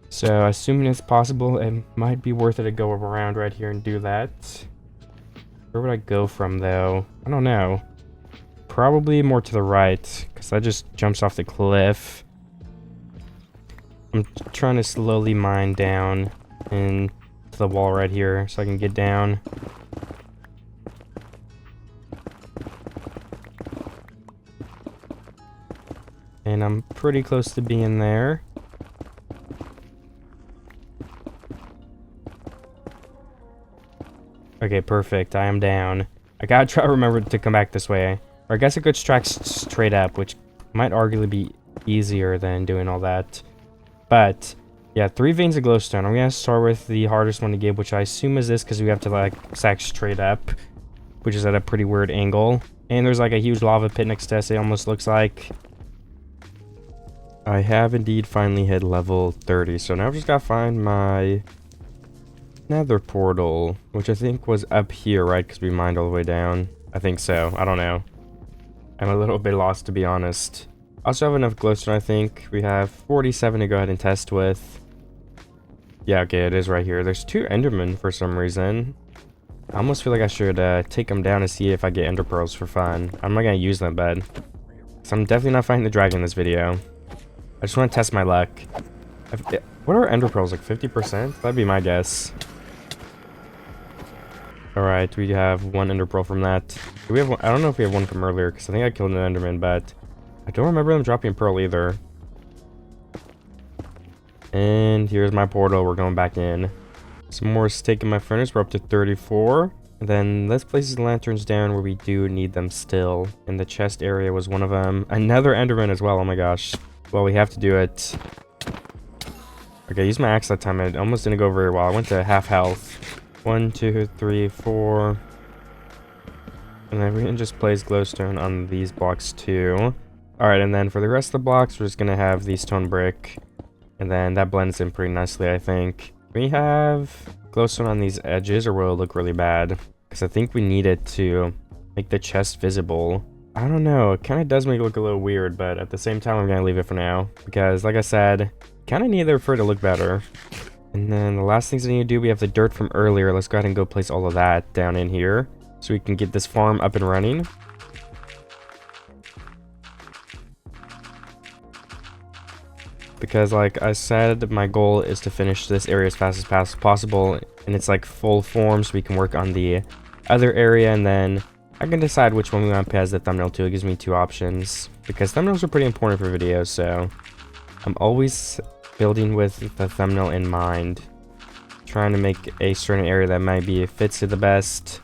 So assuming it's possible, it might be worth it to go around right here and do that. Where would I go from though? I don't know. Probably more to the right, because that just jumps off the cliff. I'm trying to slowly mine down into the wall right here so I can get down. And I'm pretty close to being there. Okay, perfect. I am down. I gotta try to remember to come back this way. Or I guess I could track straight up, which might arguably be easier than doing all that. But, yeah, 3 veins of glowstone. I'm gonna start with the hardest one to get, which I assume is this, because we have to, like, stack straight up, which is at a pretty weird angle. And there's, like, a huge lava pit next to us, it almost looks like. I have indeed finally hit level 30, so now I've just gotta find my nether portal, which I think was up here, right? Because we mined all the way down. I think so. I don't know. I'm a little bit lost, to be honest. I also have enough glowstone, I think. We have 47 to go ahead and test with. Yeah, okay, it is right here. There's 2 endermen for some reason. I almost feel like I should take them down and see if I get ender pearls for fun. I'm not gonna use them, but so I'm definitely not fighting the dragon in this video. I just want to test my luck. What are ender pearls, like 50%? That'd be my guess. Alright, we have 1 ender pearl from that. Do we have one? I don't know if we have 1 from earlier, because I think I killed an enderman, but I don't remember them dropping a pearl either. And here's my portal. We're going back in. Some more steak in my furnace. We're up to 34. And then let's place these lanterns down where we do need them still. And the chest area was one of them. Another enderman as well. Oh my gosh. Well, we have to do it. Okay, I used my axe that time. It almost didn't go very well. I went to half health. 1, 2, 3, 4. And then we can just place glowstone on these blocks too. Alright, and then for the rest of the blocks, we're just going to have the stone brick. And then that blends in pretty nicely, I think. We have glowstone on these edges, or will it look really bad? Because I think we need it to make the chest visible. I don't know, it kind of does make it look a little weird, but at the same time, I'm going to leave it for now. Because, like I said, kind of need it for it to look better. And then the last things I need to do, we have the dirt from earlier. Let's go ahead and go place all of that down in here, so we can get this farm up and running. Because like I said, my goal is to finish this area as fast as possible, and it's like full form, so we can work on the other area, and then I can decide which one we want to put as the thumbnail too. It gives me 2 options, because thumbnails are pretty important for videos, so I'm always building with the thumbnail in mind, trying to make a certain area that might be fits it the best.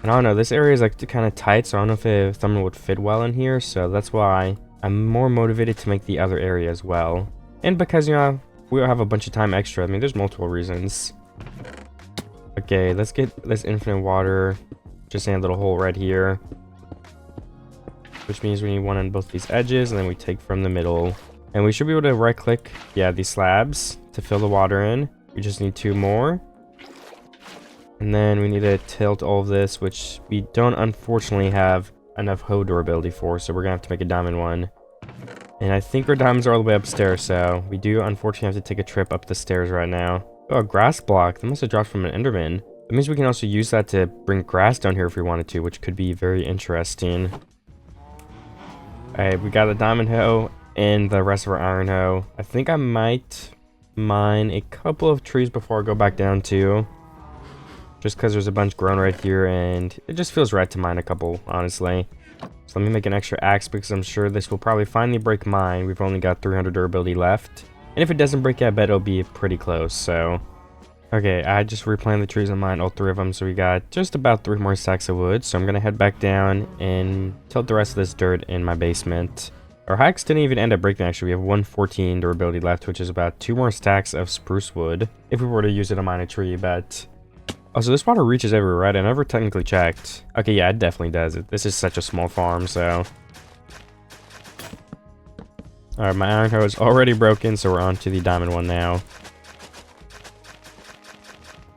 And I don't know, this area is like kind of tight, so I don't know if a thumbnail would fit well in here, so that's why I'm more motivated to make the other area as well. And because, you know, we'll have a bunch of time extra. I mean, there's multiple reasons. Okay, let's get this infinite water just in a little hole right here, which means we need 1 on both these edges, and then we take from the middle. And we should be able to right click, yeah, these slabs to fill the water in. We just need 2 more. And then we need to tilt all of this, which we don't unfortunately have enough hoe durability for, so we're gonna have to make a diamond one. And I think our diamonds are all the way upstairs, so we do unfortunately have to take a trip up the stairs right now. Oh, a grass block. That must have dropped from an Enderman. That means we can also use that to bring grass down here if we wanted to, which could be very interesting. Alright, we got a diamond hoe and the rest of our iron hoe. I think I might mine a couple of trees before I go back down too. Just because there's a bunch grown right here and it just feels right to mine a couple, honestly. So let me make an extra axe because I'm sure this will probably finally break mine. We've only got 300 durability left. And if it doesn't break, I bet it'll be pretty close, so... Okay, I just replanted the trees on mine, all 3 of them, so we got just about 3 more stacks of wood. So I'm going to head back down and tilt the rest of this dirt in my basement. Our hikes didn't even end up breaking, actually. We have 114 durability left, which is about 2 more stacks of spruce wood. If we were to use it to mine a tree, but... Oh, so this water reaches everywhere, right? I never technically checked. Okay, yeah, it definitely does. This is such a small farm, so... Alright, my iron hoe is already broken, so we're on to the diamond one now.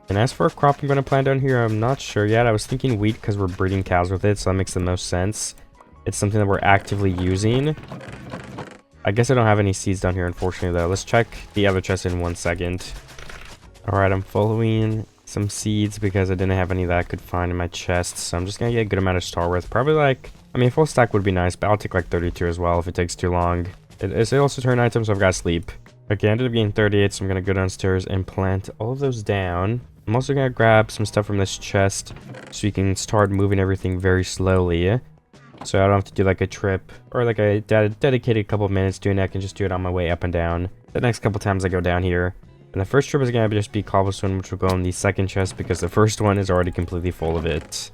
And as for a crop I'm going to plant down here, I'm not sure yet. I was thinking wheat because we're breeding cows with it, so that makes the most sense. It's something that we're actively using. I guess I don't have any seeds down here, unfortunately, though. Let's check the other chest in 1 second. Alright, I'm following some seeds because I didn't have any that I could find in my chest, so I'm just going to get a good amount to start with. Probably like, I mean, a full stack would be nice, but I'll take like 32 as well if it takes too long. It's also turn item, so I've got to sleep. Okay, I ended up getting 38, so I'm going to go downstairs and plant all of those down. I'm also going to grab some stuff from this chest so you can start moving everything very slowly. So I don't have to do like a trip or like a dedicated couple of minutes doing it. I can just do it on my way up and down the next couple times I go down here. And the first trip is going to just be cobblestone, which will go in the second chest because the first one is already completely full of it.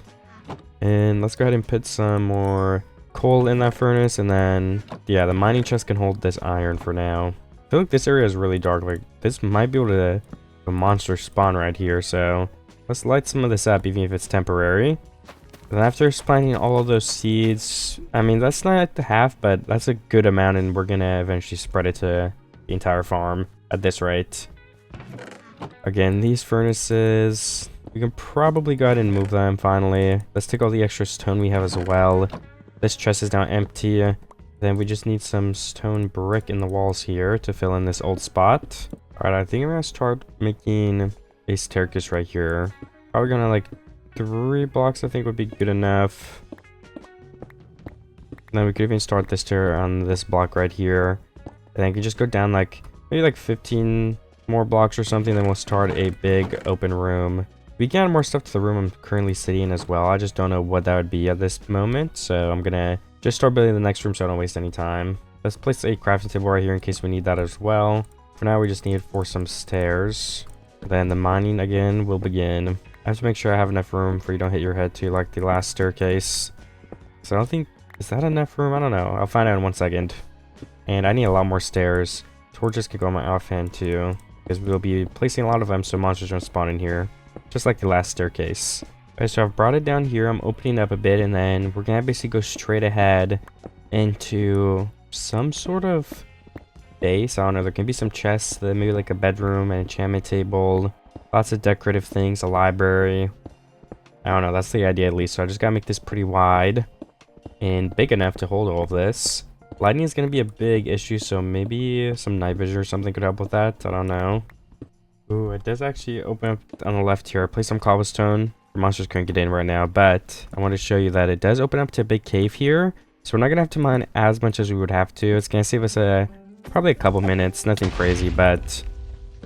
And let's go ahead and put some more coal in that furnace. And then, yeah, the mining chest can hold this iron for now. I feel like this area is really dark. Like, this might be able to a monster spawn right here. So let's light some of this up, even if it's temporary. And after planting all of those seeds, I mean, that's not the half, but that's a good amount. And we're going to eventually spread it to the entire farm at this rate. Again, these furnaces, we can probably go ahead and move them finally. Let's take all the extra stone we have as well. This chest is now empty. Then we just need some stone brick in the walls here to fill in this old spot. Alright, I think I'm going to start making a staircase right here. Probably going to like 3 blocks I think would be good enough. Then we could even start this stair on this block right here. And then I can just go down like maybe like 15 more blocks or something. Then we'll start a big open room. We can add more stuff to the room I'm currently sitting in as well. I just don't know what that would be at this moment. So I'm going to just start building the next room so I don't waste any time. Let's place a crafting table right here in case we need that as well. For now, we just need it for some stairs. Then the mining again will begin. I have to make sure I have enough room for you don't hit your head to like the last staircase. So I don't think, is that enough room? I don't know. I'll find out in 1 second. And I need a lot more stairs. Torches could go on my offhand too, because we'll be placing a lot of them so monsters don't spawn in here. Just like the last staircase. Okay, so I've brought it down here. I'm opening up a bit, and then we're gonna basically go straight ahead into some sort of base. I don't know, there can be some chests, maybe like a bedroom, an enchantment table, lots of decorative things, a library. I don't know, that's the idea at least. So I just gotta make this pretty wide and big enough to hold all of this. Lighting is gonna be a big issue, so maybe some night vision or something could help with that. I don't know. Ooh, it does actually open up on the left here. I placed some cobblestone. Monsters couldn't get in right now, but I want to show you that it does open up to a big cave here. So we're not gonna have to mine as much as we would have to. It's gonna save us probably a couple minutes, nothing crazy, but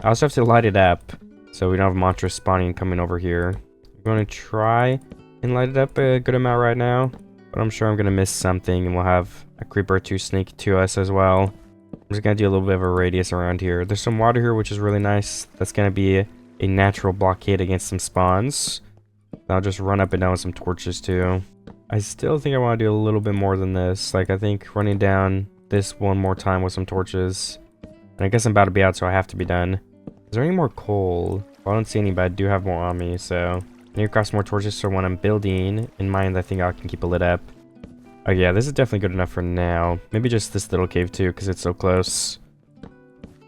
I also have to light it up so we don't have monsters spawning coming over here. I'm gonna try and light it up a good amount right now, but I'm sure I'm gonna miss something and we'll have a creeper or 2 sneak to us as well. I'm just gonna do a little bit of a radius around here. There's some water here, which is really nice. That's gonna be a natural blockade against some spawns. I'll just run up and down with some torches too. I still think I want to do a little bit more than this. Like, I think running down this one more time with some torches. And I guess I'm about to be out, so I have to be done. Is there any more coal? Well, I don't see any, but I do have more on me, so I need to craft some more torches so when I'm building in mind, I think I can keep it lit up. Oh yeah, this is definitely good enough for now. Maybe just this little cave too, because it's so close.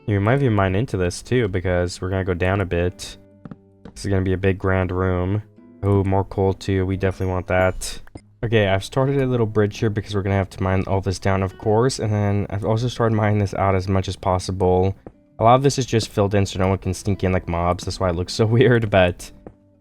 You might even mine into this too, because we're gonna go down a bit. This is gonna be a big grand room. Oh, more coal too. We definitely want that. Okay, I've started a little bridge here because we're gonna have to mine all this down, of course. And then I've also started mining this out as much as possible. A lot of this is just filled in so no one can sneak in like mobs. That's why it looks so weird, but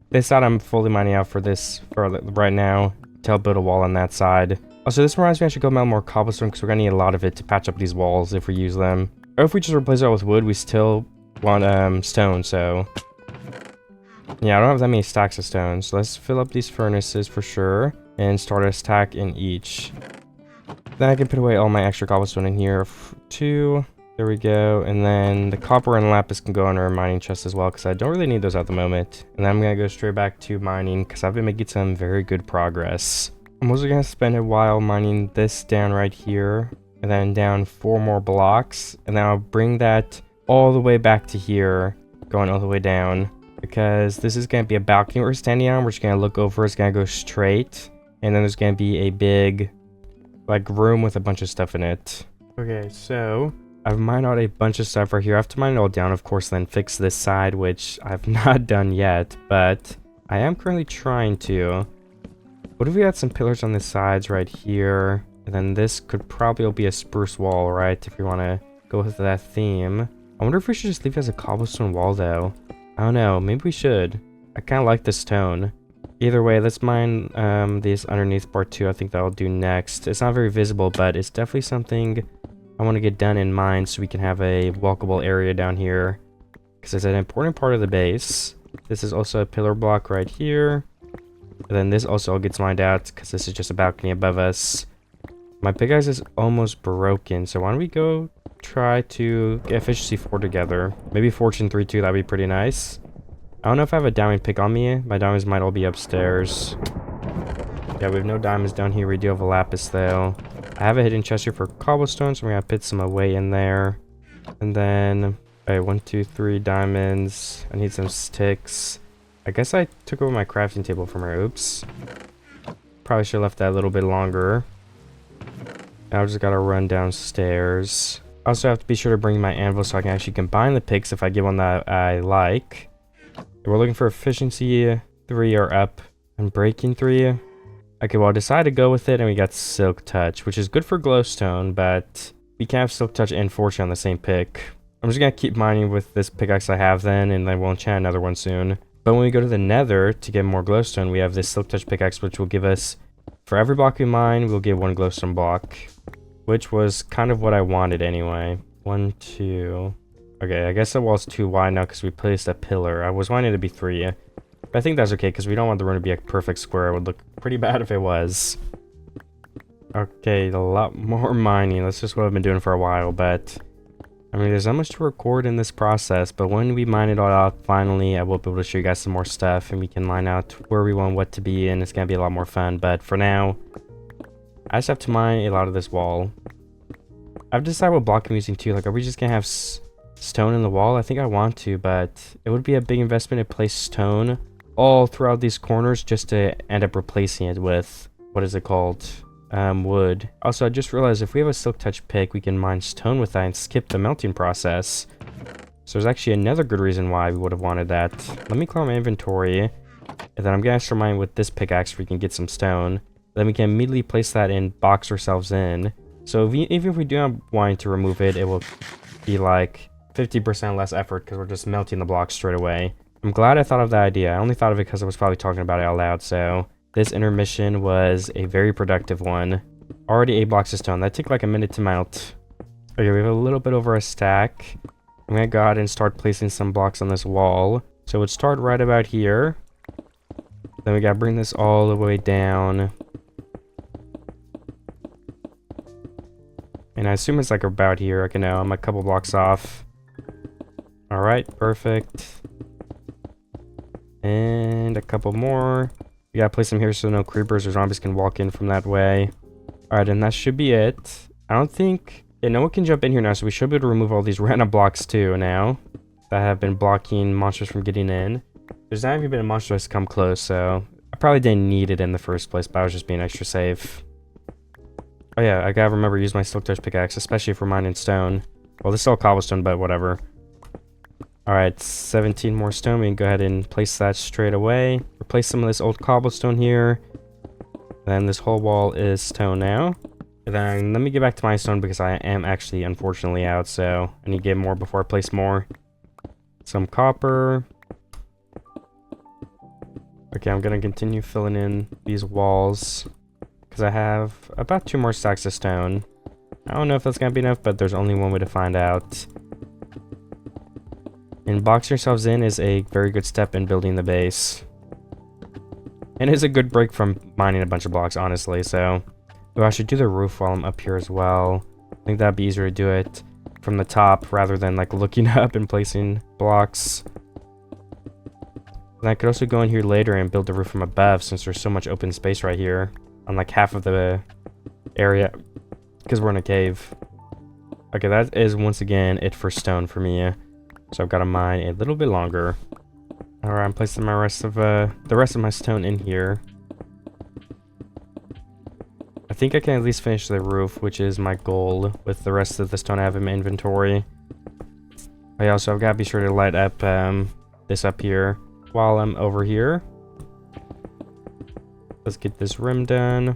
this side I'm fully mining out for this for right now to help build a wall on that side. Also, this reminds me I should go melt more cobblestone because we're gonna need a lot of it to patch up these walls if we use them. Or if we just replace it all with wood, we still want stone, so yeah, I don't have that many stacks of stone. So let's fill up these furnaces for sure and start a stack in each. Then I can put away all my extra cobblestone in here. 2. There we go. And then the copper and lapis can go in our mining chest as well because I don't really need those at the moment. And then I'm going to go straight back to mining because I've been making some very good progress. I'm also going to spend a while mining this down right here. And then down 4 more blocks. And then I'll bring that all the way back to here. Going all the way down. Because this is going to be a balcony we're standing on. We're just going to look over. It's going to go straight. And then there's going to be a big like room with a bunch of stuff in it. Okay, so I've mined out a bunch of stuff right here. I have to mine it all down, of course, then fix this side, which I've not done yet, but I am currently trying to. What if we had some pillars on the sides right here? And then this could probably be a spruce wall, right? If we want to go with that theme. I wonder if we should just leave it as a cobblestone wall, though. I don't know. Maybe we should. I kind of like this tone. Either way, let's mine these underneath part 2. I think that'll do next. It's not very visible, but it's definitely something I want to get done in mind so we can have a walkable area down here. Because it's an important part of the base. This is also a pillar block right here. And then this also gets mined out because this is just a balcony above us. My pickaxe is almost broken, so why don't we go try to get efficiency 4 together. Maybe fortune 3 too, that'd be pretty nice. I don't know if I have a diamond pick on me. My diamonds might all be upstairs. Yeah, we have no diamonds down here. We do have a lapis though. I have a hidden chest here for cobblestone, so we're gonna put some away in there. And then, okay, 1, 2, 3 diamonds. I need some sticks. I guess I took over my crafting table from her. Oops. Probably should have left that a little bit longer. Now I just gotta run downstairs. I also have to be sure to bring my anvil so I can actually combine the picks if I get one that I like. We're looking for efficiency 3 or up and breaking 3. Okay, well I decided to go with it and we got silk touch, which is good for glowstone, but we can't have silk touch and fortune on the same pick. I'm just gonna keep mining with this pickaxe I have then, and then we'll enchant another one soon. But when we go to the nether to get more glowstone, we have this silk touch pickaxe, which will give us, for every block we mine, we'll get 1 glowstone block, which was kind of what I wanted anyway. 1, 2. Okay, I guess the wall's too wide now because we placed a pillar. I was wanting it to be 3. But I think that's okay because we don't want the room to be a perfect square. It would look pretty bad if it was. Okay, a lot more mining. That's just what I've been doing for a while, but I mean, there's not much to record in this process, but when we mine it all out, finally, I will be able to show you guys some more stuff and we can line out where we want what to be, and it's going to be a lot more fun. But for now, I just have to mine a lot of this wall. I've decided what block I'm using too. Like, are we just going to have stone in the wall? I think I want to, but it would be a big investment to place stone all throughout these corners just to end up replacing it with, what is it called? Wood. Also, I just realized if we have a silk touch pick, we can mine stone with that and skip the melting process. So there's actually another good reason why we would have wanted that. Let me clear my inventory, and then I'm gonna start mining with this pickaxe so we can get some stone. Then we can immediately place that in, box ourselves in. So even if we do not want to remove it, it will be like 50% less effort because we're just melting the blocks straight away. I'm glad I thought of that idea. I only thought of it because I was probably talking about it out loud, so this intermission was a very productive one. Already 8 blocks of stone. That took like a minute to melt. Okay, we have a little bit over a stack. I'm gonna go ahead and start placing some blocks on this wall. So it would start right about here. Then we gotta bring this all the way down. And I assume it's like about here. Okay, no, I'm a couple blocks off. Alright, perfect. And a couple more. We gotta place them here so no creepers or zombies can walk in from that way. Alright, and that should be it. I don't think... Yeah, no one can jump in here now, so we should be able to remove all these random blocks too now that have been blocking monsters from getting in. There's not even been a monster that's come close, so I probably didn't need it in the first place, but I was just being extra safe. Oh yeah, I gotta remember to use my silk touch pickaxe, especially for mining stone. Well, this is all cobblestone, but whatever. Alright, 17 more stone. We can go ahead and place that straight away. Replace some of this old cobblestone here. Then this whole wall is stone now. And then let me get back to my stone because I am actually unfortunately out, so I need to get more before I place more. Some copper. Okay, I'm gonna continue filling in these walls because I have about 2 more stacks of stone. I don't know if that's gonna be enough, but there's only one way to find out. And boxing yourselves in is a very good step in building the base. And it's a good break from mining a bunch of blocks, honestly, so... Oh, I should do the roof while I'm up here as well. I think that'd be easier to do it from the top rather than like looking up and placing blocks. And I could also go in here later and build the roof from above since there's so much open space right here on like half of the area because we're in a cave. Okay, that is once again it for stone for me. So I've got to mine a little bit longer. Alright, I'm placing the rest of my stone in here. I think I can at least finish the roof, which is my goal with the rest of the stone I have in my inventory. I also have got to be sure to light up this up here while I'm over here. Let's get this rim done.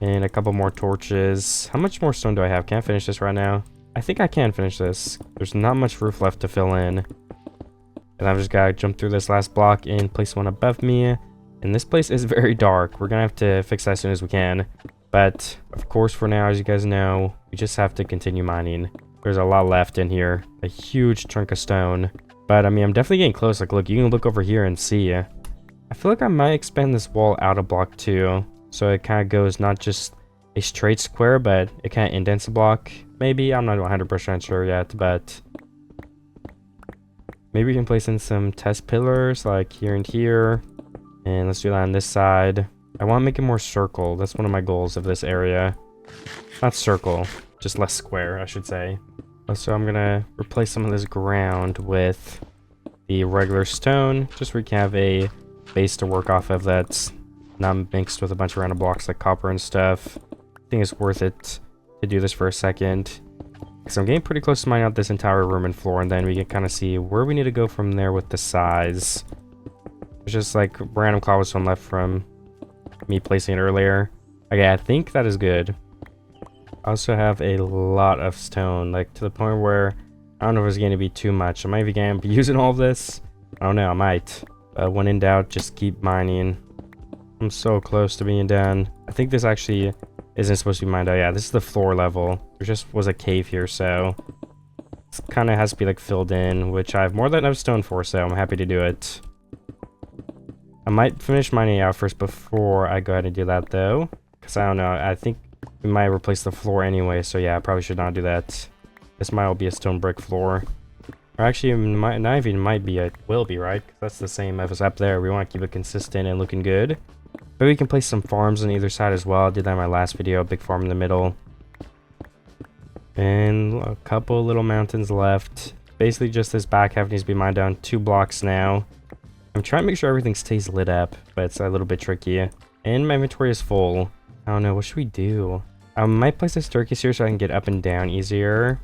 And a couple more torches. How much more stone do I have? Can I finish this right now? I think I can finish this. There's not much roof left to fill in. And I've just got to jump through this last block and place one above me. And this place is very dark. We're going to have to fix that as soon as we can. But, of course, for now, as you guys know, we just have to continue mining. There's a lot left in here. A huge chunk of stone. But, I mean, I'm definitely getting close. Like, look, you can look over here and see. I feel like I might expand this wall out a block, too. So it kind of goes not just a straight square, but it kind of indents a block. Maybe. I'm not 100% sure yet, but... Maybe we can place in some test pillars, like here and here. And let's do that on this side. I want to make it more circle. That's one of my goals of this area. Not circle, just less square, I should say. So I'm going to replace some of this ground with the regular stone, just so we can have a base to work off of that's not mixed with a bunch of random blocks like copper and stuff. I think it's worth it to do this for a second. Because I'm getting pretty close to mining out this entire room and floor, and then we can kind of see where we need to go from there with the size. There's just like random cobblestone left from me placing it earlier. Okay, I think that is good. I also have a lot of stone, like to the point where I don't know if it's going to be too much. I might even going to be using all of this. I don't know, I might. But when in doubt, just keep mining. I'm so close to being done. I think this actually isn't supposed to be mined out. Yeah, this is the floor level. There just was a cave here, so it kind of has to be like filled in, which I have more than enough stone for, so I'm happy to do it. I might finish mining out first before I go ahead and do that, though. Because I don't know, I think we might replace the floor anyway, so yeah, I probably should not do that. This might all be a stone brick floor. Or actually, it might not even might be, it will be, right? 'Cause that's the same as up there. We want to keep it consistent and looking good. But we can place some farms on either side as well. I did that in my last video, a big farm in the middle. And a couple little mountains left. Basically just this back half needs to be mined down 2 blocks now. I'm trying to make sure everything stays lit up, but it's a little bit tricky. And my inventory is full. I don't know, what should we do? I might place a staircase here so I can get up and down easier.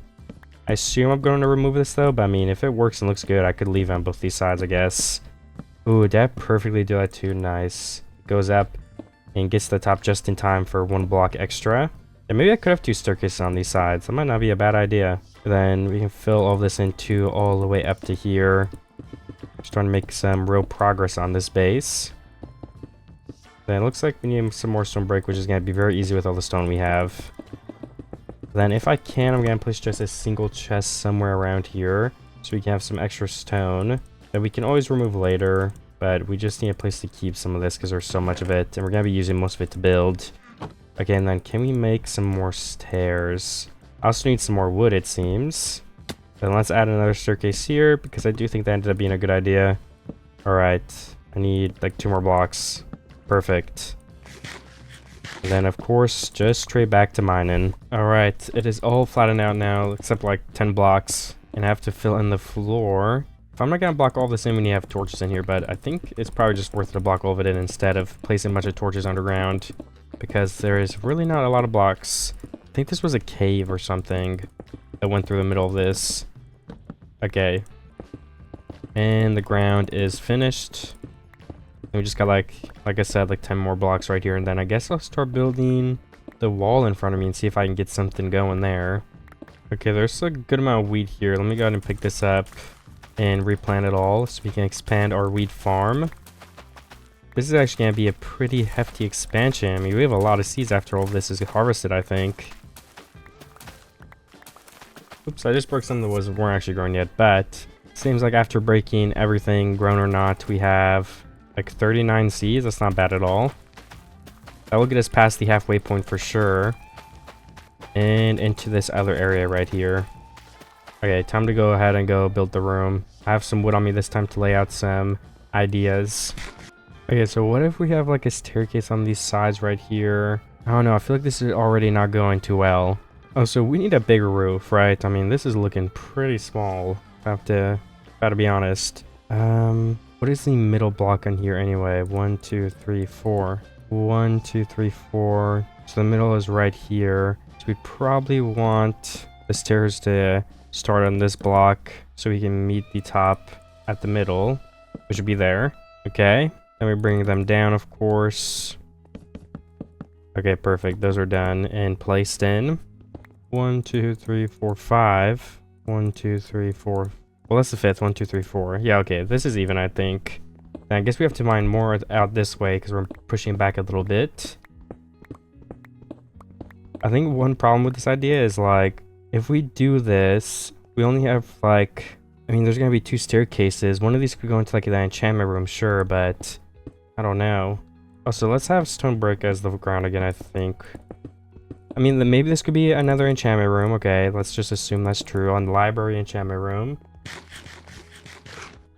I assume I'm going to remove this though, but I mean, if it works and looks good, I could leave on both these sides, I guess. Ooh, that perfectly do that too, nice. Goes up and gets to the top just in time for 1 block extra. And maybe I could have 2 staircases on these sides. That might not be a bad idea. Then we can fill all this into all the way up to here. Starting to make some real progress on this base. Then it looks like we need some more stone brick, which is going to be very easy with all the stone we have. Then if I can, I'm going to place just a single chest somewhere around here, so we can have some extra stone that we can always remove later. But we just need a place to keep some of this because there's so much of it, and we're going to be using most of it to build. Okay, and then can we make some more stairs? I also need some more wood, it seems. Then let's add another staircase here, because I do think that ended up being a good idea. Alright, I need like 2 more blocks. Perfect. And then, of course, just straight back to mining. Alright, it is all flattened out now, except like 10 blocks. And I have to fill in the floor. If I'm not going to block all this in, we need to have torches in here, but I think it's probably just worth it to block all of it in instead of placing a bunch of torches underground. Because there is really not a lot of blocks. I think this was a cave or something. that went through the middle of this. Okay. And the ground is finished. And we just got like I said, like 10 more blocks right here. And then I guess I'll start building the wall in front of me and see if I can get something going there. Okay, there's a good amount of wheat here. Let me go ahead and pick this up and replant it all so we can expand our wheat farm. This is actually going to be a pretty hefty expansion. I mean, we have a lot of seeds after all this is harvested, I think. Oops, I just broke some that weren't actually grown yet, but seems like after breaking everything, grown or not, we have like 39 seeds. That's not bad at all. That will get us past the halfway point for sure. And into this other area right here. Okay, time to go ahead and go build the room. I have some wood on me this time to lay out some ideas. Okay, so what if we have like a staircase on these sides right here? I don't know, I feel like this is already not going too well. Oh, so we need a bigger roof, right? I mean, this is looking pretty small. Gotta be honest. What is the middle block on here anyway? 1, 2, 3, 4. 1, 2, 3, 4. So the middle is right here. So we probably want the stairs to start on this block so we can meet the top at the middle, which would be there. Okay. Then we bring them down, of course. Okay, perfect. Those are done and placed in. 1, 2, 3, 4, 5. 1, 2, 3, 4. Well, that's the fifth. 1, 2, 3, 4. Yeah, okay. This is even, I think. And I guess we have to mine more out this way because we're pushing back a little bit. I think one problem with this idea is, like, if we do this, we only have, like... I mean, there's going to be 2 staircases. One of these could go into, like, that enchantment room, sure, but... I don't know. Oh, so let's have stone brick as the ground again, I think. I mean, maybe this could be another enchantment room. Okay, let's just assume that's true. On the library enchantment room.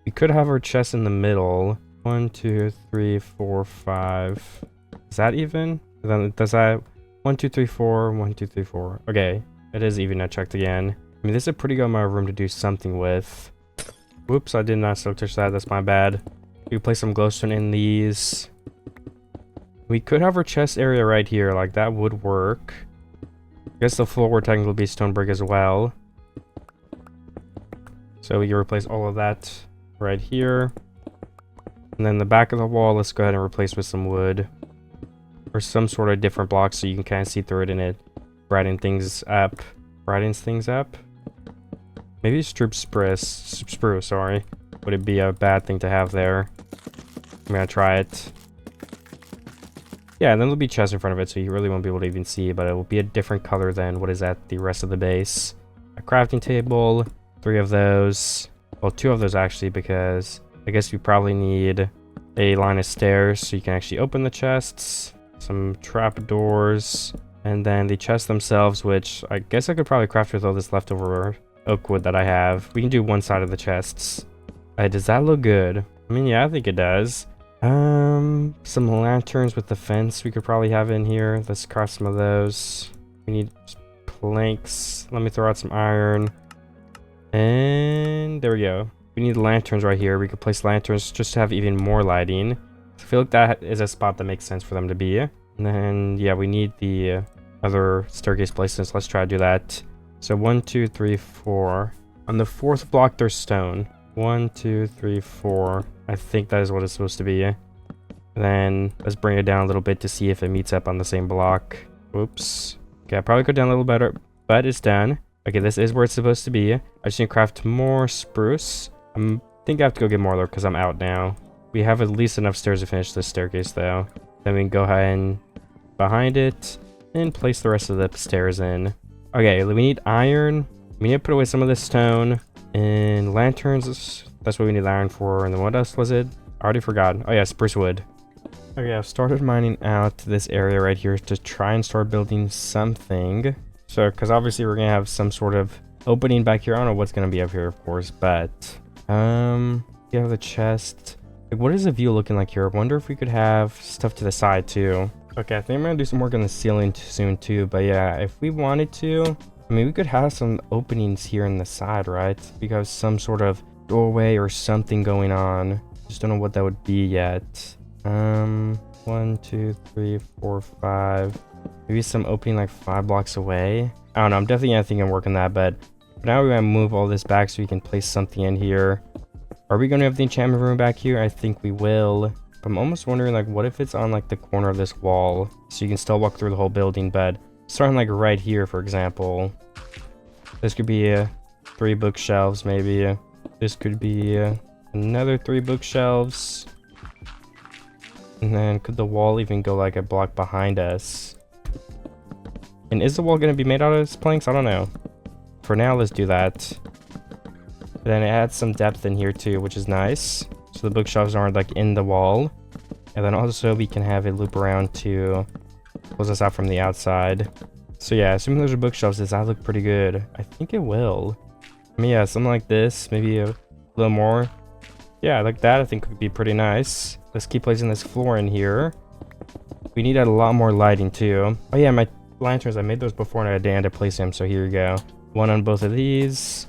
We could have our chest in the middle. 1, 2, 3, 4, 5. Is that even? Then does that... 1, 2, 3, 4. 1, 2, 3, 4. Okay, it is even. I checked again. I mean, this is a pretty good amount of room to do something with. Whoops, I did not still touch that. That's my bad. We place some glowstone in these. We could have our chest area right here. Like, that would work. I guess the floor would technically be stone brick as well. So we can replace all of that right here. And then the back of the wall, let's go ahead and replace with some wood. Or some sort of different block so you can kind of see through it and it brightens things up. Brightens things up? Maybe spruce, sorry. Would it be a bad thing to have there? I'm gonna try it. Yeah, and then there'll be chests in front of it, so you really won't be able to even see, but it will be a different color than what is at the rest of the base. A crafting table, 3 of those. Well, 2 of those actually, because I guess you probably need a line of stairs so you can actually open the chests. Some trapdoors, and then the chests themselves, which I guess I could probably craft with all this leftover oak wood that I have. We can do one side of the chests. Does that look good? I mean, yeah, I think it does. Some lanterns with the fence we could probably have in here. Let's craft some of those. We need planks. Let me throw out some iron. And there we go. We need lanterns right here. We could place lanterns just to have even more lighting. I feel like that is a spot that makes sense for them to be. And then, yeah, we need the other staircase places. Let's try to do that. So 1, 2, 3, 4. On the 4th block, there's stone. 1, 2, 3, 4. I think that is what it's supposed to be. Then let's bring it down a little bit to see if it meets up on the same block. Oops. Okay, I probably go down a little better, but it's done. Okay, this is where it's supposed to be. I just need to craft more spruce. I think I have to go get more though because I'm out now. We have at least enough stairs to finish this staircase though. Then we can go ahead and behind it and place the rest of the stairs in. Okay, we need iron. We need to put away some of this stone. And lanterns, that's what we need iron for. And then what else was it? I already forgot. Oh yeah, spruce wood. Okay, I've started mining out this area right here to try and start building something. So, because obviously we're going to have some sort of opening back here. I don't know what's going to be up here, of course, but... you have the chest. Like, what is the view looking like here? I wonder if we could have stuff to the side, too. Okay, I think I'm going to do some work on the ceiling soon, too. But yeah, if we wanted to... I mean, we could have some openings here in the side, right? Because some sort of doorway or something going on. Just don't know what that would be yet. 1, 2, 3, 4, 5. Maybe some opening like 5 blocks away. I don't know. I'm definitely gonna think and work on that, but But now we're gonna move all this back so we can place something in here. Are we gonna have the enchantment room back here? I think we will. I'm almost wondering, like, what if it's on like the corner of this wall so you can still walk through the whole building, but starting like right here, for example. This could be 3 bookshelves, maybe. This could be another 3 bookshelves. And then could the wall even go like a block behind us? And is the wall going to be made out of these planks? I don't know. For now, let's do that. But then it adds some depth in here too, which is nice. So the bookshelves aren't like in the wall. And then also we can have it loop around to close us out from the outside. So yeah, assuming those are bookshelves, does that look pretty good? I think it will. I mean, yeah, something like this, maybe a little more. Yeah, like that I think would be pretty nice. Let's keep placing this floor in here. We need a lot more lighting too. Oh yeah, my lanterns, I made those before and I didn't end up placing them, so here you go. One on both of these.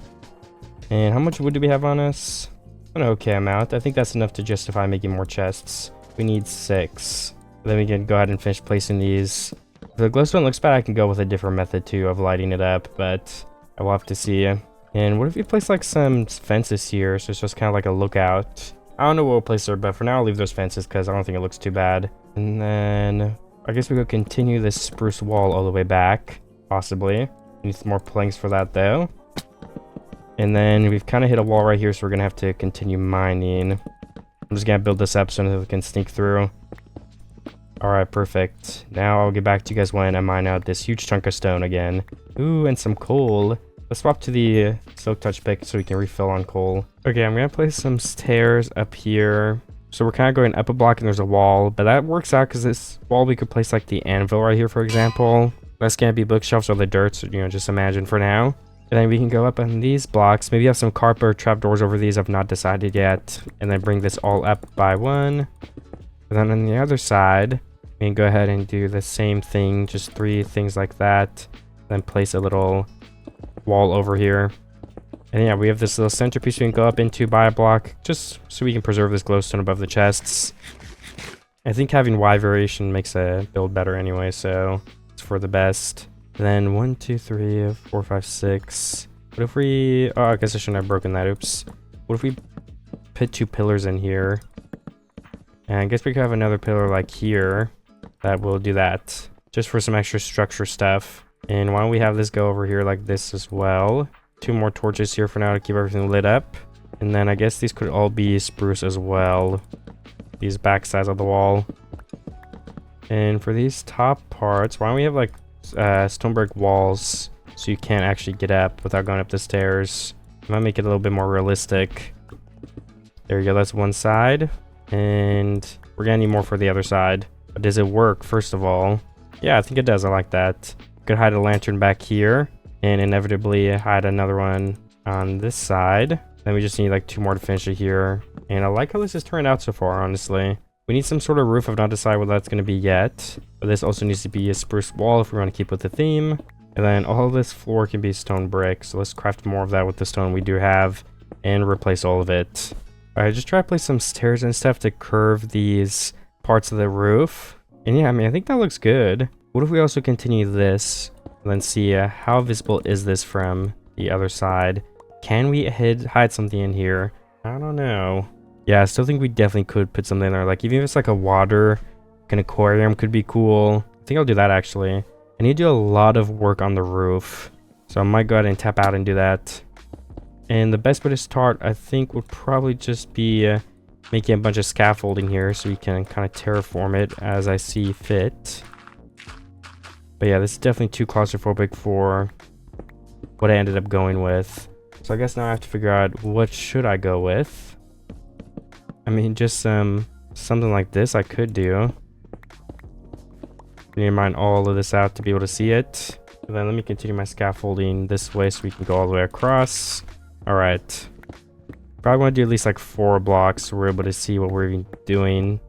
And how much wood do we have on us? An okay amount. I think that's enough to justify making more chests. We need 6. Then we can go ahead and finish placing these. If the glowstone looks bad, I can go with a different method too of lighting it up, but I will have to see. And what if we place like some fences here, so it's just kind of like a lookout? I don't know what we'll place there, but for now I'll leave those fences because I don't think it looks too bad. And then I guess we could continue this spruce wall all the way back, possibly. Need some more planks for that though. And then we've kind of hit a wall right here, so we're gonna have to continue mining. I'm just gonna build this up so that we can sneak through. Alright, perfect. Now I'll get back to you guys when I mine out this huge chunk of stone again. Ooh, and some coal. Let's swap to the silk touch pick so we can refill on coal. Okay, I'm gonna place some stairs up here. So we're kind of going up a block and there's a wall, but that works out because this wall we could place like the anvil right here, for example. That's gonna be bookshelves or the dirt, so just imagine for now. And then we can go up on these blocks. Maybe have some carpet or trapdoors over these. I've not decided yet. And then bring this all up by 1. And then on the other side, we can go ahead and do the same thing. Just 3 things like that. Then place a little wall over here. And yeah, we have this little centerpiece we can go up into by a block. Just so we can preserve this glowstone above the chests. I think having Y variation makes a build better anyway. So it's for the best. Then 1, 2, 3, 4, 5, 6. What if we... Oh, I guess I shouldn't have broken that. Oops. What if we put 2 pillars in here? And I guess we could have another pillar like here. That will do that. Just for some extra structure stuff. And why don't we have this go over here like this as well? 2 more torches here for now to keep everything lit up. And then I guess these could all be spruce as well. These back sides of the wall. And for these top parts, why don't we have like stone brick walls so you can't actually get up without going up the stairs. Might make it a little bit more realistic. There you go, that's one side. And we're gonna need more for the other side. But does it work, first of all? Yeah, I think it does. I like that. Could hide a lantern back here and inevitably hide another one on this side. Then we just need like 2 more to finish it here. And I like how this has turned out so far, honestly. We need some sort of roof. I've not decided what that's going to be yet. But this also needs to be a spruce wall if we want to keep with the theme. And then all of this floor can be stone brick. So let's craft more of that with the stone we do have. And replace all of it. Alright, just try to place some stairs and stuff to curve these parts of the roof. And yeah, I mean, I think that looks good. What if we also continue this? And then see how visible is this from the other side? Can we hide something in here? I don't know. Yeah, I still think we definitely could put something in there. Like, even if it's like a water, like an aquarium could be cool. I think I'll do that, actually. I need to do a lot of work on the roof. So I might go ahead and tap out and do that. And the best way to start, I think, would probably just be making a bunch of scaffolding here so we can kind of terraform it as I see fit. But yeah, this is definitely too claustrophobic for what I ended up going with. So I guess now I have to figure out what should I go with. I mean, just something like this I could do. Need to mine all of this out to be able to see it. And then let me continue my scaffolding this way so we can go all the way across. Alright. Probably want to do at least like 4 blocks so we're able to see what we're even doing.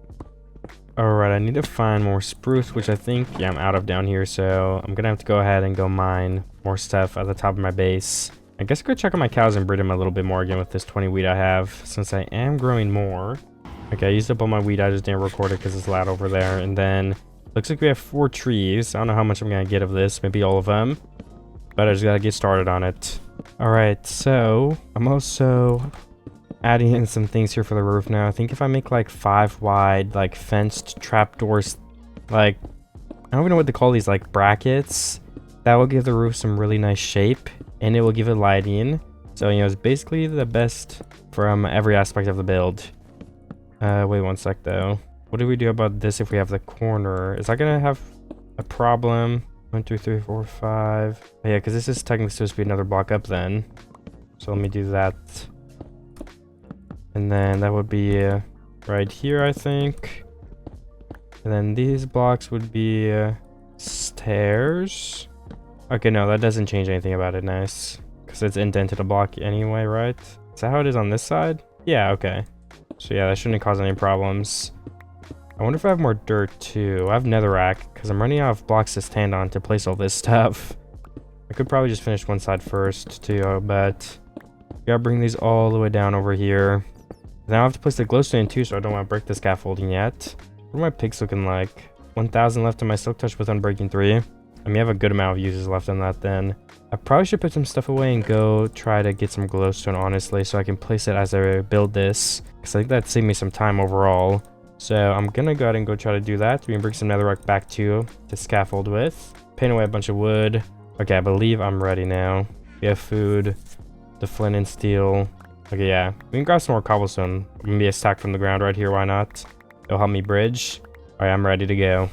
Alright, I need to find more spruce, which I think, yeah, I'm out of down here. So I'm going to have to go ahead and go mine more stuff at the top of my base. I guess I could check on my cows and breed them a little bit more again with this 20 wheat I have, since I am growing more. Okay, I used up all my wheat. I just didn't record it because it's loud over there. And then, looks like we have 4 trees. I don't know how much I'm going to get of this. Maybe all of them. But I just got to get started on it. Alright, so I'm also adding in some things here for the roof now. I think if I make like 5 wide, like fenced trapdoors, like, I don't even know what to call these, like brackets, that will give the roof some really nice shape and it will give it lighting. So, you know, it's basically the best from every aspect of the build. Wait one sec though. What do we do about this if we have the corner? Is that gonna have a problem? 1, 2, 3, 4, 5. Oh, yeah, because this is technically supposed to be another block up then. So let me do that. And then that would be right here, I think. And then these blocks would be stairs. Okay, no, that doesn't change anything about it. Nice. Because it's indented a block anyway, right? Is that how it is on this side? Yeah, okay. So yeah, that shouldn't cause any problems. I wonder if I have more dirt too. I have netherrack because I'm running out of blocks to stand on to place all this stuff. I could probably just finish one side first too, but gotta bring these all the way down over here. Then I'll have to place the glowstone too, so I don't want to break the scaffolding yet. What are my pigs looking like? 1,000 left on my silk touch with unbreaking 3. I mean, I have a good amount of uses left on that then. I probably should put some stuff away and go try to get some glowstone, honestly, so I can place it as I build this. Because I think that'd save me some time overall. So I'm gonna go ahead and go try to do that. We can bring some netherrack back too to scaffold with. Paint away a bunch of wood. Okay, I believe I'm ready now. We have food, the flint and steel. Okay, yeah. We can grab some more cobblestone. Maybe a stack from the ground right here, why not? It'll help me bridge. Alright, I'm ready to go.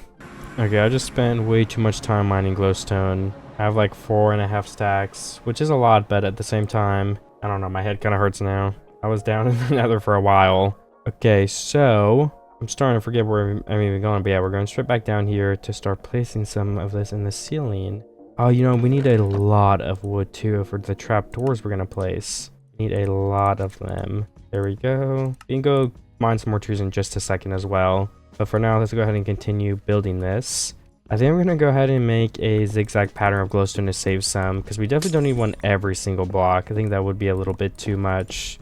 Okay, I just spent way too much time mining glowstone. I have like 4.5 stacks, which is a lot, but at the same time, I don't know, my head kind of hurts now. I was down in the nether for a while. Okay, so I'm starting to forget where I'm even going, but yeah, we're going straight back down here to start placing some of this in the ceiling. Oh, you know, we need a lot of wood too for the trapdoors we're gonna place. Need a lot of them. There we go. We can go mine some more trees in just a second as well. But for now, let's go ahead and continue building this. I think I'm gonna go ahead and make a zigzag pattern of glowstone to save some, because we definitely don't need one every single block. I think that would be a little bit too much.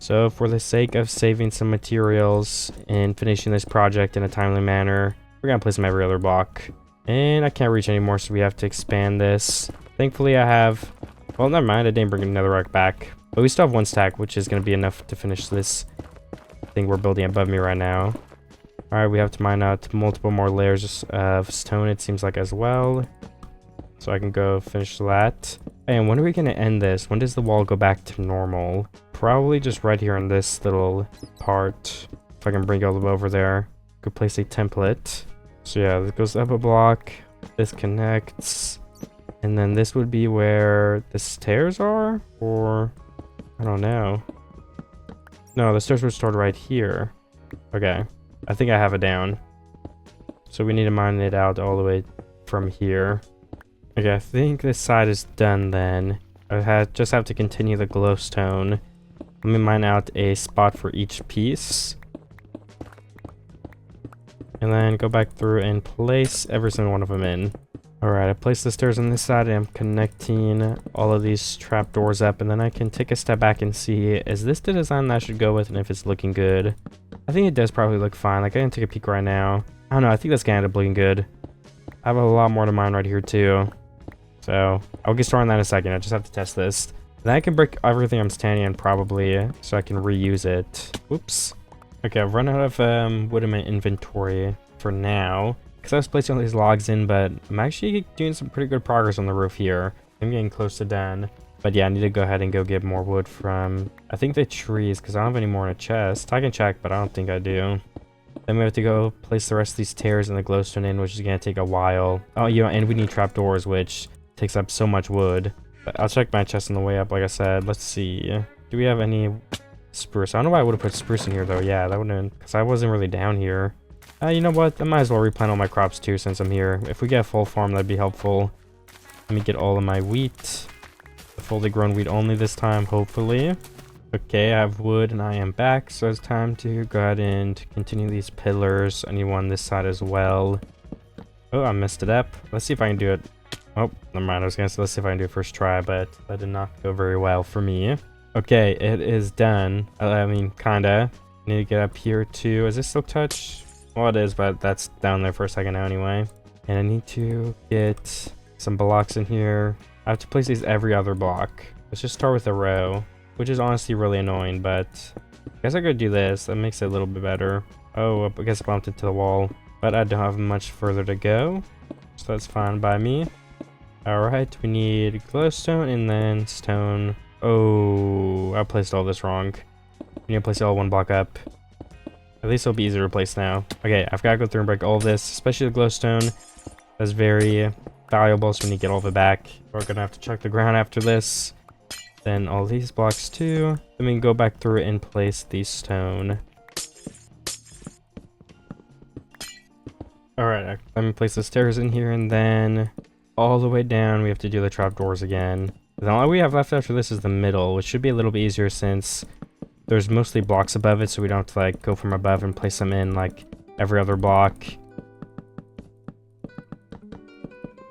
So for the sake of saving some materials and finishing this project in a timely manner, we're gonna place them every other block. And I can't reach anymore, so we have to expand this. Thankfully I have, well, never mind, I didn't bring another rack back. But we still have 1 stack, which is gonna be enough to finish this thing we're building above me right now. Alright, we have to mine out multiple more layers of stone, it seems like, as well. So I can go finish that. And when are we gonna end this? When does the wall go back to normal? Probably just right here in this little part. If I can bring it all the way over there. Could place a template. So yeah, this goes up a block. This connects. And then this would be where the stairs are? Or, I don't know. No, the stairs would start right here. Okay, I think I have it down. So we need to mine it out all the way from here. Okay, I think this side is done then. Just have to continue the glowstone. Let me mine out a spot for each piece. And then go back through and place every single one of them in. Alright, I placed the stairs on this side and I'm connecting all of these trapdoors up, and then I can take a step back and see, is this the design that I should go with and if it's looking good? I think it does probably look fine. Like, I can take a peek right now. I don't know, I think that's gonna end up looking good. I have a lot more to mine right here too. So, I'll get started on that in a second. I just have to test this. Then I can break everything I'm standing in probably, so I can reuse it. Whoops. Okay, I've run out of wood in my inventory for now, because I was placing all these logs in, but I'm actually doing some pretty good progress on the roof here. I'm getting close to done. But yeah, I need to go ahead and go get more wood from, I think, the trees, because I don't have any more in a chest. I can check, but I don't think I do. Then we have to go place the rest of these stairs and the glowstone in, which is going to take a while. Oh, you know, and we need trapdoors, which takes up so much wood. But I'll check my chest on the way up, like I said. Let's see. Do we have any spruce? I don't know why I would have put spruce in here, though. Yeah, that would have been, because I wasn't really down here. You know what? I might as well replant all my crops, too, since I'm here. If we get a full farm, that'd be helpful. Let me get all of my wheat. Fully grown wheat only this time, hopefully. Okay, I have wood and I am back, so it's time to go ahead and continue these pillars. I need one on this side as well. Oh, I messed it up. Let's see if I can do it. Oh, never mind. I was gonna say let's see if I can do it first try, but that did not go very well for me. Okay, it is done. I mean, kinda. I need to get up here too. Is this silk touch? Well, it is, but that's down there for a second now anyway. And I need to get some blocks in here. I have to place these every other block. Let's just start with a row, which is honestly really annoying, but I guess I could do this. That makes it a little bit better. Oh, I guess I bumped into the wall, but I don't have much further to go, so that's fine by me. Alright, we need glowstone and then stone. Oh, I placed all this wrong. We need to place it all one block up. At least it'll be easier to place now. Okay, I've got to go through and break all of this, especially the glowstone. That's very valuable, so we need to get all of it back. We're gonna have to check the ground after this. Then all these blocks too. Then we can go back through and place the stone. Alright, let me place the stairs in here, and then all the way down we have to do the trapdoors again. The only we have left after this is the middle, which should be a little bit easier since there's mostly blocks above it, so we don't have to like go from above and place them in like every other block.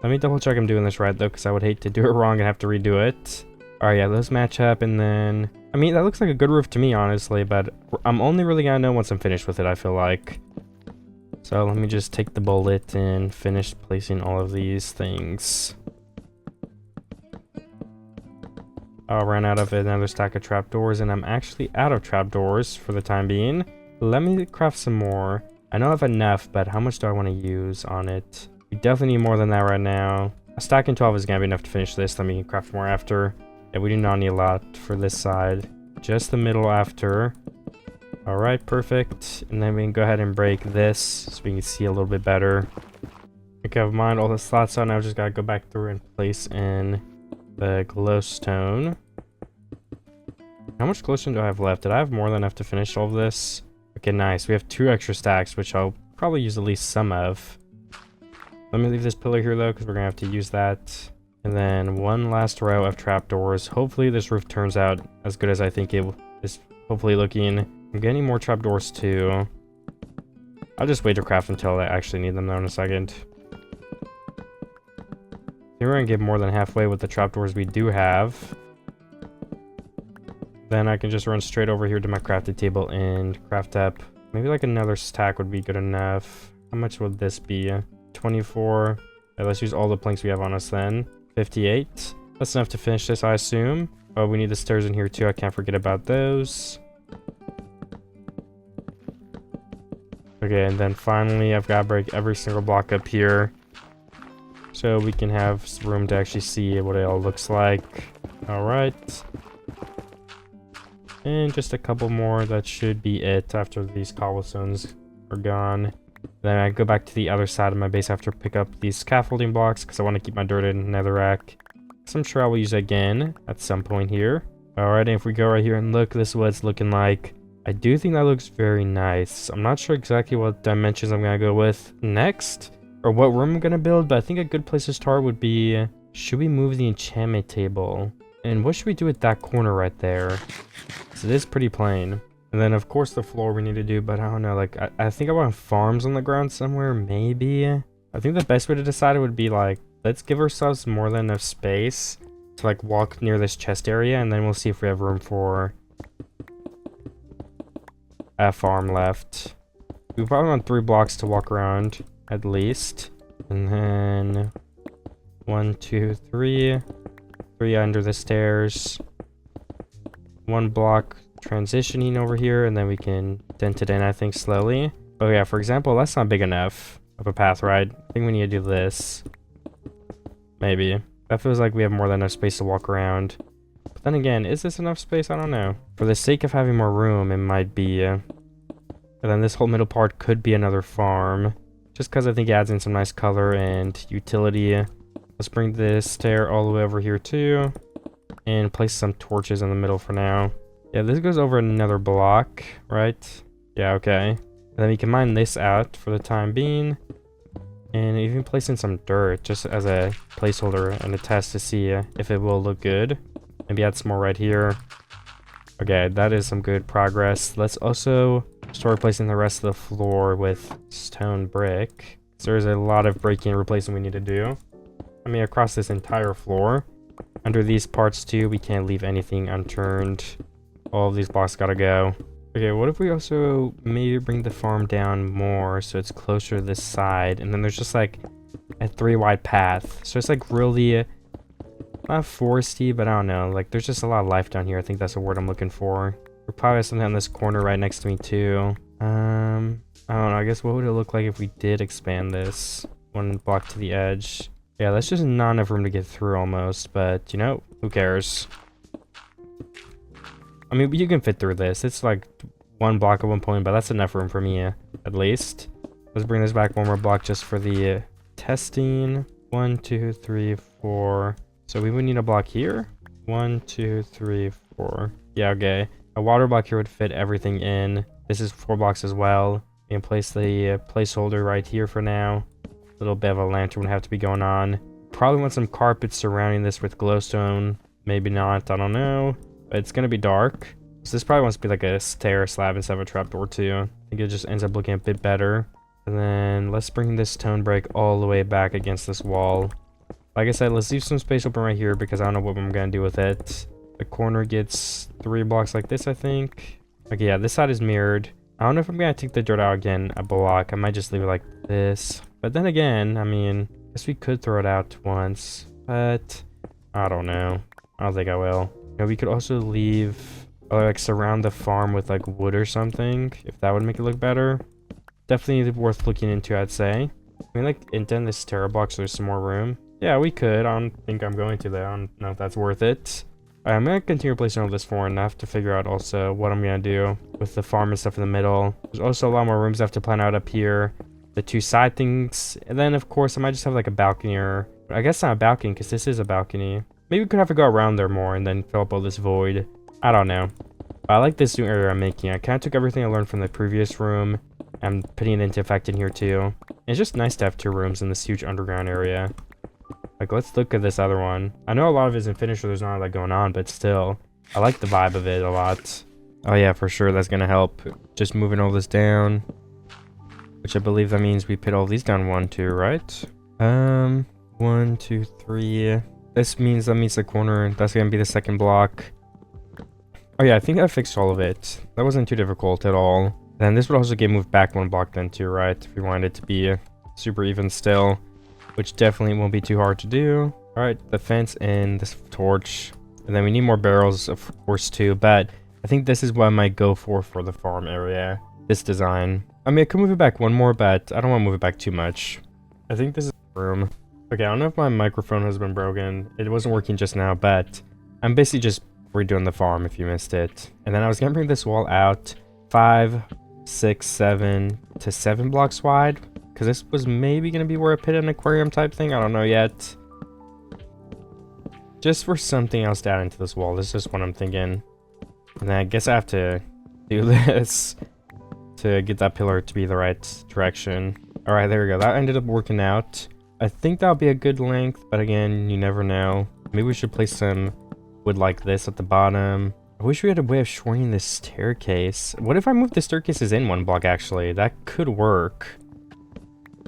Let me double check I'm doing this right though, because I would hate to do it wrong and have to redo it. Alright, yeah, those match up, and then I mean that looks like a good roof to me honestly, but I'm only really gonna know once I'm finished with it, I feel like. So let me just take the bullet and finish placing all of these things. I ran out of another stack of trapdoors, and I'm actually out of trapdoors for the time being. Let me craft some more. I know I have enough, but how much do I want to use on it? We definitely need more than that right now. A stack and 12 is going to be enough to finish this. Let me craft more after. Yeah, we do not need a lot for this side. Just the middle after. Alright, perfect. And then we can go ahead and break this so we can see a little bit better. Okay, I've mined all the slots out. Now I just gotta go back through and place in the glowstone. How much glowstone do I have left? Did I have more than enough to finish all of this? Okay, nice. We have 2 extra stacks, which I'll probably use at least some of. Let me leave this pillar here though, because we're gonna have to use that. And then one last row of trapdoors. Hopefully this roof turns out as good as I think it is hopefully looking. I'm getting more trapdoors too. I'll just wait to craft until I actually need them though in a second. We're gonna get more than halfway with the trapdoors we do have. Then I can just run straight over here to my crafting table and craft up. Maybe like another stack would be good enough. How much would this be? 24. Yeah, let's use all the planks we have on us then. 58. That's enough to finish this, I assume. Oh, we need the stairs in here too. I can't forget about those. Okay, and then finally I've got to break every single block up here so we can have room to actually see what it all looks like. Alright. And just a couple more. That should be it after these cobblestones are gone. Then I go back to the other side of my base after pick up these scaffolding blocks because I want to keep my dirt in netherrack. So I'm sure I will use it again at some point here. Alright, and if we go right here and look, this is what it's looking like. I do think that looks very nice. I'm not sure exactly what dimensions I'm going to go with next, or what room I'm going to build, but I think a good place to start would be, should we move the enchantment table? And what should we do with that corner right there? So it is pretty plain. And then of course the floor we need to do, but I don't know, like, I think I want farms on the ground somewhere, maybe? I think the best way to decide it would be like, let's give ourselves more than enough space to like walk near this chest area, and then we'll see if we have room for a farm left. We probably want 3 blocks to walk around at least. And then 1, 2, 3. 3 under the stairs. 1 block transitioning over here, and then we can dent it in, I think, slowly. Oh yeah, for example, that's not big enough of a path, right? I think we need to do this. Maybe. That feels like we have more than enough space to walk around. But then again, is this enough space? I don't know. For the sake of having more room, it might be. And then this whole middle part could be another farm. Just because I think it adds in some nice color and utility. Let's bring this stair all the way over here too. And place some torches in the middle for now. Yeah, this goes over another block, right? Yeah, okay. And then we can mine this out for the time being. And even place in some dirt just as a placeholder and a test to see if it will look good. Maybe add some more right here. Okay, that is some good progress. Let's also start replacing the rest of the floor with stone brick. So there's a lot of breaking and replacing we need to do. I mean, across this entire floor. Under these parts too, we can't leave anything unturned. All of these blocks gotta go. Okay, what if we also maybe bring the farm down more so it's closer to this side, and then there's just like a 3 wide path. So it's like really not foresty, but I don't know. Like, there's just a lot of life down here. I think that's the word I'm looking for. We probably have something on this corner right next to me too. I don't know. I guess what would it look like if we did expand this one block to the edge? Yeah, that's just not enough room to get through almost. But you know, who cares? I mean, you can fit through this. It's like one block at one point, but that's enough room for me at least. Let's bring this back one more block just for the testing. 1, 2, 3, 4. So we would need a block here. 1, 2, 3, 4. Yeah, okay. A water block here would fit everything in. This is 4 blocks as well. We can place the placeholder right here for now. A little bit of a lantern would have to be going on. Probably want some carpets surrounding this with glowstone. Maybe not, I don't know. But it's gonna be dark. So this probably wants to be like a stair slab instead of a trapdoor too. I think it just ends up looking a bit better. And then let's bring this stone break all the way back against this wall. Like I said, let's leave some space open right here because I don't know what I'm gonna do with it. The corner gets 3 blocks like this, I think. Okay, yeah, this side is mirrored. I don't know if I'm gonna take the dirt out again a block. I might just leave it like this. But then again, I mean, I guess we could throw it out once. But I don't know. I don't think I will. You know, we could also leave, or like surround the farm with like wood or something, if that would make it look better. Definitely worth looking into, I'd say. I mean, like, indent this terra block so there's some more room. Yeah, we could. I don't think I'm going to, though. I don't know if that's worth it. Alright, I'm going to continue placing all this forward, and I have to figure out also what I'm going to do with the farm and stuff in the middle. There's also a lot more rooms I have to plan out up here. The 2 side things. And then, of course, I might just have, like, a balcony or... I guess not a balcony, because this is a balcony. Maybe we could have to go around there more and then fill up all this void. I don't know. But I like this new area I'm making. I kind of took everything I learned from the previous room. I'm putting it into effect in here too. It's just nice to have 2 rooms in this huge underground area. Like, let's look at this other one. I know a lot of it isn't finished or there's not a lot going on, but still, I like the vibe of it a lot. Oh yeah, for sure, that's gonna help. Just moving all this down. Which I believe that means we put all these down 1, 2, right? 1, 2, 3. This means that meets the corner. That's gonna be the second block. Oh yeah, I think I fixed all of it. That wasn't too difficult at all. Then this would also get moved back 1 block then too, right? If we wanted it to be super even still, which definitely won't be too hard to do. All right, the fence and this torch. And then we need more barrels, of course, too. But I think this is what I might go for the farm area. This design. I mean, I could move it back 1 more, but I don't want to move it back too much. I think this is the room. Okay, I don't know if my microphone has been broken. It wasn't working just now, but I'm basically just redoing the farm if you missed it. And then I was going to bring this wall out 5, 6, 7 to 7 blocks wide, because this was maybe going to be where I put an aquarium type thing. I don't know yet. Just for something else to add into this wall. This is just what I'm thinking. And then I guess I have to do this to get that pillar to be the right direction. All right, there we go. That ended up working out. I think that'll be a good length, but again, you never know. Maybe we should place some wood like this at the bottom. I wish we had a way of shortening this staircase. What if I move the staircases in 1 block, actually? That could work.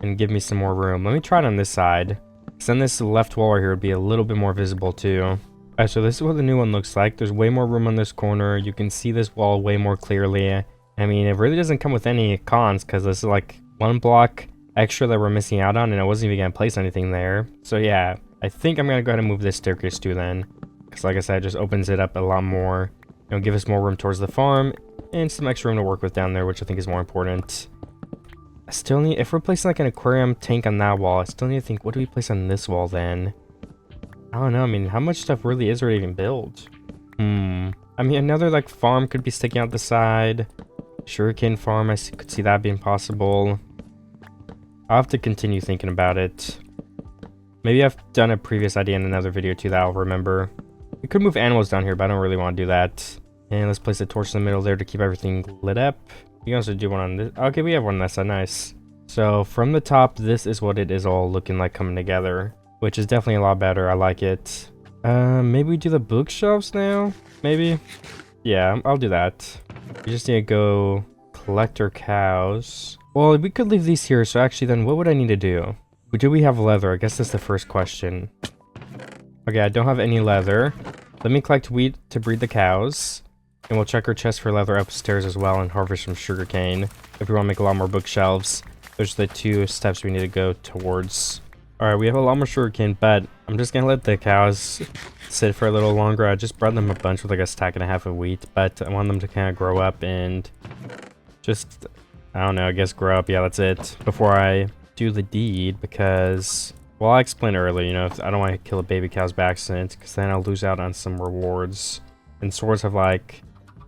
And give me some more room. Let me try it on this side. Because then this left wall right here would be a little bit more visible, too. Alright, so this is what the new one looks like. There's way more room on this corner. You can see this wall way more clearly. I mean, it really doesn't come with any cons, because this is like 1 block extra that we're missing out on, and I wasn't even going to place anything there. So yeah, I think I'm going to go ahead and move this staircase, too, then. Because like I said, it just opens it up a lot more. You know, give us more room towards the farm and some extra room to work with down there, which I think is more important. I still need, if we're placing like an aquarium tank on that wall, I still need to think, what do we place on this wall then? I don't know. I mean, how much stuff really is there to even build? I mean, another like farm could be sticking out the side. Sugarcane farm, could see that being possible. I'll have to continue thinking about it. Maybe I've done a previous idea in another video too that I'll remember. We could move animals down here, but I don't really want to do that. And let's place a torch in the middle there to keep everything lit up. You can also do one on this. Okay, we have one on that side. Nice. So from the top, this is what it is all looking like coming together, which is definitely a lot better. I like it. Maybe we do the bookshelves now? Maybe? Yeah, I'll do that. We just need to go collect our cows. Well, we could leave these here. So actually then what would I need to do? Do we have leather? I guess that's the first question. Okay, I don't have any leather. Let me collect wheat to breed the cows. And we'll check our chest for leather upstairs as well and harvest some sugarcane. If we want to make a lot more bookshelves, those are the 2 steps we need to go towards. Alright, we have a lot more sugarcane, but I'm just gonna let the cows sit for a little longer. I just brought them a bunch with like a stack and a half of wheat, but I want them to kind of grow up and just, I don't know, I guess grow up. Yeah, that's it. Before I do the deed, because, well, I explained earlier, you know, if I don't want to kill a baby cow's by accident, because then I'll lose out on some rewards. And swords have like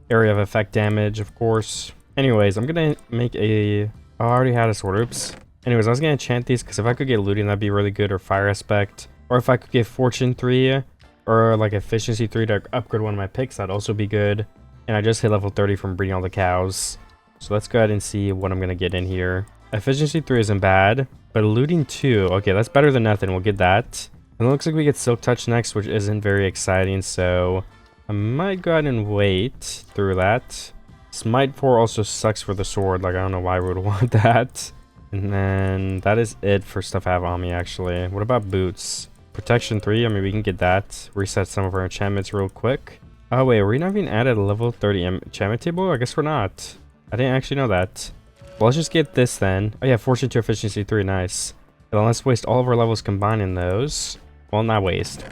area of effect damage, of course. Anyways, I'm gonna make a, oh, I already had a sword, oops. Anyways, I was gonna enchant these because if I could get looting, that'd be really good, or fire aspect. Or if I could get fortune 3 or like efficiency 3 to upgrade one of my picks, that'd also be good. And I just hit level 30 from breeding all the cows. So let's go ahead and see what I'm gonna get in here. Efficiency 3 isn't bad, but looting 2, okay, that's better than nothing. We'll get that. And it looks like we get Silk Touch next, which isn't very exciting, so I might go ahead and wait through that. Smite 4 also sucks for the sword, like I don't know why we would want that. And then that is it for stuff I have on me, actually. What about boots? Protection 3, I mean, we can get that. Reset some of our enchantments real quick. Oh, wait, are we not even added a level 30 enchantment table? I guess we're not. I didn't actually know that. Well, let's just get this then. Oh, yeah, Fortune 2, Efficiency 3, nice. And then let's waste all of our levels combining those. Well, not waste,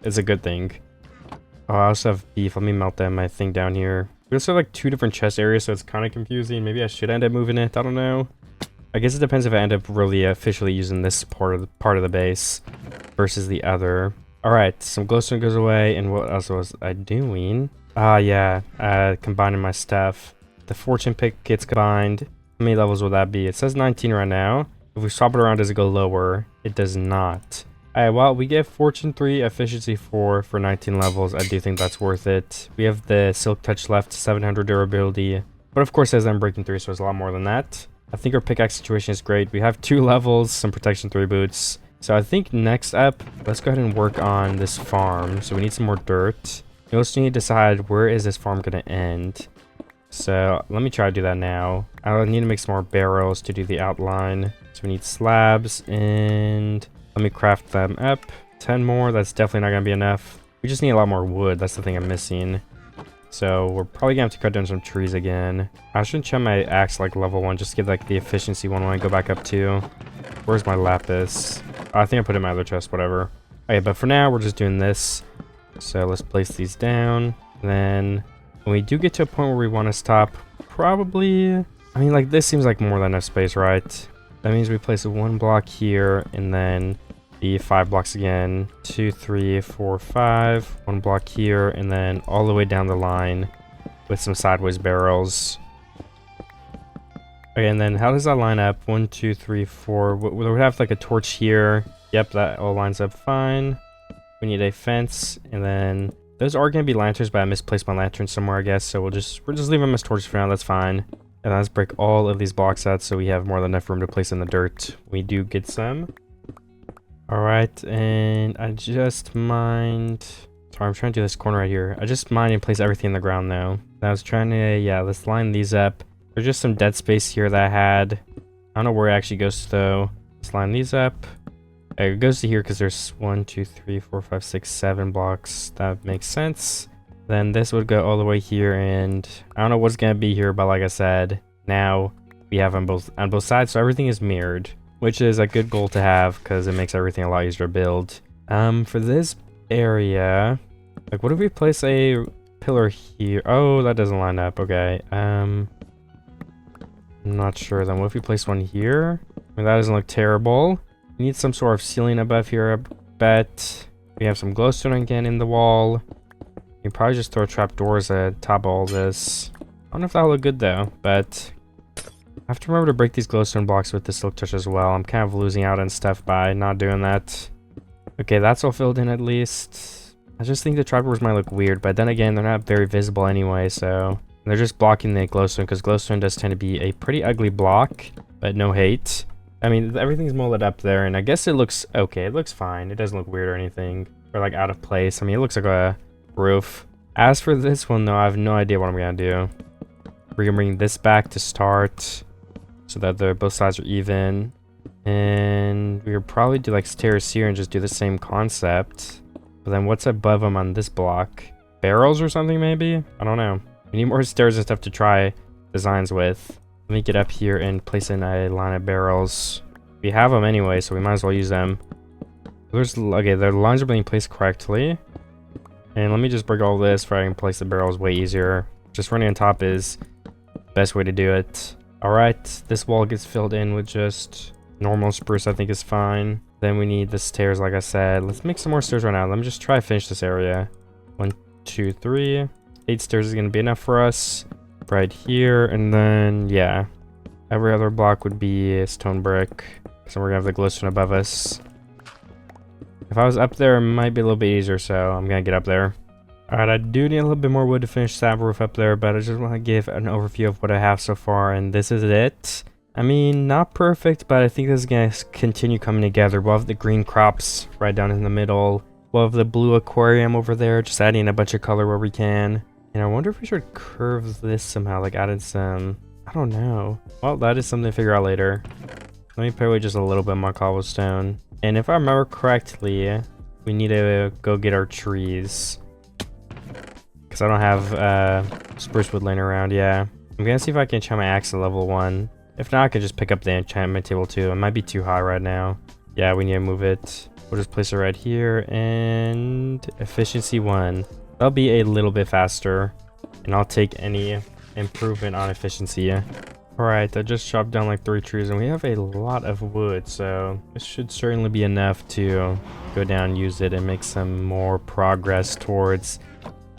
it's a good thing. Oh, I also have beef. Let me melt that my thing down here. We also have like 2 different chest areas, so it's kind of confusing. Maybe I should end up moving it. I don't know. I guess it depends if I end up really officially using this part of the base versus the other. All right, some glowstone goes away, and what else was I doing? Yeah, combining my stuff. The fortune pick gets combined. How many levels will that be? It says 19 right now. If we swap it around, does it go lower? It does not. All right, well, we get fortune 3, efficiency 4 for 19 levels. I do think that's worth it. We have the silk touch left, 700 durability, but of course, as I'm breaking 3, so it's a lot more than that. I think our pickaxe situation is great. We have 2 levels, some protection 3 boots. So I think next up, let's go ahead and work on this farm. So we need some more dirt. We also need to decide where is this farm going to end. So let me try to do that now. I need to make some more barrels to do the outline. So we need slabs, and let me craft them up. 10 more, that's definitely not going to be enough. We just need a lot more wood. That's the thing I'm missing. So we're probably gonna have to cut down some trees again. I should enchant my axe like level 1, just to get like the efficiency one when I go back up 2. Where's my lapis? I think I put it in my other chest, whatever. Okay, but for now we're just doing this. So let's place these down. And then when we do get to a point where we want to stop, probably, I mean, like this seems like more than enough space, right? That means we place 1 block here, and then the 5 blocks again. 2, 3, 4, 5. 1 block here, and then all the way down the line with some sideways barrels. Okay, and then how does that line up? 1, 2, 3, 4. We have like a torch here. Yep, that all lines up fine. We need a fence, and then those are going to be lanterns, but I misplaced my lantern somewhere, I guess. So we'll just leave them as torches for now. That's fine. And let's break all of these blocks out so we have more than enough room to place in the dirt. We do get some. Alright, and I just mined... Sorry, I'm trying to do this corner right here. I just mined and placed everything in the ground now. I was trying to, yeah, let's line these up. There's just some dead space here that I had. I don't know where it actually goes to, though. Let's line these up. It goes to here because there's 1, 2, 3, 4, 5, 6, 7 blocks. That makes sense. Then this would go all the way here, and I don't know what's going to be here, but like I said, now we have on both sides, so everything is mirrored, which is a good goal to have because it makes everything a lot easier to build. For this area, like, what if we place a pillar here? Oh, that doesn't line up. Okay. I'm not sure. Then what if we place one here? I mean, that doesn't look terrible. We need some sort of ceiling above here, I bet. We have some glowstone again in the wall. You can probably just throw trapdoors at top of all this. I don't know if that'll look good though, but I have to remember to break these glowstone blocks with the silk touch as well. I'm kind of losing out on stuff by not doing that. Okay, that's all filled in at least. I just think the trapdoors might look weird, but then again, they're not very visible anyway, so they're just blocking the glowstone because glowstone does tend to be a pretty ugly block, but no hate. I mean, everything's molded up there, and I guess it looks okay. It looks fine. It doesn't look weird or anything, or like out of place. I mean, it looks like a roof. As for this one, though, I have no idea what I'm gonna do. We're gonna bring this back to start, so that both sides are even, and we could probably do like stairs here and just do the same concept. But then what's above them on this block? Barrels or something maybe? I don't know. We need more stairs and stuff to try designs with. Let me get up here and place in a line of barrels. We have them anyway, so we might as well use them. Okay, the lines are being placed correctly. And let me just break all this so I can place the barrels way easier. Just running on top is the best way to do it. Alright, this wall gets filled in with just normal spruce, I think is fine. Then we need the stairs, like I said. Let's make some more stairs right now. Let me just try to finish this area. 1, 2, 3. 8 stairs is going to be enough for us. Right here, and then, yeah. Every other block would be stone brick. So we're going to have the glowstone above us. If I was up there, it might be a little bit easier, so I'm going to get up there. Alright, I do need a little bit more wood to finish that roof up there, but I just want to give an overview of what I have so far, and this is it. I mean, not perfect, but I think this is going to continue coming together. We'll have the green crops right down in the middle. We'll have the blue aquarium over there, just adding a bunch of color where we can. And I wonder if we should curve this somehow, like added some... I don't know. Well, that is something to figure out later. Let me put away just a little bit more cobblestone. And if I remember correctly, we need to go get our trees. Because I don't have spruce wood laying around, yeah. I'm going to see if I can enchant my axe at level 1. If not, I can just pick up the enchantment table too. It might be too high right now. Yeah, we need to move it. We'll just place it right here. And efficiency 1. That'll be a little bit faster. And I'll take any improvement on efficiency. Alright, I just chopped down like 3 trees and we have a lot of wood, so this should certainly be enough to go down, use it, and make some more progress towards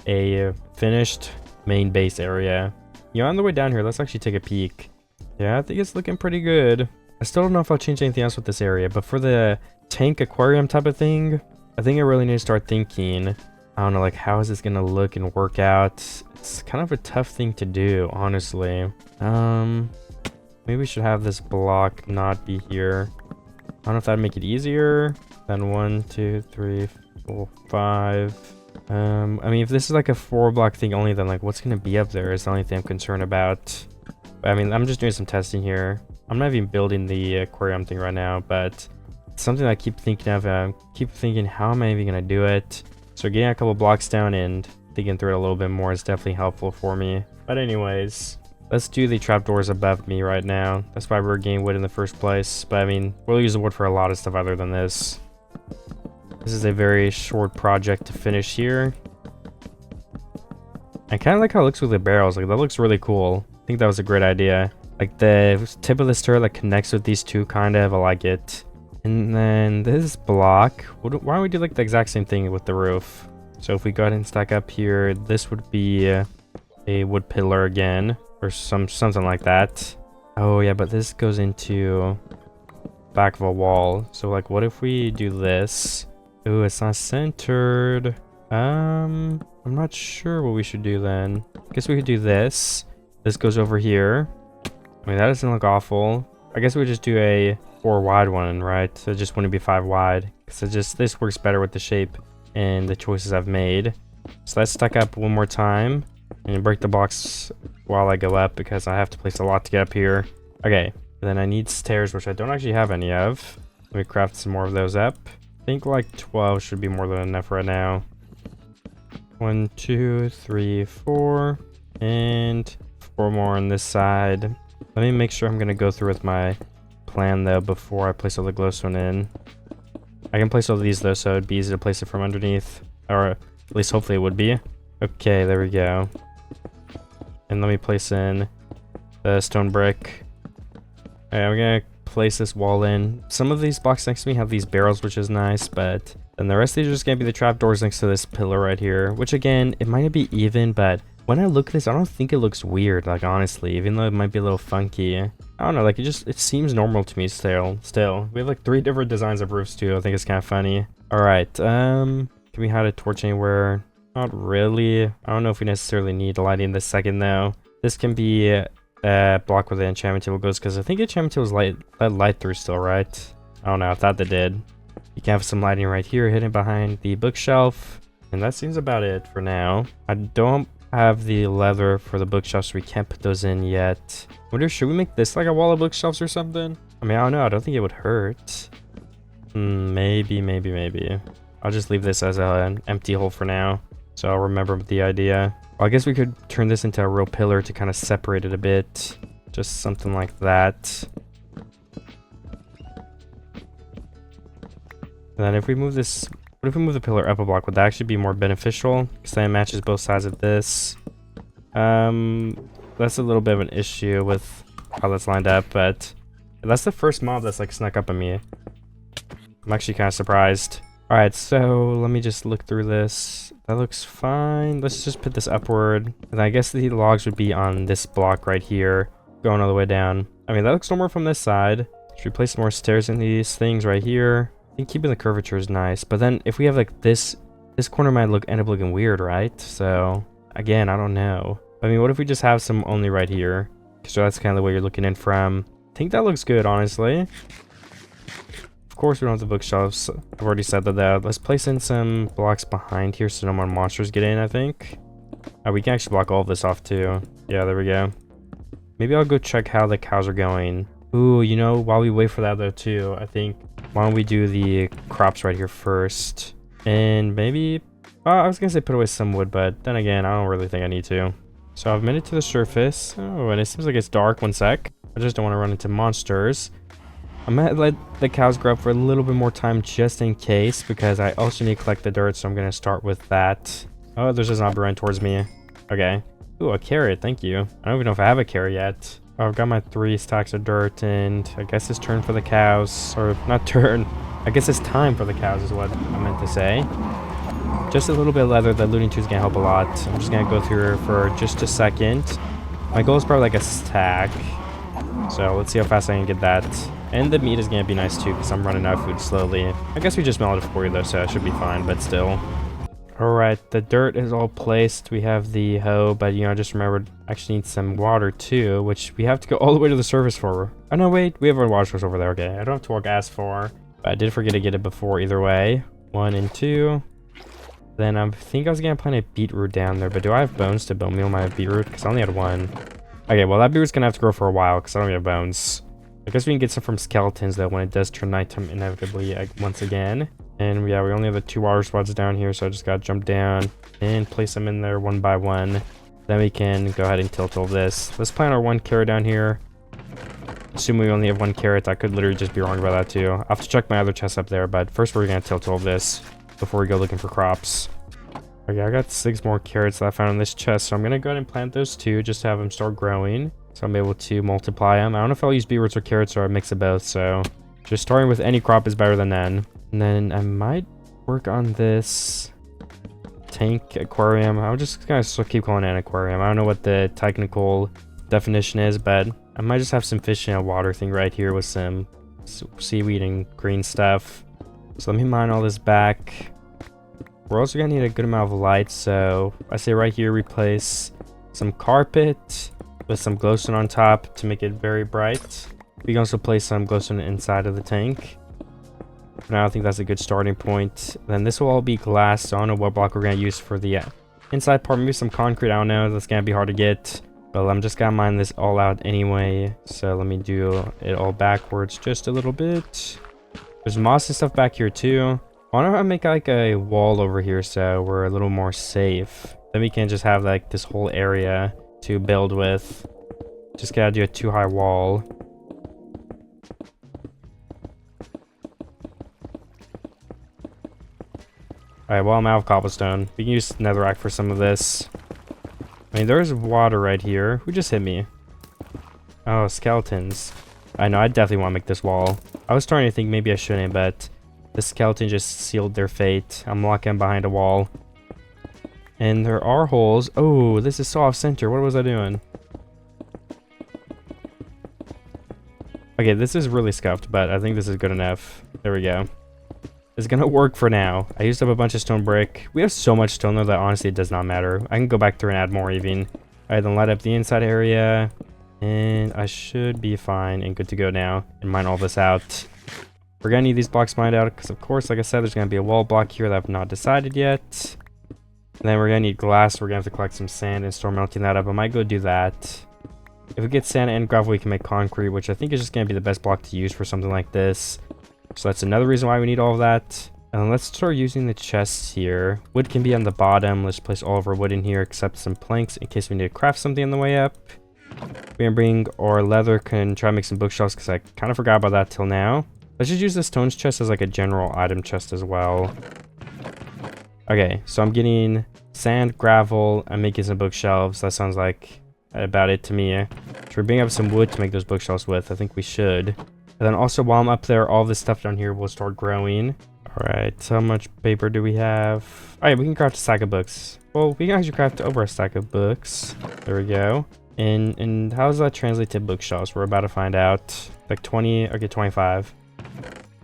a finished main base area. You know, on the way down here, let's actually take a peek. Yeah, I think it's looking pretty good. I still don't know if I'll change anything else with this area, but for the tank aquarium type of thing, I think I really need to start thinking, I don't know, like how is this gonna look and work out? It's kind of a tough thing to do, honestly. Maybe we should have this block not be here. I don't know if that'd make it easier. Then 1, 2, 3, 4, 5. I mean, if this is like a 4-block thing only, then like what's gonna be up there is the only thing I'm concerned about. I mean, I'm just doing some testing here. I'm not even building the aquarium thing right now, but it's something I keep thinking of. Keep thinking, how am I even gonna do it? So getting a couple blocks down and thinking through it a little bit more is definitely helpful for me. But anyways, let's do the trapdoors above me right now. That's why we're getting wood in the first place. But I mean, we'll use the wood for a lot of stuff other than this. This is a very short project to finish here. I kind of like how it looks with the barrels. Like, that looks really cool. I think that was a great idea. Like the tip of this turret that connects with these two, kind of, I like it. And then this block, why don't we do like the exact same thing with the roof? So if we go ahead and stack up here, this would be a wood pillar again, or something like that. Oh yeah, but this goes into back of a wall. So like, what if we do this? Ooh, it's not centered. I'm not sure what we should do then. I guess we could do this. This goes over here. I mean, that doesn't look awful. I guess we just do a 4 wide one, right? So it just wouldn't be 5 wide. So this works better with the shape and the choices I've made. So let's stack up one more time and break the blocks while I go up, because I have to place a lot to get up here. Okay, then I need stairs, which I don't actually have any of. Let me craft some more of those up. I think like 12 should be more than enough right now. 1, 2, 3, 4, and 4 more on this side. Let me make sure I'm gonna go through with my plan though before I place all the glowstone in. I can place all these though, so it'd be easy to place it from underneath, or at least hopefully it would be. Okay, there we go. And let me place in the stone brick. Alright, I'm gonna place this wall in. Some of these blocks next to me have these barrels, which is nice, but then the rest of these are just gonna be the trapdoors next to this pillar right here, which again, it might not be even, but when I look at this, I don't think it looks weird, like honestly, even though it might be a little funky. I don't know, like it seems normal to me still. We have like 3 different designs of roofs too. I think it's kind of funny. All right, can we hide a torch anywhere? Not really. I don't know if we necessarily need lighting this second though. This can be a block where the enchantment table goes, because I think enchantment tables let light through still, right? I don't know, I thought they did. You can have some lighting right here hidden behind the bookshelf, and that seems about it for now. I don't have the leather for the bookshelves, so we can't put those in yet. Wonder, should we make this like a wall of bookshelves or something? I mean, I don't know, I don't think it would hurt. Maybe. I'll just leave this as an empty hole for now, so I'll remember the idea. Well, I guess we could turn this into a real pillar to kind of separate it a bit. Just something like that. And then if we move this, what if we move the pillar up a block? Would that actually be more beneficial? Because then it matches both sides of this. That's a little bit of an issue with how that's lined up, but that's the first mob that's like snuck up on me. I'm actually kind of surprised. All right, so let me just look through this. That looks fine. Let's just put this upward. And I guess the logs would be on this block right here, going all the way down. I mean, that looks normal from this side. Should we place more stairs in these things right here? I think keeping the curvature is nice. But then if we have like this corner might end up looking weird, right? So again, I don't know. I mean, what if we just have some only right here? So that's kind of the way you're looking in from. I think that looks good, honestly. Of course, we don't have the bookshelves. I've already said that. Let's place in some blocks behind here so no more monsters get in, I think. We can actually block all of this off too. Yeah, there we go. Maybe I'll go check how the cows are going. Ooh, you know, while we wait for that though too, I think, why don't we do the crops right here first? And maybe, I was gonna say put away some wood, but then again, I don't really think I need to. So I've made it to the surface. Oh, and it seems like it's dark. One sec. I just don't want to run into monsters. I'm gonna let the cows grow up for a little bit more time just in case, because I also need to collect the dirt, so I'm gonna start with that. Oh, there's a zombie running towards me. Okay. Ooh, a carrot. Thank you. I don't even know if I have a carrot yet. Oh, I've got my 3 stacks of dirt, and I guess it's turn for the cows. Or not turn. I guess it's time for the cows is what I meant to say. Just a little bit of leather. The looting tube is gonna help a lot. I'm just gonna go through here for just a second. My goal is probably like a stack. So let's see how fast I can get that. And the meat is gonna be nice too, because I'm running out of food slowly. I guess we just melted it for you though, so I should be fine, but still. Alright, the dirt is all placed. We have the hoe, but you know, I just remembered I actually need some water too, which we have to go all the way to the surface for. Oh no, wait, we have our water source over there. Okay, I don't have to walk as far, but I did forget to get it before either way. 1 and 2. Then I think I was gonna plant a beetroot down there, but do I have bones to bone meal my beetroot? Because I only had 1. Okay, well that beetroot's gonna have to grow for a while because I don't have bones. I guess we can get some from skeletons though when it does turn nighttime inevitably once again. And yeah, we only have the 2 water spots down here, so I just gotta jump down and place them in there one by one. Then we can go ahead and tilt all this. Let's plant our 1 carrot down here. Assuming we only have 1 carrot, I could literally just be wrong about that too. I'll have to check my other chest up there, but first we're gonna tilt all this before we go looking for crops. Okay, I got 6 more carrots that I found in this chest, so I'm gonna go ahead and plant those 2 just to have them start growing. So I'm able to multiply them. I don't know if I'll use beetroots or carrots or a mix of both, so just starting with any crop is better than none. And then I might work on this tank aquarium. I'm just gonna keep calling it an aquarium. I don't know what the technical definition is, but I might just have some fish in a water thing right here with some seaweed and green stuff. So let me mine all this back. We're also gonna need a good amount of light, so I say right here replace some carpet with some glowstone on top to make it very bright. We can also place some glowstone inside of the tank. Now I think that's a good starting point. Then this will all be glass, so I don't know what block we're gonna use for the inside part. Maybe some concrete, I don't know. That's gonna be hard to get. But I'm just gonna mine this all out anyway. So let me do it all backwards just a little bit. There's moss and stuff back here too. Why don't I make like a wall over here so we're a little more safe? Then we can just have like this whole area to build with. Just gotta do a 2-high wall. Alright, well I'm out of cobblestone. We can use netherrack for some of this. I mean, there's water right here. Who just hit me? Oh, skeletons. I know, I definitely want to make this wall. I was starting to think maybe I shouldn't, but the skeleton just sealed their fate. I'm locking behind a wall. And there are holes. Oh, this is so off center. What was I doing? Okay, this is really scuffed, but I think this is good enough. There we go. It's gonna work for now. I used up a bunch of stone brick. We have so much stone though that honestly it does not matter. I can go back through and add more even. Alright, then light up the inside area. And I should be fine and good to go now. And mine all this out. We're gonna need these blocks mined out because of course, like I said, there's gonna be a wall block here that I've not decided yet. And then we're gonna need glass. We're gonna have to collect some sand and start melting that up. I might go do that. If we get sand and gravel, we can make concrete, which I think is just gonna be the best block to use for something like this. So that's another reason why we need all of that. And let's start using the chests here. Wood can be on the bottom. Let's place all of our wood in here except some planks in case we need to craft something on the way up. We're gonna bring our leather, can try to make some bookshelves because I kind of forgot about that till now. Let's just use the stones chest as like a general item chest as well. Okay, so I'm getting sand, gravel, I'm making some bookshelves. That sounds like about it to me. Should we bring up some wood to make those bookshelves with? I think we should. And then also while I'm up there, all this stuff down here will start growing. Alright, so how much paper do we have? Alright, we can craft a stack of books. Well, we can actually craft over a stack of books. There we go. And how does that translate to bookshelves? We're about to find out. Like 20, okay, 25.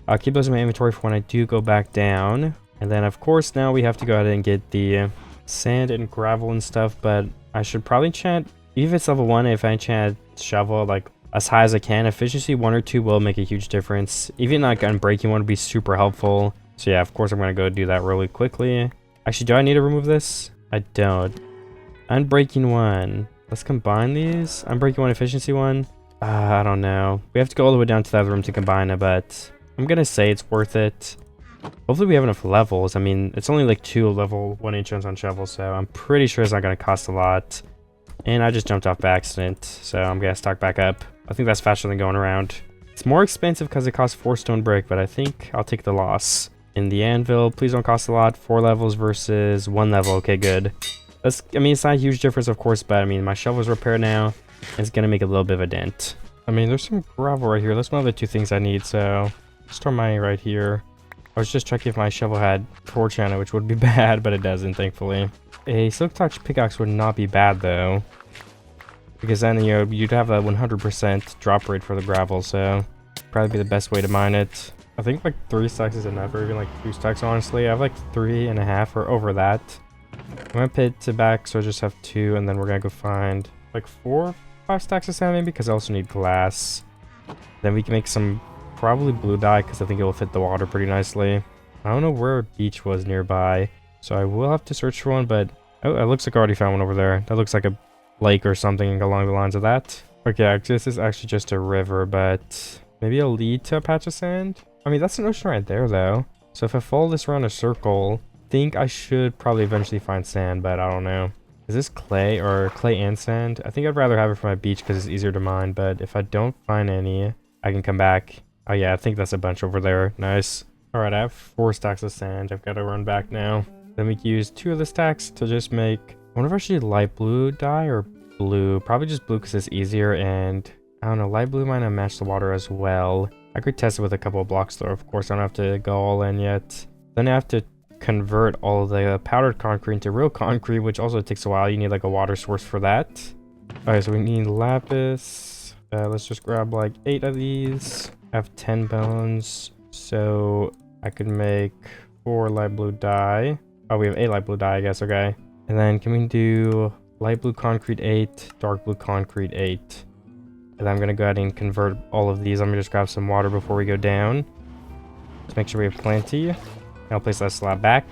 I'll keep those in my inventory for when I do go back down. And then, of course, now we have to go ahead and get the sand and gravel and stuff. But I should probably enchant, even if it's level 1, if I enchant shovel, like, as high as I can. Efficiency 1 or 2 will make a huge difference. Even like unbreaking 1 would be super helpful. So yeah, of course I'm going to go do that really quickly. Actually, do I need to remove this? I don't. Unbreaking 1. Let's combine these. Unbreaking 1, efficiency 1. I don't know. We have to go all the way down to that room to combine it, but I'm going to say it's worth it. Hopefully we have enough levels. I mean, it's only like 2 level 1 enchants on shovel, so I'm pretty sure it's not going to cost a lot. And I just jumped off by accident, so I'm going to stock back up. I think that's faster than going around. It's more expensive because it costs 4 stone brick, but I think I'll take the loss. In the anvil, please don't cost a lot. 4 levels versus 1 level. Okay, good. That's, I mean, it's not a huge difference, of course, but I mean, my shovel's repaired now. It's going to make a little bit of a dent. I mean, there's some gravel right here. That's one of the 2 things I need, so start mining right here. I was just checking if my shovel had torch on it, which would be bad, but it doesn't, thankfully. A silk touch pickaxe would not be bad, though. Because then, you know, you'd have a 100% drop rate for the gravel, so probably be the best way to mine it. I think like 3 stacks is enough, or even like 2 stacks, honestly. I have like 3.5 or over that. I'm gonna pit it back, so I just have 2, and then we're gonna go find like 4 or 5 stacks of sand, maybe, because I also need glass. Then we can make some probably blue dye, because I think it will fit the water pretty nicely. I don't know where a beach was nearby, so I will have to search for one, but oh, it looks like I already found one over there. That looks like a lake or something along the lines of that. Okay, this is actually just a river, but maybe it'll lead to a patch of sand. I mean, that's an ocean right there, though. So if I follow this around a circle, I think I should probably eventually find sand, but I don't know. Is this clay or clay and sand? I think I'd rather have it for my beach because it's easier to mine, but if I don't find any, I can come back. Oh yeah, I think that's a bunch over there. Nice. All right, I have 4 stacks of sand. I've got to run back now. Then we can use 2 of the stacks to just make, I wonder if I should do light blue dye or blue. Probably just blue because it's easier, and I don't know, light blue might not match the water as well. I could test it with a couple of blocks though. Of course, I don't have to go all in yet. Then I have to convert all of the powdered concrete into real concrete, which also takes a while. You need like a water source for that. All right, so we need lapis. Let's just grab like 8 of these. I have 10 bones, so I could make 4 light blue dye. Oh, we have 8 light blue dye, I guess. Okay. And then can we do light blue concrete 8, dark blue concrete 8. And I'm going to go ahead and convert all of these. I'm going to just grab some water before we go down. Let's make sure we have plenty. I'll place that slab back.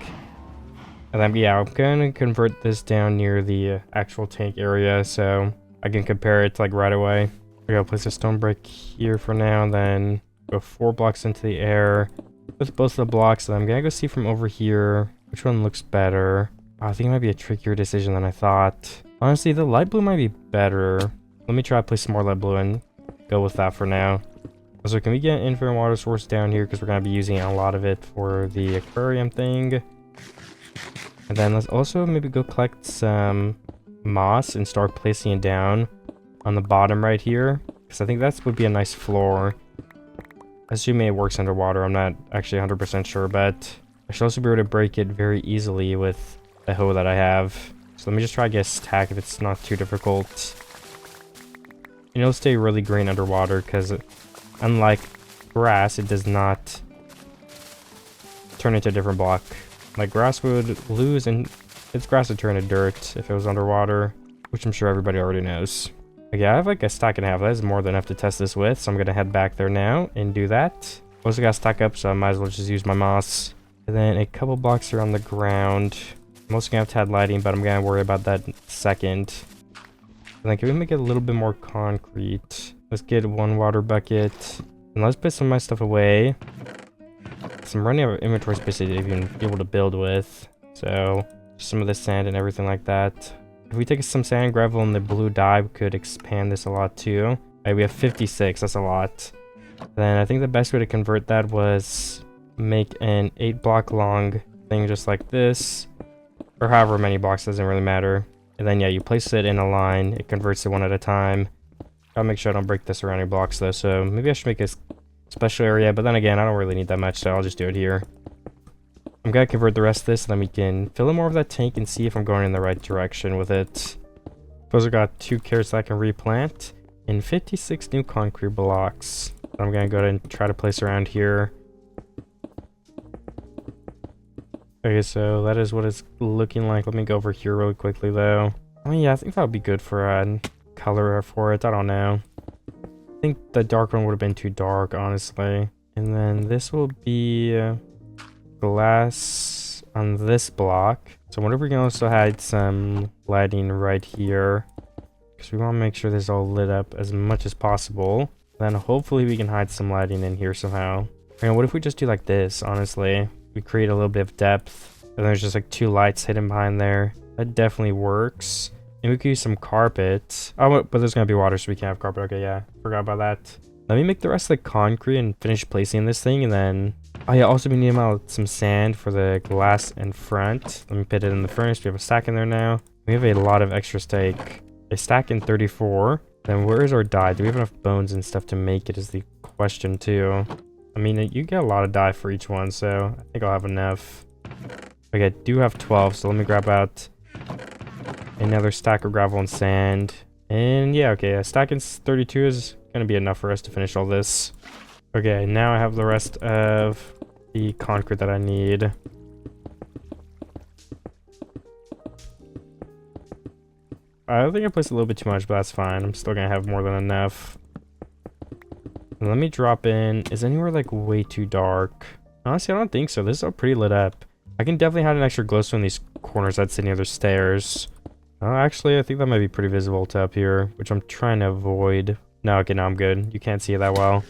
And then, yeah, I'm going to convert this down near the actual tank area so I can compare it like right away. We're going to place a stone brick here for now, and then go 4 blocks into the air with both of the blocks. And I'm going to go see from over here which one looks better. I think it might be a trickier decision than I thought. Honestly, the light blue might be better. Let me try to place some more light blue and go with that for now. So can we get an infinite water source down here, because we're going to be using a lot of it for the aquarium thing. And then let's also maybe go collect some moss and start placing it down on the bottom right here, because I think that would be a nice floor. Assuming it works underwater, I'm not actually 100% sure, but I should also be able to break it very easily with the hoe that I have. So let me just try to get a stack if it's not too difficult. And it'll stay really green underwater, because unlike grass, it does not turn into a different block. Like grass would lose, and its grass would turn to dirt if it was underwater, which I'm sure everybody already knows. Okay, I have like a stack and a half. That is more than enough to test this with, so I'm going to head back there now and do that. Also got to stack up, so I might as well just use my moss. And then a couple blocks are on the ground. I'm also going to have to add lighting, but I'm going to worry about that in a second. And then can we make it a little bit more concrete? Let's get 1 water bucket. And let's put some of my stuff away. So I'm running out of inventory space to even be able to build with. So some of the sand and everything like that. If we take some sand, gravel, and the blue dye, we could expand this a lot too. Right, we have 56. That's a lot. Then I think the best way to convert that was make an 8-block long thing just like this, or however many blocks, doesn't really matter. And then yeah, you place it in a line, it converts it one at a time. Gotta make sure I don't break the surrounding blocks though, so maybe I should make a special area, but then again, I don't really need that much, so I'll just do it here. I'm gonna convert the rest of this, and then we can fill in more of that tank and see if I'm going in the right direction with it. Suppose I got 2 carrots that I can replant, and 56 new concrete blocks. I'm gonna go ahead and try to place around here. Okay, so that is what it's looking like. Let me go over here really quickly though. Oh yeah, I think that would be good for a color for it. I don't know. I think the dark one would have been too dark, honestly. And then this will be glass on this block. So I wonder if we can also hide some lighting right here, because we want to make sure this is all lit up as much as possible. Then hopefully we can hide some lighting in here somehow. And what if we just do like this, honestly? We create a little bit of depth, and there's just like 2 lights hidden behind there. That definitely works. And we could use some carpet. Oh, but there's gonna be water, so we can't have carpet. Okay, yeah, forgot about that. Let me make the rest of the concrete and finish placing this thing, and then... Oh yeah, also we need some sand for the glass in front. Let me put it in the furnace. We have a stack in there now. We have a lot of extra steak. A stack in 34. Then where is our dye? Do we have enough bones and stuff to make it is the question too. I mean, you get a lot of dye for each one, so I think I'll have enough. Okay, I do have 12, so let me grab out another stack of gravel and sand. And yeah, okay, a stack in 32 is gonna be enough for us to finish all this. Okay, now I have the rest of the concrete that I need. I think I placed a little bit too much, but that's fine. I'm still gonna have more than enough. And let me drop in. Is anywhere like way too dark? Honestly, I don't think so. This is all pretty lit up. I can definitely have an extra glowstone in these corners that sit near the stairs. Actually, I think that might be pretty visible to up here, which I'm trying to avoid. No, okay, now I'm good. You can't see it that well.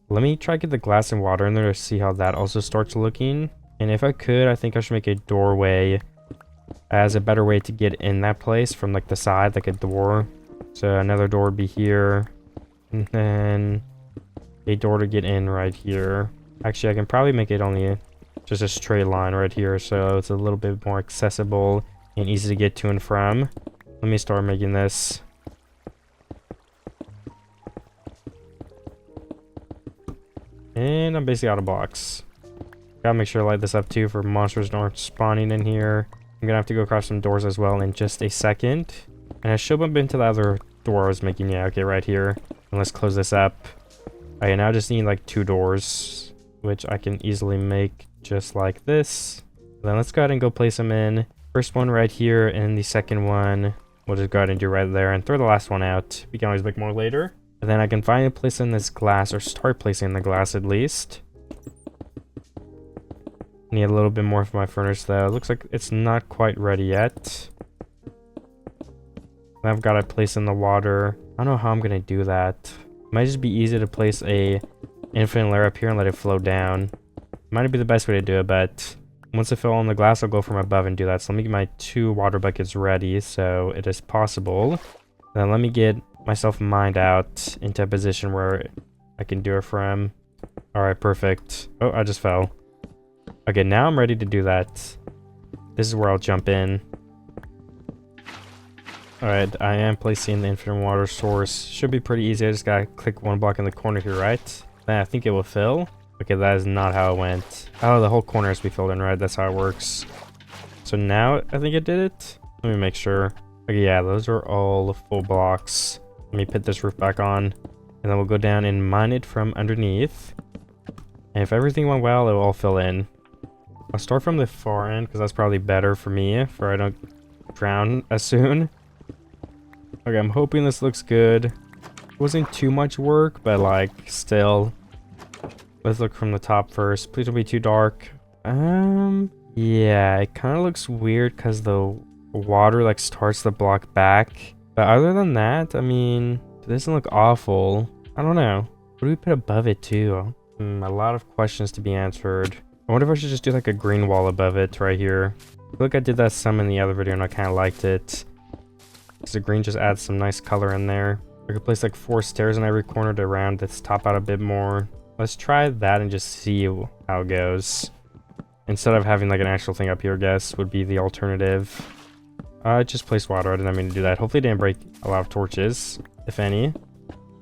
Let me try to get the glass and water in there to see how that also starts looking. And if I could, I think I should make a doorway as a better way to get in that place from like the side, like a door. So another door would be here. And then a door to get in right here. Actually, I can probably make it only just a straight line right here, so it's a little bit more accessible and easy to get to and from. Let me start making this. And I'm basically out of blocks. Gotta make sure to light this up too for monsters not spawning in here. I'm gonna have to go across some doors as well in just a second. And I should bump into the other door I was making. Yeah, okay, right here. And let's close this up. Okay, now I just need like 2 doors, which I can easily make just like this. Then let's go ahead and go place them in. First one right here, and the second one we'll just go ahead and do right there and throw the last one out. We can always make more later. And then I can finally place in this glass, or start placing the glass at least. Need a little bit more for my furnace though. It looks like it's not quite ready yet. I've got to place in the water. I don't know how I'm gonna do that. Might just be easy to place a infinite layer up here and let it flow down. Might be the best way to do it, but once I fill in the glass, I'll go from above and do that. So let me get my 2 water buckets ready so it is possible. Then let me get myself mined out into a position where I can do it from. Alright, perfect. Oh, I just fell. Okay, now I'm ready to do that. This is where I'll jump in. Alright, I am placing the infinite water source. Should be pretty easy. I just gotta click 1 block in the corner here, right? Then I think it will fill. Okay, that is not how it went. Oh, the whole corner has to be filled in, right? That's how it works. So now I think it did it. Let me make sure. Okay, yeah, those are all full blocks. Let me put this roof back on. And then we'll go down and mine it from underneath. And if everything went well, it will all fill in. I'll start from the far end, because that's probably better for me, for I don't drown as soon. Okay, I'm hoping this looks good. It wasn't too much work, but like, still. Let's look from the top first. Please don't be too dark. Yeah, it kind of looks weird because the water like starts the block back. But other than that, I mean, it doesn't look awful. I don't know. What do we put above it too? A lot of questions to be answered. I wonder if I should just do like a green wall above it right here. I feel like I did that some in the other video and I kind of liked it. Because the green just adds some nice color in there. I could place like 4 stairs on every corner to round this top out a bit more. Let's try that and just see how it goes. Instead of having like an actual thing up here, I guess, would be the alternative. Just place water. I didn't mean to do that. Hopefully it didn't break a lot of torches, if any.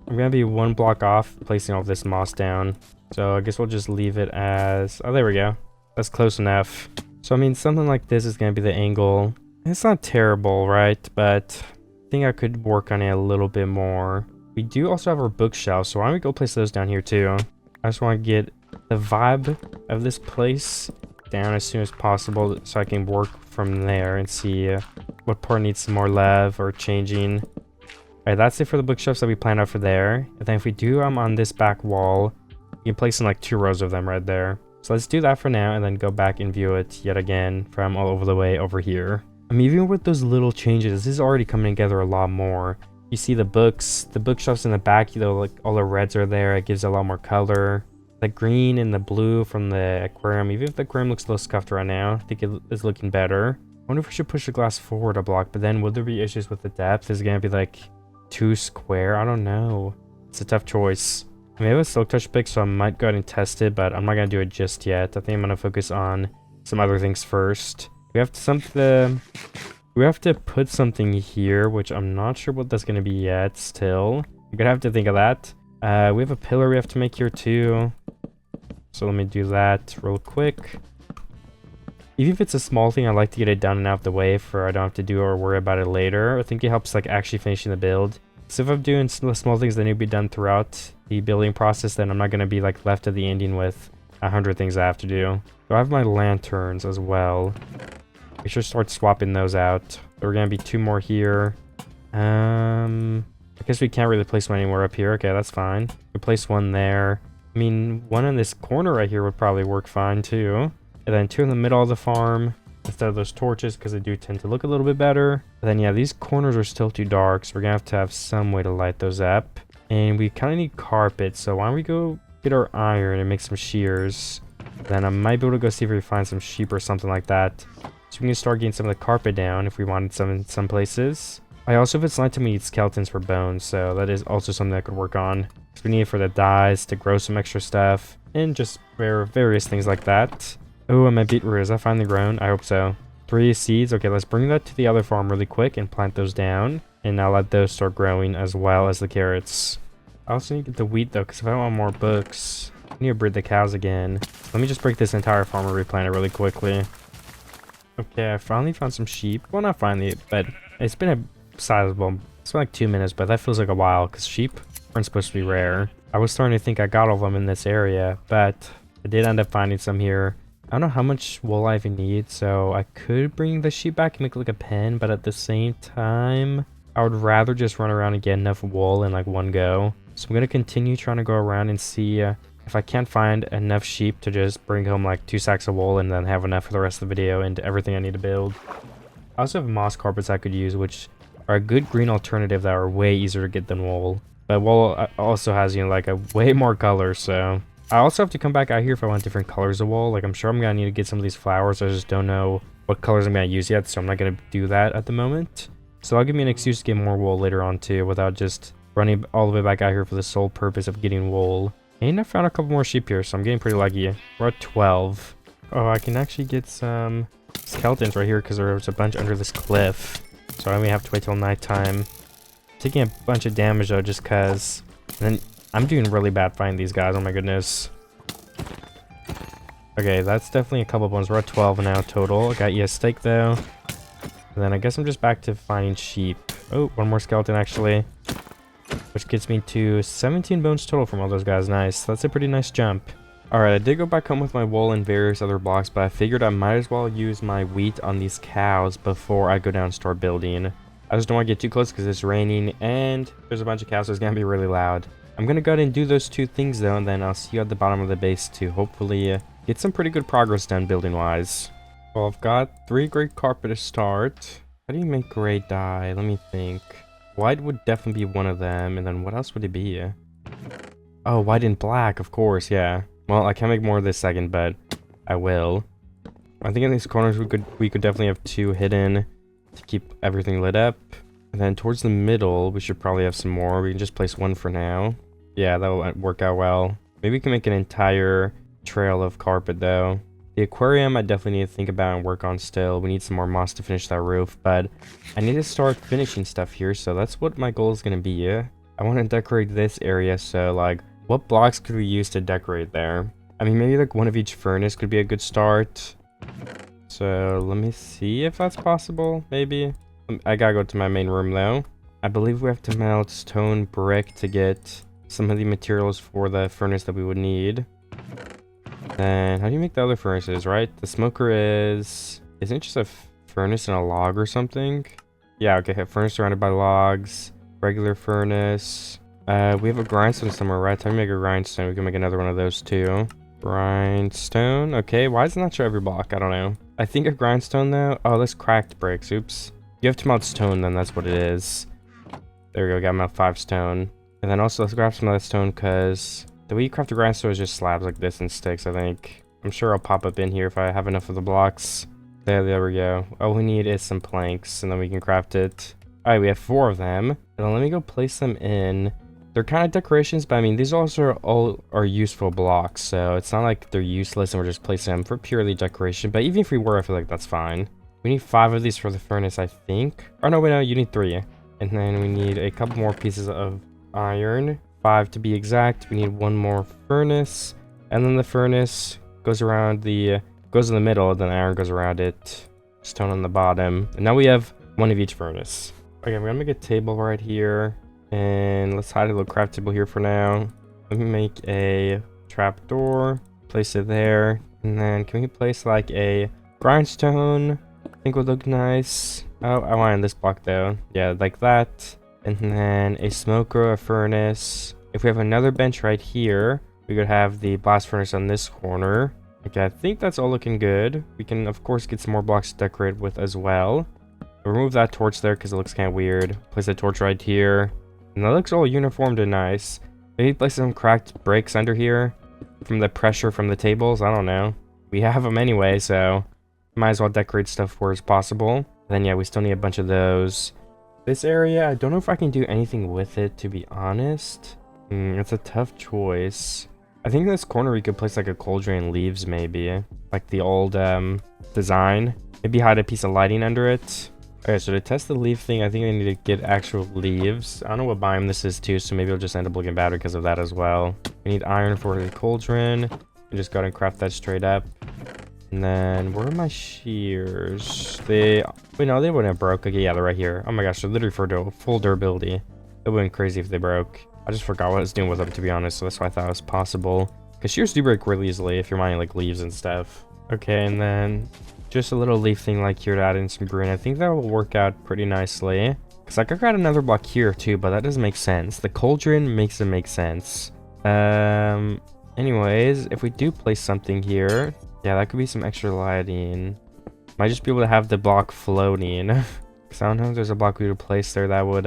I'm gonna be 1 block off placing all this moss down. So I guess we'll just leave it as... Oh, there we go. That's close enough. So, I mean, something like this is gonna be the angle. It's not terrible, right? But I think I could work on it a little bit more. We do also have our bookshelves, so why don't we go place those down here too? I just want to get the vibe of this place down as soon as possible so I can work from there and see what part needs some more love or changing. Alright, that's it for the bookshelves that we planned out for there. And then if we do on this back wall, you can place in like 2 rows of them right there. So let's do that for now and then go back and view it yet again from all over the way over here. I mean, even with those little changes, this is already coming together a lot more. You see the bookshelves in the back, you know, like all the reds are there. It gives a lot more color. The green and the blue from the aquarium, even if the aquarium looks a little scuffed right now, I think it is looking better. I wonder if we should push the glass forward a block, but then would there be issues with the depth? Is it going to be like too square? I don't know. It's a tough choice. I mean, I have a silk touch pick, so I might go ahead and test it, but I'm not going to do it just yet. I think I'm going to focus on some other things first. We have to put something here, which I'm not sure what that's going to be yet still. You're going to have to think of that. We have a pillar we have to make here too. So let me do that real quick. Even if it's a small thing, I like to get it done and out of the way for I don't have to do or worry about it later. I think it helps like actually finishing the build. So if I'm doing small things that need to be done throughout the building process, then I'm not going to be like left at the ending with 100 things I have to do. So I have my lanterns as well. We should start swapping those out. There are going to be 2 more here. I guess we can't really place one anywhere up here. Okay, that's fine. We place one there. I mean, one in this corner right here would probably work fine too. And then 2 in the middle of the farm instead of those torches because they do tend to look a little bit better. And then yeah, these corners are still too dark, so we're going to have some way to light those up. And we kind of need carpet, so why don't we go get our iron and make some shears. Then I might be able to go see if we find some sheep or something like that. So we can start getting some of the carpet down if we wanted some in some places. Also, if it's nighttime, we need skeletons for bones, so that is also something I could work on. So we need it for the dyes to grow some extra stuff, and just various things like that. Oh, and my beetroot, is that finally grown? I hope so. 3 seeds. Okay, let's bring that to the other farm really quick and plant those down. And now let those start growing as well as the carrots. I also need to get the wheat though, because if I want more books, I need to breed the cows again. Let me just break this entire farm and replant it really quickly. Okay, I finally found some sheep. Well, not finally, but it's been a sizable. It's been like 2 minutes, but that feels like a while because sheep aren't supposed to be rare. I was starting to think I got all of them in this area, but I did end up finding some here. I don't know how much wool I even need, so I could bring the sheep back and make it like a pen, but at the same time, I would rather just run around and get enough wool in like one go. So I'm going to continue trying to go around and see if I can't find enough sheep to just bring home like 2 sacks of wool and then have enough for the rest of the video and everything I need to build. I also have moss carpets I could use, which are a good green alternative that are way easier to get than wool. But wool also has, you know, like a way more color, so... I also have to come back out here if I want different colors of wool. Like, I'm sure I'm going to need to get some of these flowers. I just don't know what colors I'm going to use yet, so I'm not going to do that at the moment. So that'll give me an excuse to get more wool later on too, without just running all the way back out here for the sole purpose of getting wool. And I found a couple more sheep here, so I'm getting pretty lucky. We're at 12. Oh, I can actually get some skeletons right here because there's a bunch under this cliff. So I only have to wait till nighttime. Taking a bunch of damage though, just because. And then I'm doing really bad finding these guys. Oh my goodness. Okay, that's definitely a couple of ones. We're at 12 now total. I got you a steak though. And then I guess I'm just back to finding sheep. Oh, one more skeleton actually. Which gets me to 17 bones total from all those guys. Nice. That's a pretty nice jump. Alright, I did go back home with my wool and various other blocks, but I figured I might as well use my wheat on these cows before I go down and start building. I just don't want to get too close because it's raining and there's a bunch of cows, so it's going to be really loud. I'm going to go ahead and do those 2 things though, and then I'll see you at the bottom of the base to hopefully get some pretty good progress done building wise. Well, I've got 3 great carpet to start. How do you make gray dye? Let me think. White would definitely be one of them, and then what else would it be? Oh, white and black, of course, yeah. Well, I can't make more this second, but I will. I think in these corners we could definitely have 2 hidden to keep everything lit up. And then towards the middle, we should probably have some more. We can just place one for now. Yeah, that will work out well. Maybe we can make an entire trail of carpet though. The aquarium I definitely need to think about and work on still. We need some more moss to finish that roof, but I need to start finishing stuff here, so that's what my goal is going to be. I want to decorate this area, so like, what blocks could we use to decorate there? I mean, maybe like one of each furnace could be a good start. So let me see if that's possible, maybe. I gotta go to my main room though. I believe we have to melt stone brick to get some of the materials for the furnace that we would need. Then how do you make the other furnaces, right? The smoker isn't it just a furnace and a log or something? Yeah, okay, furnace surrounded by logs, regular furnace. We have a grindstone somewhere, right? Time to make a grindstone. We can make another one of those too. Grindstone, okay, why does it not show every block? I don't know. I think a grindstone though, oh, that's cracked bricks, oops. You have to melt stone then, that's what it is. There we go, got melt 5 stone. And then also let's grab some of that stone because the way you craft a grindstone is just slabs like this and sticks, I think. I'm sure I'll pop up in here if I have enough of the blocks. There we go. All we need is some planks and then we can craft it. Alright, we have 4 of them. And then let me go place them in. They're kind of decorations, but I mean, these also all are useful blocks, so it's not like they're useless and we're just placing them for purely decoration. But even if we were, I feel like that's fine. We need 5 of these for the furnace, I think. Oh no, wait, no, you need 3. And then we need a couple more pieces of iron. 5 to be exact. We need 1 more furnace. And then the furnace goes around goes in the middle, then iron goes around it. Stone on the bottom. And now we have 1 of each furnace. Okay, we're gonna make a table right here. And let's hide a little craft table here for now. Let me make a trapdoor. Place it there. And then can we place like a grindstone? I think would look nice. Oh, I wanted this block though. Yeah, like that. And then a smoker, a furnace. If we have another bench right here, we could have the blast furnace on this corner. Okay, I think that's all looking good. We can, of course, get some more blocks to decorate with as well. Remove that torch there because it looks kind of weird. Place a torch right here. And that looks all uniformed and nice. Maybe place some cracked bricks under here from the pressure from the tables. I don't know. We have them anyway, so might as well decorate stuff where it's possible. And then, yeah, we still need a bunch of those. This area, I don't know if I can do anything with it, to be honest. It's a tough choice. I think in this corner we could place like a cauldron and leaves maybe. Like the old design. Maybe hide a piece of lighting under it. Okay, so to test the leaf thing, I think I need to get actual leaves. I don't know what biome this is too, so maybe it'll just end up looking bad because of that as well. We need iron for the cauldron. We just go ahead and craft that straight up. And then, where are my shears? Wait, no, they wouldn't have broke. Okay, yeah, they're right here. Oh my gosh, they're literally for full durability. It would have been crazy if they broke. I just forgot what I was doing with them, to be honest, so that's why I thought it was possible. Because shears do break really easily if you're mining, like, leaves and stuff. Okay, and then just a little leaf thing, like, here to add in some green. I think that will work out pretty nicely. Because I could add another block here, too, but that doesn't make sense. The cauldron makes it make sense. Anyways, if we do place something here... Yeah, that could be some extra lighting. Might just be able to have the block floating. Because I don't know if there's a block we would place there that would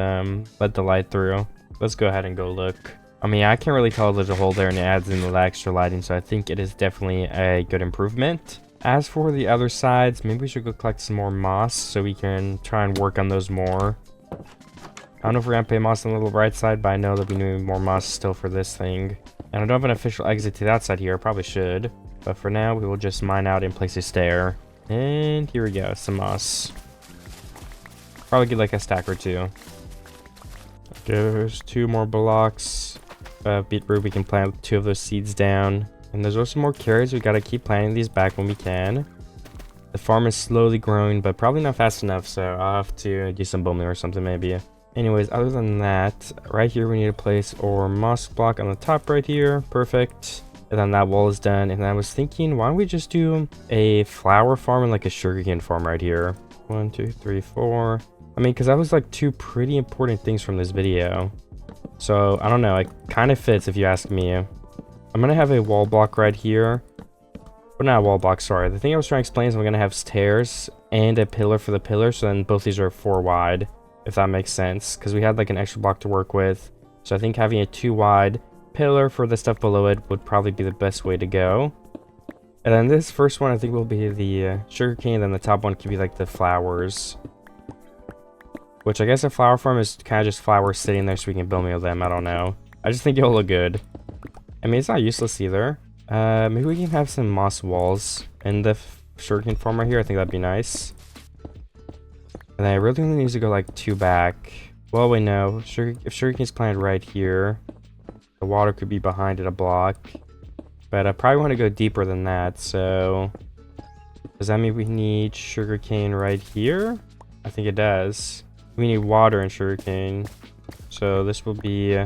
let the light through. Let's go ahead and go look. I mean, I can't really tell if there's a hole there and it adds in the extra lighting. So I think it is definitely a good improvement. As for the other sides, maybe we should go collect some more moss so we can try and work on those more. I don't know if we're going to pay moss on the little right side, but I know that we need more moss still for this thing. And I don't have an official exit to that side here. I probably should. But for now, we will just mine out and place a stair. And here we go, some moss. Probably get like a stack or 2. Okay, there's 2 more blocks. Beetroot, we can plant 2 of those seeds down. And there's also more carrots. We gotta keep planting these back when we can. The farm is slowly growing, but probably not fast enough, so I'll have to do some bone meal or something maybe. Anyways, other than that, right here we need to place our moss block on the top right here. Perfect. And then that wall is done. And I was thinking, why don't we just do a flower farm and like a sugarcane farm right here? 1, 2, 3, 4. I mean, because that was like 2 pretty important things from this video. So, I don't know. It kind of fits if you ask me. I'm going to have a wall block right here. But not a wall block, sorry. The thing I was trying to explain is I'm going to have stairs and a pillar for the pillar. So then both these are 4 wide, if that makes sense. Because we had like an extra block to work with. So I think having a 2 wide pillar for the stuff below it would probably be the best way to go. And then this first one I think will be the sugarcane, then the top one could be like the flowers. which I guess a flower farm is kind of just flowers sitting there so we can build me with them. I don't know. I just think it'll look good. I mean, it's not useless either. Maybe we can have some moss walls in the sugarcane farm right here. I think that'd be nice. And then I really only need to go like 2 back. Well, wait, no. If sugarcane's planted right here, the water could be behind it a block. But I probably want to go deeper than that, so... Does that mean we need sugarcane right here? I think it does. We need water and sugarcane. So this will be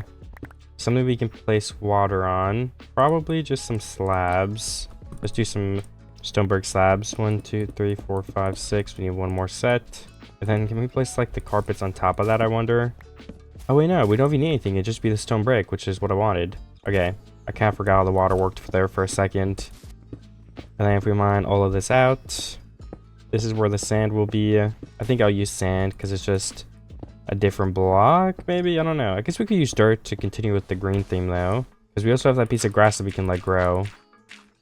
something we can place water on. Probably just some slabs. Let's do some stoneberg slabs. 1, 2, 3, 4, 5, 6. We need 1 more set. And then can we place like the carpets on top of that, I wonder? Oh wait, no, we don't even need anything. It'd just be the stone brick, which is what I wanted. Okay, I kind of forgot how the water worked there for a second. And then if we mine all of this out, this is where the sand will be. I think I'll use sand because it's just a different block, maybe? I don't know. I guess we could use dirt to continue with the green theme though, because we also have that piece of grass that we can let grow.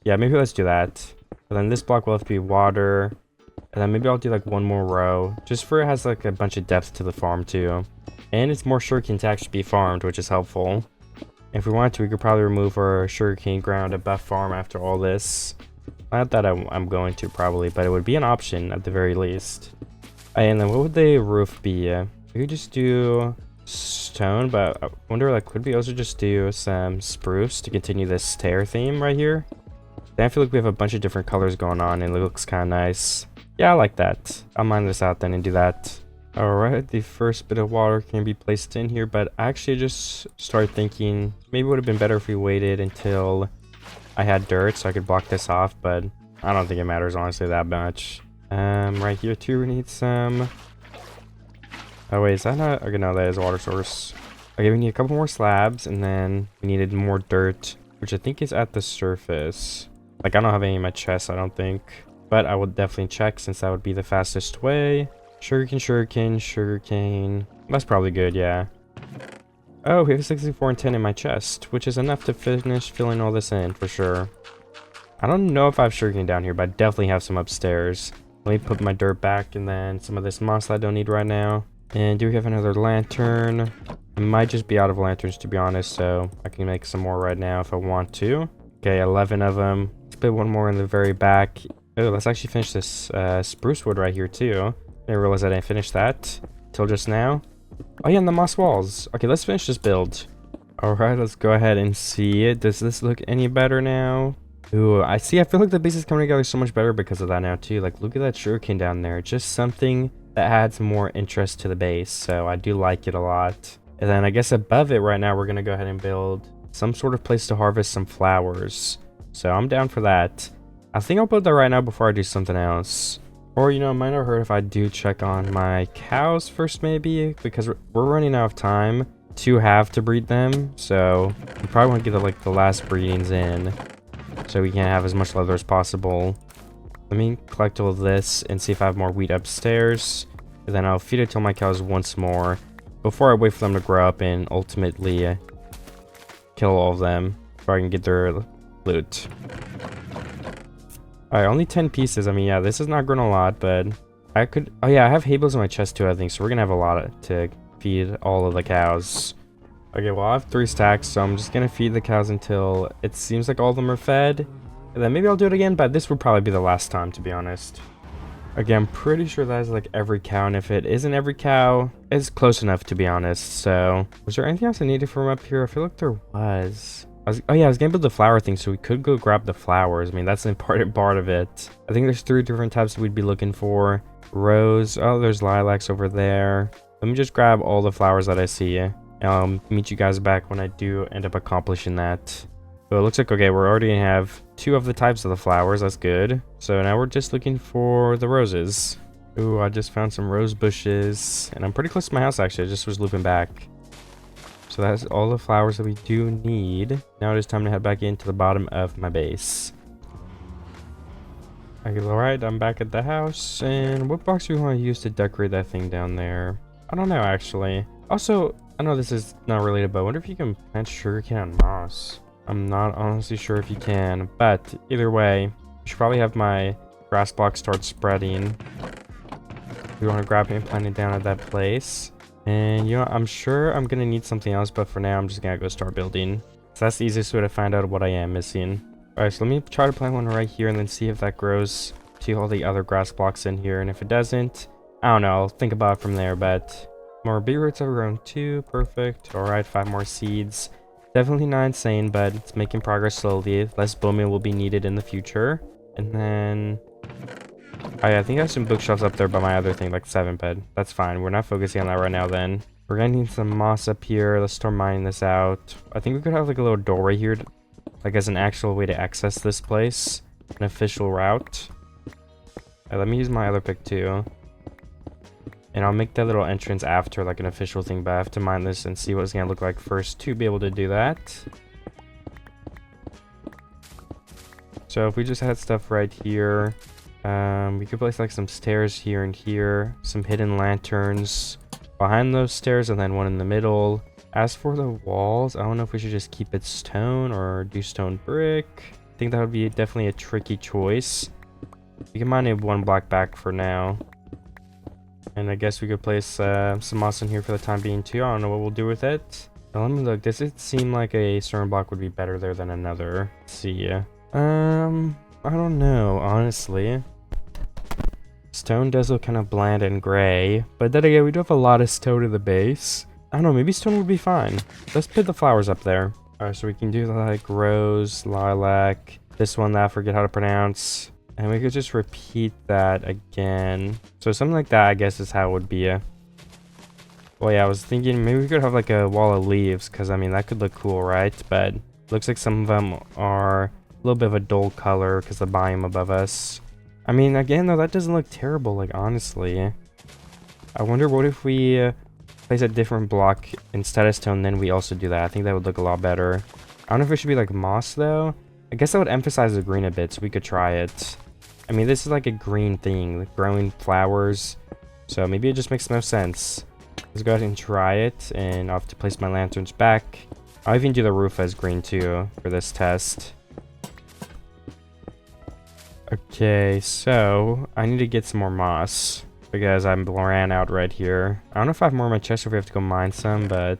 Yeah, maybe let's do that. And then this block will have to be water. And then maybe I'll do like 1 more row, just for it has like a bunch of depth to the farm too. And it's more sugarcane to actually be farmed, which is helpful. If we wanted to, we could probably remove our sugarcane ground above farm after all this. Not that I'm going to probably, but it would be an option at the very least. And then what would the roof be? We could just do stone, but I wonder, like, could we also just do some spruce to continue this stair theme right here? Then I feel like we have a bunch of different colors going on and it looks kind of nice. Yeah, I like that. I'll mine this out then and do that. Alright, the first bit of water can be placed in here, but I actually just started thinking maybe it would have been better if we waited until I had dirt so I could block this off, but I don't think it matters honestly that much. Right here too we need some... Oh wait, is that not... Okay, no, that is a water source. Okay, we need a couple more slabs and then we needed more dirt, which I think is at the surface. Like, I don't have any in my chest, I don't think. But I would definitely check since that would be the fastest way. Sugarcane. That's probably good, yeah. Oh, we have 64 and 10 in my chest, which is enough to finish filling all this in for sure. I don't know if I have sugarcane down here, but I definitely have some upstairs. Let me put my dirt back and then some of this moss that I don't need right now. And do we have another lantern? I might just be out of lanterns to be honest, so I can make some more right now if I want to. Okay, 11 of them. Let's put 1 more in the very back. Oh, let's actually finish this spruce wood right here too. I didn't realize I didn't finish that till just now. Oh yeah, and the moss walls. Okay, let's finish this build. Alright, let's go ahead and see it. Does this look any better now? Ooh, I feel like the base is coming together so much better because of that now too. Like, look at that sugarcane down there. Just something that adds more interest to the base. So I do like it a lot. And then I guess above it right now, we're going to go ahead and build some sort of place to harvest some flowers. So I'm down for that. I think I'll build that right now before I do something else. Or, you know, it might not hurt if I do check on my cows first, maybe, because we're running out of time to have to breed them. So we probably want to get like the last breedings in so we can have as much leather as possible. Let me collect all of this and see if I have more wheat upstairs. And then I'll feed it to my cows once more before I wait for them to grow up and ultimately kill all of them before I can get their loot. Alright, only 10 pieces. I mean, yeah, this is not growing a lot, but I could... Oh, yeah, I have hay bales in my chest, too, I think. So we're going to have a lot to feed all of the cows. Okay, well, I have 3 stacks, so I'm just going to feed the cows until it seems like all of them are fed. And then maybe I'll do it again, but this would probably be the last time, to be honest. Again, I'm pretty sure that is, like, every cow, and if it isn't every cow, it's close enough, to be honest. So, was there anything else I needed from up here? I feel like there was... Oh yeah, I was gonna build the flower thing, so we could go grab the flowers. I mean, that's an important part of it. I think there's 3 different types we'd be looking for. Rose. Oh, there's lilacs over there. Let me just grab all the flowers that I see. I'll meet you guys back when I do end up accomplishing that. So it looks like, okay, we're already gonna have 2 of the types of the flowers. That's good. So now we're just looking for the roses. Ooh, I just found some rose bushes. And I'm pretty close to my house, actually. I just was looping back. So that's all the flowers that we do need. Now it is time to head back into the bottom of my base. Okay, alright, I'm back at the house. And what box do we want to use to decorate that thing down there? I don't know, actually. Also, I know this is not related, but I wonder if you can plant sugarcane on moss. I'm not honestly sure if you can, but either way, I should probably have my grass block start spreading. We want to grab it and plant it down at that place. And you know, I'm sure I'm gonna need something else, but for now I'm just gonna go start building. So that's the easiest way to find out what I am missing. Alright, so let me try to plant one right here and then see if that grows to all the other grass blocks in here. And if it doesn't, I don't know, I'll think about it from there. But more beetroots have grown too. Perfect. Alright, 5 more seeds. Definitely not insane, but it's making progress slowly. Less bone meal will be needed in the future. And then I think I have some bookshelves up there by my other thing, like 7 bed. That's fine. We're not focusing on that right now then. We're gonna need some moss up here. Let's start mining this out. I think we could have like a little doorway here, like as an actual way to access this place. An official route. Let me use my other pick too. And I'll make that little entrance after like an official thing, but I have to mine this and see what it's gonna look like first to be able to do that. So if we just had stuff right here, we could place like some stairs here and here, some hidden lanterns behind those stairs, and then one in the middle. As for the walls, I don't know if we should just keep it stone or do stone brick. I think that would be definitely a tricky choice. We can mine it 1 block back for now. And I guess we could place some moss in here for the time being too. I don't know what we'll do with it. Now let me look. Does it seem like a certain block would be better there than another? Let's see. I don't know, honestly. Stone does look kind of bland and gray, but then again, we do have a lot of stone in the base. I don't know, maybe stone would be fine. Let's put the flowers up there. Alright, so we can do like rose, lilac, this one that I forget how to pronounce. And we could just repeat that again. So something like that, I guess, is how it would be. Well, yeah, I was thinking maybe we could have like a wall of leaves, because I mean, that could look cool, right? But looks like some of them are a little bit of a dull color because of the biome above us. I mean, again, though, that doesn't look terrible, like, honestly. I wonder what if we place a different block instead of stone, then we also do that. I think that would look a lot better. I don't know if it should be like moss, though. I guess I would emphasize the green a bit, so we could try it. I mean, this is like a green thing, like growing flowers. So maybe it just makes no sense. Let's go ahead and try it, and I'll have to place my lanterns back. I'll even do the roof as green, too, for this test. Okay, so I need to get some more moss because I ran out right here. I don't know if I have more in my chest or if we have to go mine some, but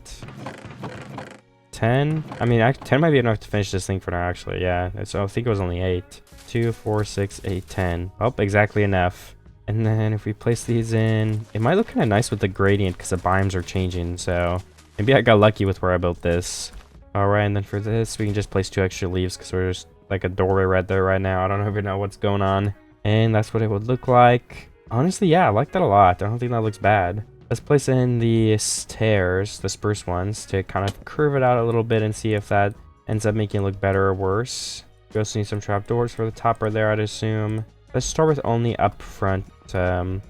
10. I mean, 10 might be enough to finish this thing for now, actually. Yeah, so I think it was only 8. 2, 4, 6, 8, 10. Oh, exactly enough. And then if we place these in, it might look kind of nice with the gradient because the biomes are changing. So maybe I got lucky with where I built this. All right, and then for this, we can just place 2 extra leaves because we're just like a doorway right there right now. I don't even know what's going on. And that's what it would look like. Honestly, yeah, I like that a lot. I don't think that looks bad. Let's place in the stairs, the spruce ones, to kind of curve it out a little bit and see if that ends up making it look better or worse. We also need some trapdoors for the top right there, I'd assume. Let's start with only up front stairs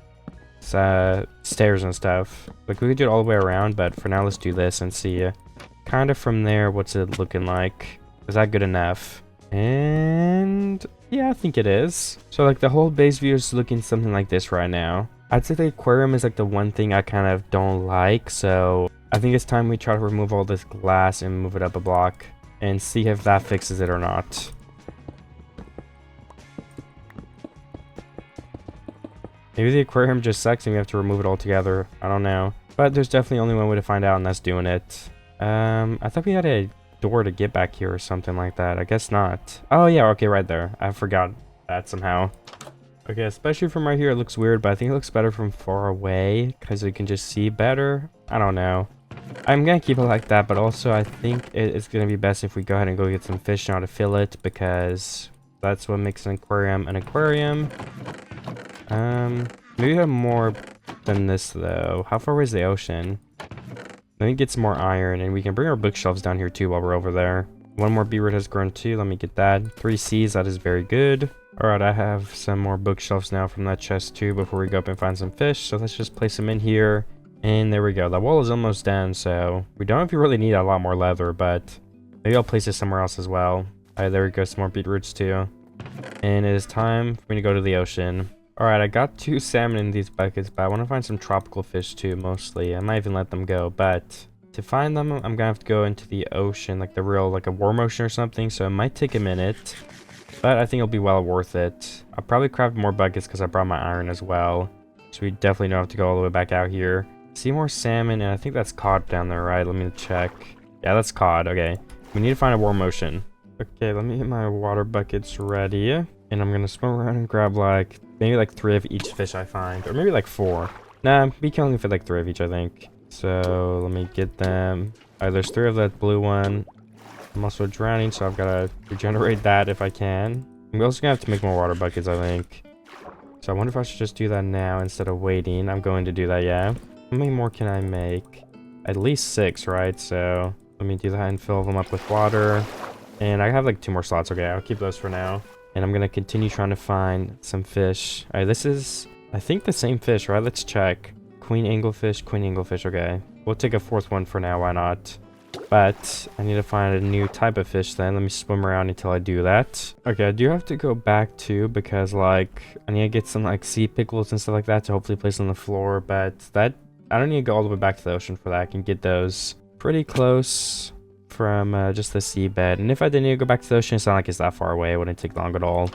and stuff. Like, we could do it all the way around, but for now, let's do this and see kind of from there, what's it looking like? Is that good enough? And yeah, I think it is. So like the whole base view is looking something like this right now. I'd say the aquarium is like the one thing I kind of don't like. So I think it's time we try to remove all this glass and move it up a block and see if that fixes it or not. Maybe the aquarium just sucks and we have to remove it altogether. I don't know. But there's definitely only one way to find out, and that's doing it. I thought we had a door to get back here or something like that. I guess not. Oh yeah, okay, right there. I forgot that somehow. Okay, especially from right here it looks weird, but I think it looks better from far away because you can just see better. I don't know. I'm gonna keep it like that, but also I think it's gonna be best if we go ahead and go get some fish now to fill it, because that's what makes an aquarium an aquarium. Maybe we have more than this though. How far away is the ocean? Let me get some more iron, and we can bring our bookshelves down here too while we're over there. 1 more beetroot has grown too. Let me get that. 3 C's, that is very good. Alright, I have some more bookshelves now from that chest too before we go up and find some fish. So let's just place them in here. And there we go. The wall is almost done, so we don't know if you really need a lot more leather, but maybe I'll place it somewhere else as well. Alright, there we go. Some more beetroots too. And it is time for me to go to the ocean. Alright, I got 2 salmon in these buckets, but I want to find some tropical fish too, mostly. I might even let them go, but to find them, I'm going to have to go into the ocean, like the real, like a warm ocean or something, so it might take a minute, but I think it'll be well worth it. I'll probably craft more buckets because I brought my iron as well. So we definitely don't have to go all the way back out here. See more salmon, and I think that's cod down there, right? Let me check. Yeah, that's cod. Okay. We need to find a warm ocean. Okay, let me get my water buckets ready. And I'm gonna swim around and grab like, maybe like 3 of each fish I find. Or maybe like 4. Nah, be killing for like 3 of each, I think. So, let me get them. Alright, there's 3 of that blue one. I'm also drowning, so I've gotta regenerate that if I can. I'm also gonna have to make more water buckets, I think. So I wonder if I should just do that now instead of waiting. I'm going to do that, yeah. How many more can I make? At least 6, right? So let me do that and fill them up with water. And I have like 2 more slots. Okay, I'll keep those for now. And I'm going to continue trying to find some fish. All right, this is, I think, the same fish, right? Let's check. Queen anglefish, queen anglefish. Okay, we'll take a 4th one for now. Why not? But I need to find a new type of fish then. Let me swim around until I do that. Okay, I do have to go back too because like I need to get some like sea pickles and stuff like that to hopefully place on the floor. But that I don't need to go all the way back to the ocean for that. I can get those pretty close from just the seabed. And if I did need to go back to the ocean, it's not like it's that far away. It wouldn't take long at all.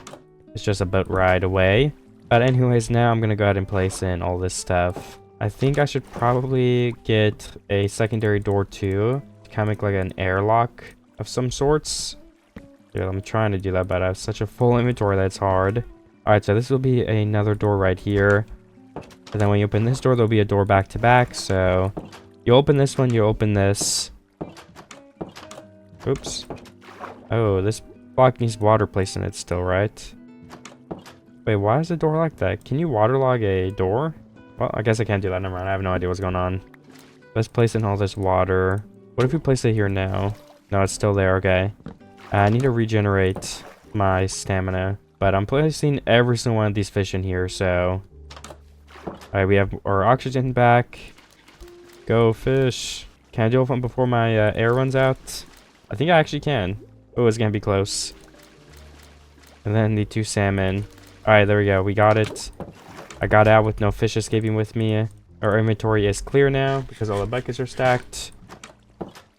It's just a boat ride away. But anyways, now I'm gonna go ahead and place in all this stuff. I think I should probably get a secondary door too. Kind of make like an airlock of some sorts. Yeah, I'm trying to do that, but I have such a full inventory that's hard. Alright, so this will be another door right here. And then when you open this door, there'll be a door back to back. So you open this one, you open this. Oops. Oh, this block needs water placed in it still, right? Wait, why is the door like that? Can you waterlog a door? Well, I guess I can't do that. Never mind. I have no idea what's going on. Let's place in all this water. What if we place it here now? No, it's still there. Okay. I need to regenerate my stamina. But I'm placing every single one of these fish in here, so... Alright, we have our oxygen back. Go fish. Can I do one before my air runs out? I think I actually can. Oh, it's gonna be close. And then the 2 salmon. Alright, there we go. We got it. I got out with no fish escaping with me. Our inventory is clear now because all the buckets are stacked.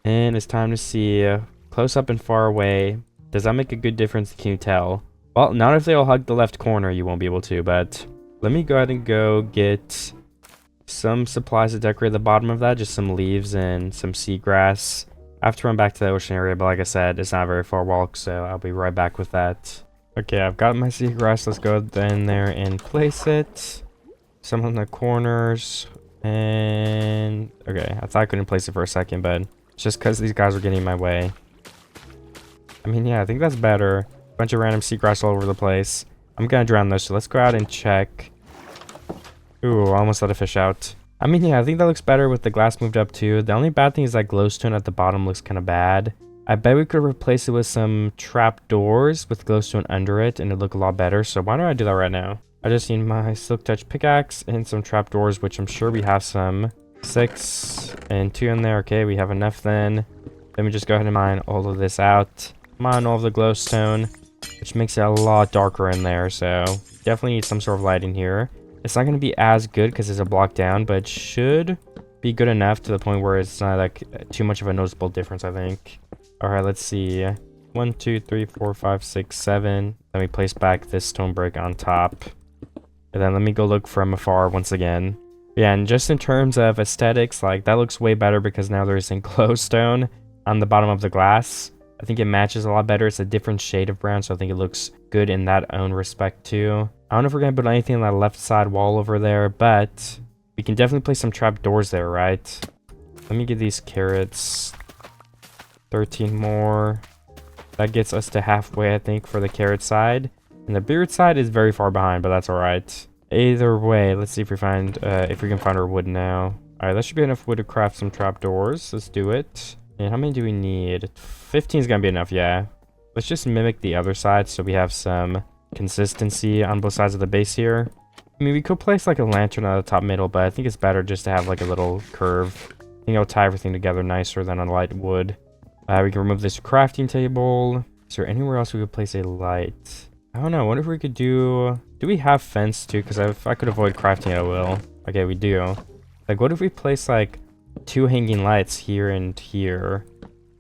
And it's time to see close up and far away. Does that make a good difference? Can you tell? Well, not if they all hug the left corner, you won't be able to, but let me go ahead and go get some supplies to decorate the bottom of that, just some leaves and some seagrass. I have to run back to the ocean area, but like I said, it's not a very far walk, so I'll be right back with that. Okay, I've got my seagrass. Let's go in there and place it. Some on the corners. And okay, I thought I couldn't place it for a second, but it's just because these guys are getting in my way. I mean, yeah, I think that's better. Bunch of random seagrass all over the place. I'm gonna drown those, so let's go out and check. Ooh, I almost let a fish out. I mean, yeah, I think that looks better with the glass moved up too. The only bad thing is that glowstone at the bottom looks kind of bad. I bet we could replace it with some trap doors with glowstone under it and it'd look a lot better. So why don't I do that right now? I just need my silk touch pickaxe and some trap doors, which I'm sure we have some. 6 and 2 in there. Okay, we have enough then. Let me just go ahead and mine all of this out. Mine all of the glowstone, which makes it a lot darker in there. So definitely need some sort of light in here. It's not going to be as good because it's a block down, but it should be good enough to the point where it's not like too much of a noticeable difference, I think. All right, let's see. 1, 2, 3, 4, 5, 6, 7. Let me place back this stone brick on top. And then let me go look from afar once again. Yeah, and just in terms of aesthetics, like that looks way better because now there's glowstone on the bottom of the glass. I think it matches a lot better. It's a different shade of brown, so I think it looks good in that own respect too. I don't know if we're going to put anything on that left side wall over there, but we can definitely place some trap doors there, right? Let me get these carrots. 13 more. That gets us to halfway, I think, for the carrot side. And the beard side is very far behind, but that's all right. Either way, let's see if we find if we can find our wood now. All right, that should be enough wood to craft some trapdoors. Let's do it. And how many do we need? 15 is gonna be enough, yeah. Let's just mimic the other side so we have some consistency on both sides of the base here. I mean, we could place like a lantern on the top middle, but I think it's better just to have like a little curve. I think it'll tie everything together nicer than a light wood. We can remove this crafting table. Is there anywhere else we could place a light? I don't know. What if we could do we have fence too? Because if I could avoid crafting it, I will. Okay, we do. Like, what if we place like 2 hanging lights here and here?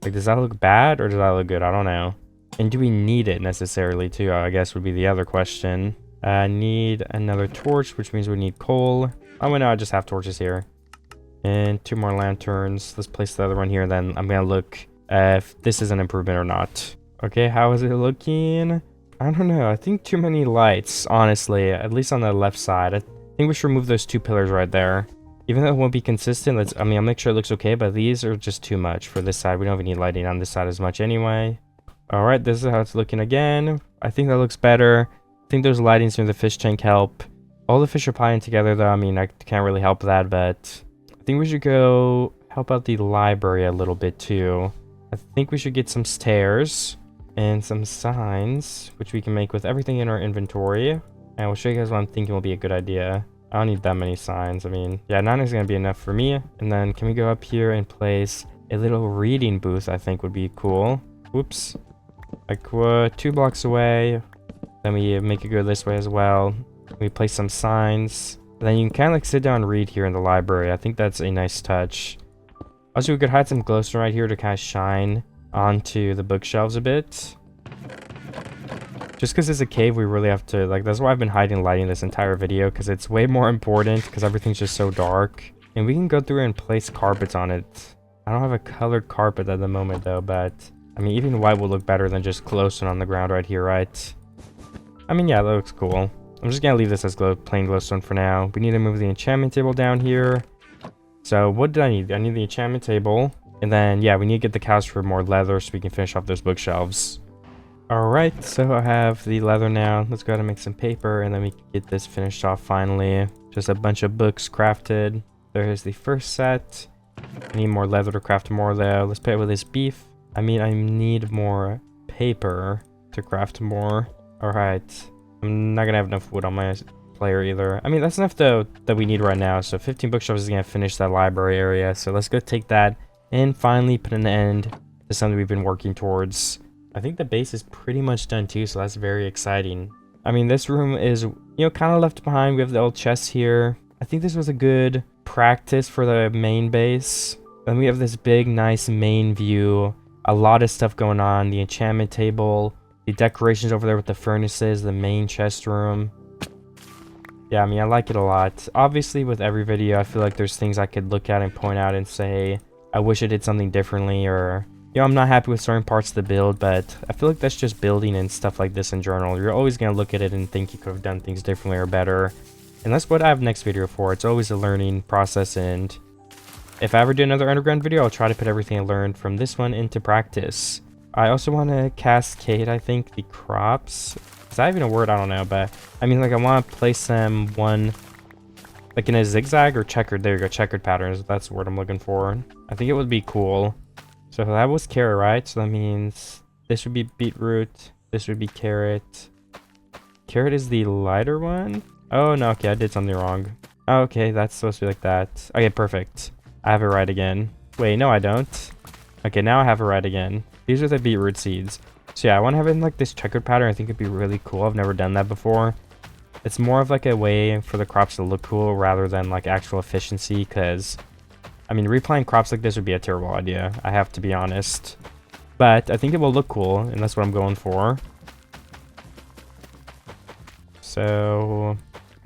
Like, does that look bad or does that look good? I don't know. And do we need it necessarily too? I guess would be the other question. Need another torch, which means we need coal. Oh, wait, no, I just have torches here. And 2 more lanterns. Let's place the other one here, then I'm gonna look if this is an improvement or not. Okay, how is it looking? I don't know. I think too many lights, honestly, at least on the left side. I think we should remove those 2 pillars right there. Even though it won't be consistent, I'll make sure it looks okay, but these are just too much for this side. We don't even need lighting on this side as much anyway. All right, this is how it's looking again. I think that looks better. I think those lightings near the fish tank help. All the fish are playing together, though. I mean, I can't really help that, but I think we should go help out the library a little bit, too. I think we should get some stairs and some signs, which we can make with everything in our inventory. And we'll show you guys what I'm thinking will be a good idea. I don't need that many signs. I mean, yeah, 9 is going to be enough for me. And then can we go up here and place a little reading booth? I think would be cool. Oops. Like 2 blocks away. Then we make it go this way as well. We place some signs. And then you can kind of like sit down and read here in the library. I think that's a nice touch. Also, we could hide some glowstone right here to kind of shine onto the bookshelves a bit. Just because it's a cave, we really have to, like, that's why I've been hiding lighting this entire video, because it's way more important, because everything's just so dark. And we can go through and place carpets on it. I don't have a colored carpet at the moment, though, but, I mean, even white will look better than just glowstone on the ground right here, right? I mean, yeah, that looks cool. I'm just gonna leave this as plain glowstone for now. We need to move the enchantment table down here. So, what did I need? I need the enchantment table. And then, yeah, we need to get the couch for more leather so we can finish off those bookshelves. Alright, so I have the leather now. Let's go ahead and make some paper, and then we can get this finished off finally. Just a bunch of books crafted. There's the first set. I need more leather to craft more, though. Let's play with this beef. I mean, I need more paper to craft more. Alright. I'm not gonna have enough wood on my player either. I mean, that's enough, though, that we need right now. So 15 bookshelves is gonna finish that library area. So let's go take that and finally put an end to something we've been working towards. I think the base is pretty much done too, so that's very exciting. I mean, this room is, kind of left behind. We have the old chest here. I think this was a good practice for the main base. Then we have this big, nice main view. A lot of stuff going on. The enchantment table, the decorations over there with the furnaces, the main chest room. Yeah, I mean, I like it a lot. Obviously, with every video, I feel like there's things I could look at and point out and say, I wish I did something differently, or I'm not happy with certain parts of the build, but I feel like that's just building and stuff like this in general. You're always going to look at it and think you could have done things differently or better. And that's what I have next video for. It's always a learning process, and if I ever do another underground video, I'll try to put everything I learned from this one into practice. I also want to cascade, I think, the crops. Is that even a word? I don't know, but I mean, like, I want to place them one, like in a zigzag or checkered. There you go, checkered patterns. That's the word I'm looking for. I think it would be cool. So that was carrot, right? So that means this would be beetroot. This would be carrot. Carrot is the lighter one? Oh, no. Okay, I did something wrong. Oh, okay, that's supposed to be like that. Okay, perfect. I have it right again. Wait, no, I don't. Okay, now I have it right again. These are the beetroot seeds. So yeah, I want to have it in like this checkered pattern. I think it'd be really cool. I've never done that before. It's more of like a way for the crops to look cool rather than like actual efficiency, because I mean, replanting crops like this would be a terrible idea. I have to be honest. But I think it will look cool, and that's what I'm going for. So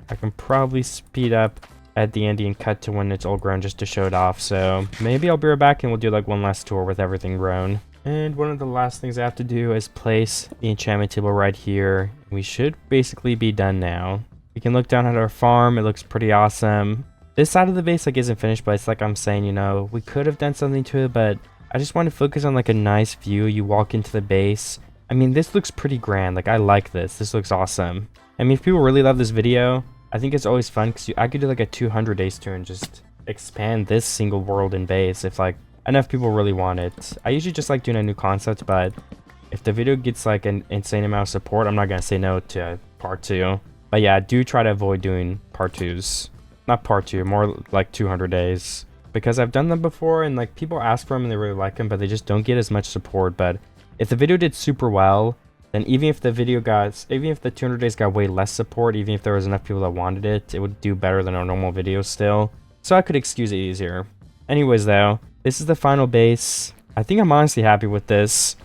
I can probably speed up at the end and cut to when it's all grown just to show it off. So maybe I'll be right back and we'll do like one last tour with everything grown. And one of the last things I have to do is place the enchantment table right here. We should basically be done now. We can look down at our farm. It looks pretty awesome. This side of the base like isn't finished, but it's like I'm saying, we could have done something to it, but I just want to focus on like a nice view. You walk into the base. I mean, this looks pretty grand. Like, I like this. This looks awesome. I mean, if people really love this video, I think it's always fun because I could do like a 200 days tour and just expand this single world in base if like enough people really want it. I usually just like doing a new concept, but if the video gets like an insane amount of support, I'm not going to say no to part 2. But yeah, do try to avoid doing part 2s. Not part 2, more like 200 days. Because I've done them before and like people ask for them and they really like them, but they just don't get as much support. But if the video did super well, then even if the 200 days got way less support, even if there was enough people that wanted it, it would do better than our normal videos still. So I could excuse it easier. Anyways though, this is the final base. I think I'm honestly happy with this.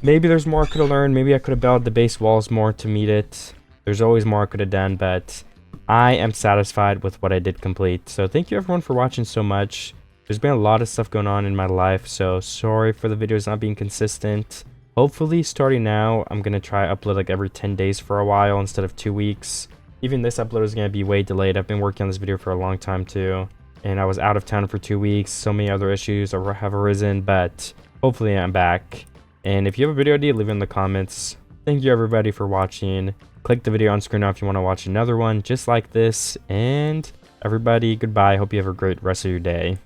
Maybe there's more I could have learned. Maybe I could have built the base walls more to meet it. There's always more I could have done, but I am satisfied with what I did complete. So thank you everyone for watching so much. There's been a lot of stuff going on in my life, so sorry for the videos not being consistent. Hopefully starting now, I'm going to try upload like every 10 days for a while instead of 2 weeks. Even this upload is going to be way delayed. I've been working on this video for a long time too. And I was out of town for 2 weeks. So many other issues have arisen, but hopefully I'm back. And if you have a video idea, leave it in the comments. Thank you everybody for watching. Click the video on screen now if you want to watch another one just like this. And everybody, goodbye. Hope you have a great rest of your day.